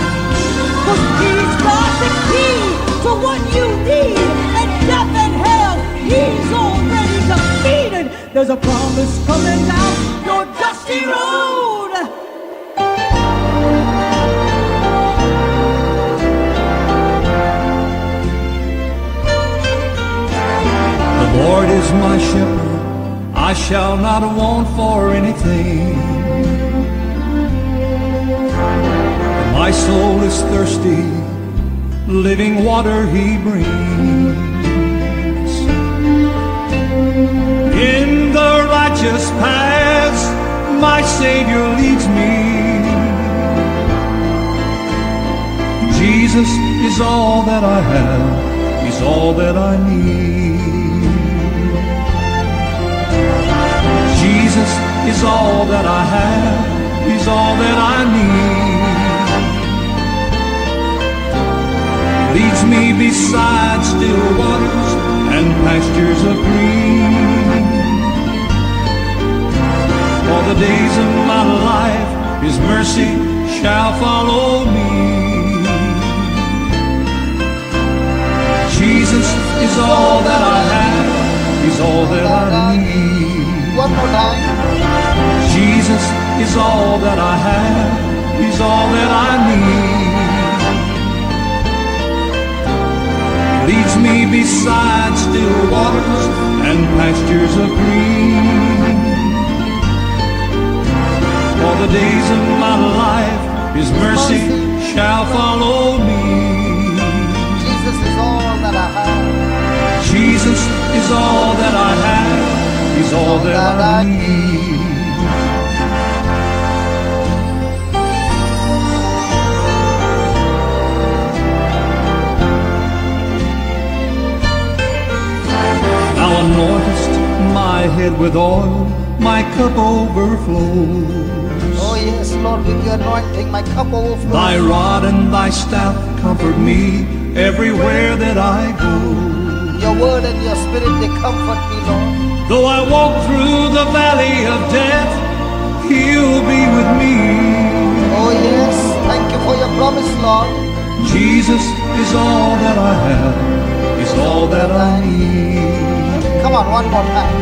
'Cause he's got the key to what you need. And death and hell, he's already defeated. There's a promise coming down your dusty road. The Lord is my shepherd, I shall not want for anything. My soul is thirsty, living water he brings. In the righteous paths, my Savior leads me. Jesus is all that I have, he's all that I need. Jesus is all that I have, he's all that I need. Leads me beside still waters and pastures of green. For the days of my life, his mercy shall follow me. Jesus is all that I have, he's all that I need. One more time. Jesus is all that I have, he's all that I need. Leads me beside still waters and pastures of green. For the days of my life, his mercy shall follow me. Jesus is all that I have. Jesus is all that I have, he's all that I need. Thou anointest my head with oil, my cup overflows. Oh yes, Lord, with your anointing, my cup overflows. Thy rod and thy staff comfort me everywhere that I go. Your word and your spirit, they comfort me, Lord. Though I walk through the valley of death, he'll be with me. Oh yes, thank you for your promise, Lord. Jesus is all that I have, he's all that I need. Come on, one more time.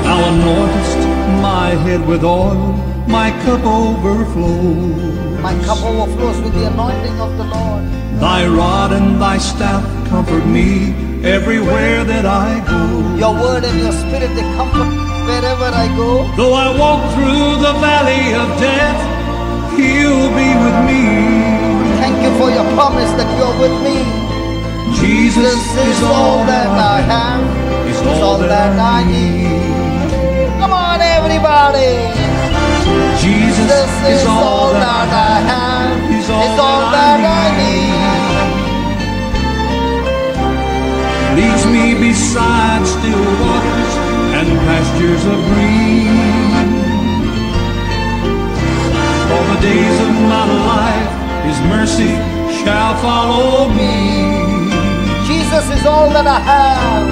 Thou anointest my head with oil, my cup overflows. My cup overflows with the anointing of the Lord. Thy rod and thy staff comfort me everywhere that I go. Your word and your spirit, they comfort wherever I go. Though I walk through the valley of death, he'll be with me. Thank you for your promise that you are with me. Jesus is all that I have, is all that I need. Come on, everybody. Jesus is all that I have, is all that I need. Leads me beside still waters and pastures of green. mercy shall follow me. Jesus is all that I have.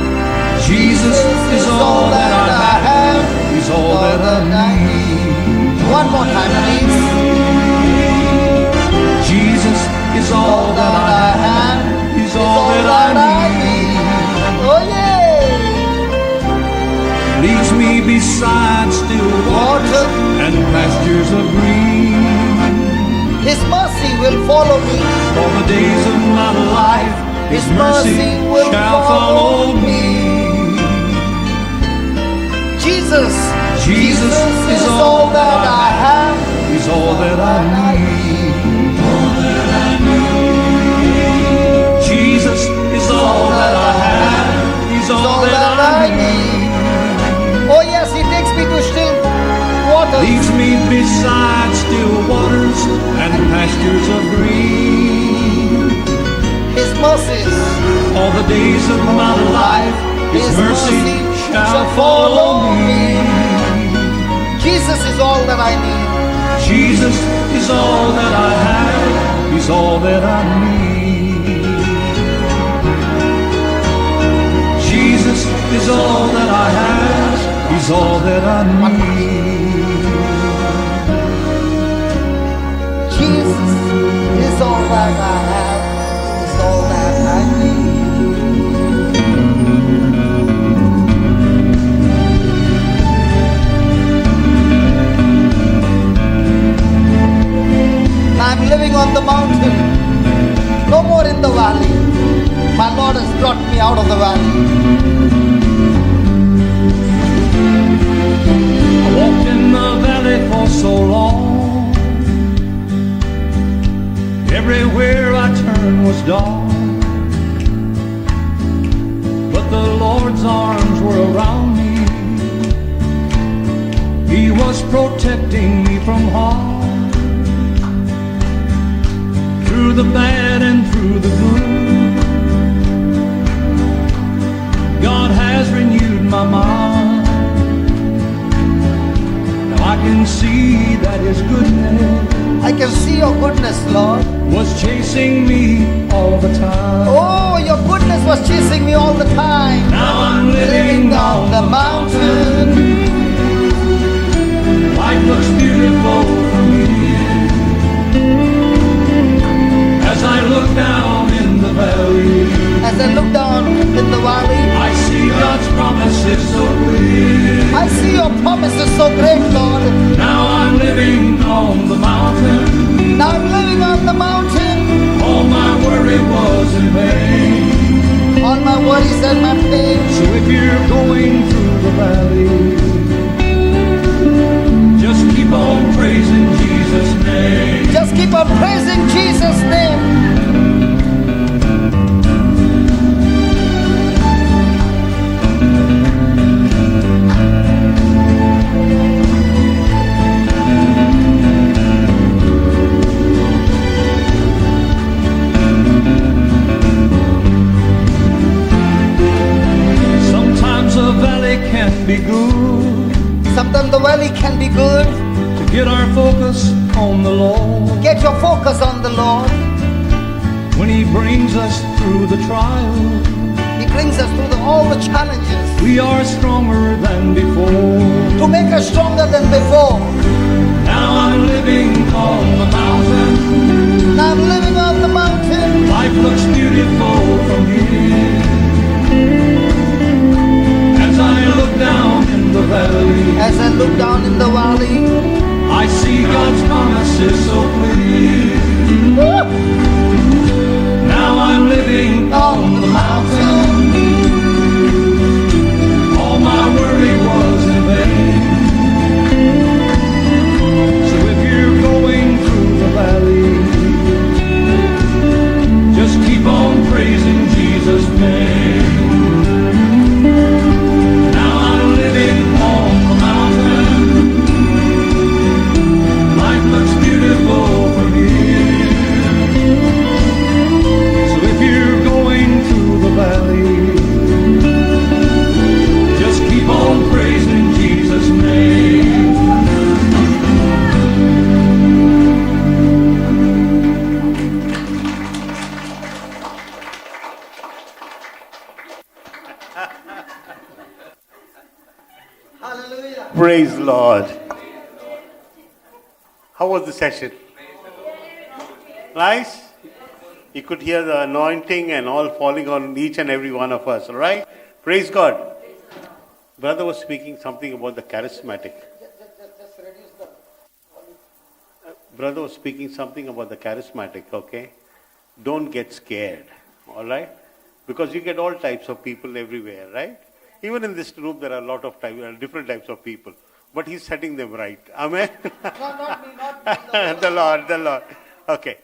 Jesus is all that I have. He's all that I need. One more time, please. Jesus is all that I have. He's all that I need. Oh yeah. Leads me beside still waters and pastures of green. His mercy will follow me. All the days of my life, His mercy will shall follow me. Jesus is all that I have. He's all that I need. Jesus is all that I have. He's all that I need. Oh yes, He takes me to still waters. Leads me beside still waters and pastures of green. His mercies, all the days of my life, His mercy shall follow me. Jesus is all that I need. Jesus is all that I have. He's all that I need. Jesus is all that I have. He's all that I need. Jesus is all that I have. He's all that I need. I'm living on the mountain, no more in the valley. My Lord has brought me out of the valley. I walked in the valley for so long. Everywhere I turned was dark, but the Lord's arms were around me. He was protecting me from harm. Through the bad and through the good, God has renewed my mind. Now I can see that His goodness, I can see your goodness, Lord. was chasing me all the time. Oh, your goodness was chasing me all the time. Now I'm living on the mountain. Life looks beautiful from here. As I look down in the valley, as I look down in the valley, I see God's promises so clear. I see your promises so great, Lord. Now I'm living on the mountain. Now I'm living on the mountain. All my worry was in vain. All my worries and my pain. So if you're going through the valley, just keep on praising Jesus' name. Just keep on praising Jesus' name. Sometimes a valley can be good. Sometimes the valley can be good. To get our focus on the Lord. Get your focus on the Lord. When He brings us through the trial, He brings us through all the challenges we are stronger than before. to make us stronger than before. Now I'm living on the mountain. Now I'm living on the mountain. Life looks beautiful from here. As I look down in the valley, As I look down in the valley, I see God's promises so clear. Now I'm living on the mountain. All my worry was in vain. So if you're going through the valley, just keep on praising Jesus' name. Now I'm living on the mountain. Life looks beautiful from here. So if you're going the Lord. How was the session? Nice? You could hear the anointing and all falling on each and every one of us, all right? Praise God. Brother was speaking something about the charismatic. Brother was speaking something about the charismatic, okay? Don't get scared, all right? Because you get all types of people everywhere, right? Even in this room, there are a lot of different types of people. But he's setting them right. Amen? Not me. The Lord. Okay.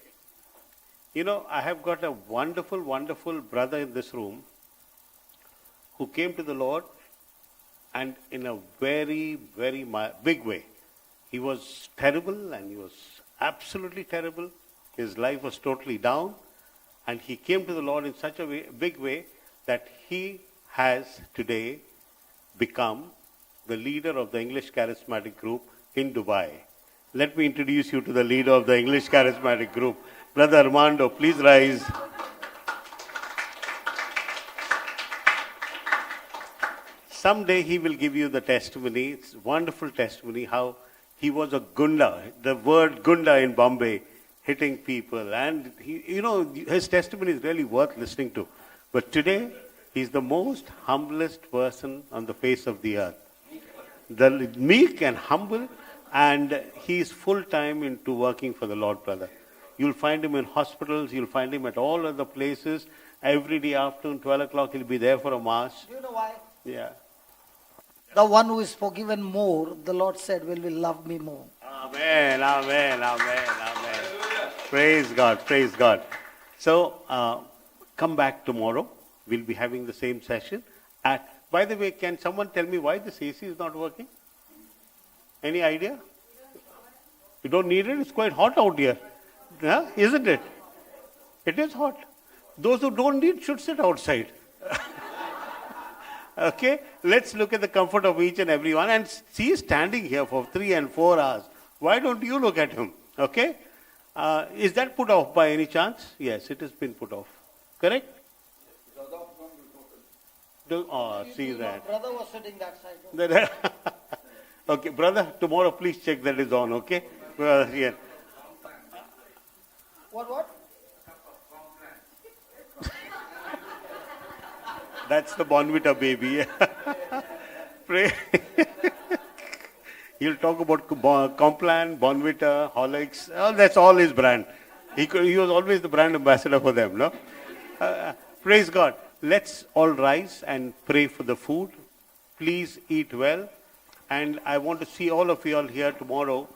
You know, I have got a wonderful, wonderful brother in this room who came to the Lord and in a very, very big way. He was terrible and he was absolutely terrible. His life was totally down. And he came to the Lord in such a big way that he has today become the leader of the English Charismatic Group in Dubai. Let me introduce you to the leader of the English Charismatic Group. Brother Armando, please rise. Someday he will give you the testimony. It's a wonderful testimony how he was a gunda. The word gunda in Bombay, hitting people. And his testimony is really worth listening to. But today, he's the most humblest person on the face of the earth. The meek and humble, and he's full-time into working for the Lord, brother. You'll find him in hospitals, you'll find him at all other places. Every day afternoon, 12 o'clock, he'll be there for a mass. Do you know why? Yeah. The one who is forgiven more, the Lord said, will love me more. Amen. Praise God. So, come back tomorrow. We'll be having the same session. By the way, can someone tell me why this AC is not working? Any idea? You don't need it? It's quite hot out here. Yeah? Isn't it? It is hot. Those who don't need should sit outside. Okay? Let's look at the comfort of each and every one. And see, standing here for 3 and 4 hours. Why don't you look at him? Okay? Is that put off by any chance? Yes, it has been put off. Correct? See that. Brother was sitting that side. Okay, brother, tomorrow please check that is on, okay? Yeah. What? That's the Bonvita baby. Pray. He'll talk about Complan, Bonvita, Horlicks. Oh, that's all his brand. He was always the brand ambassador for them, no? Praise God. Let's all rise and pray for the food. Please eat well. And I want to see all of you all here tomorrow.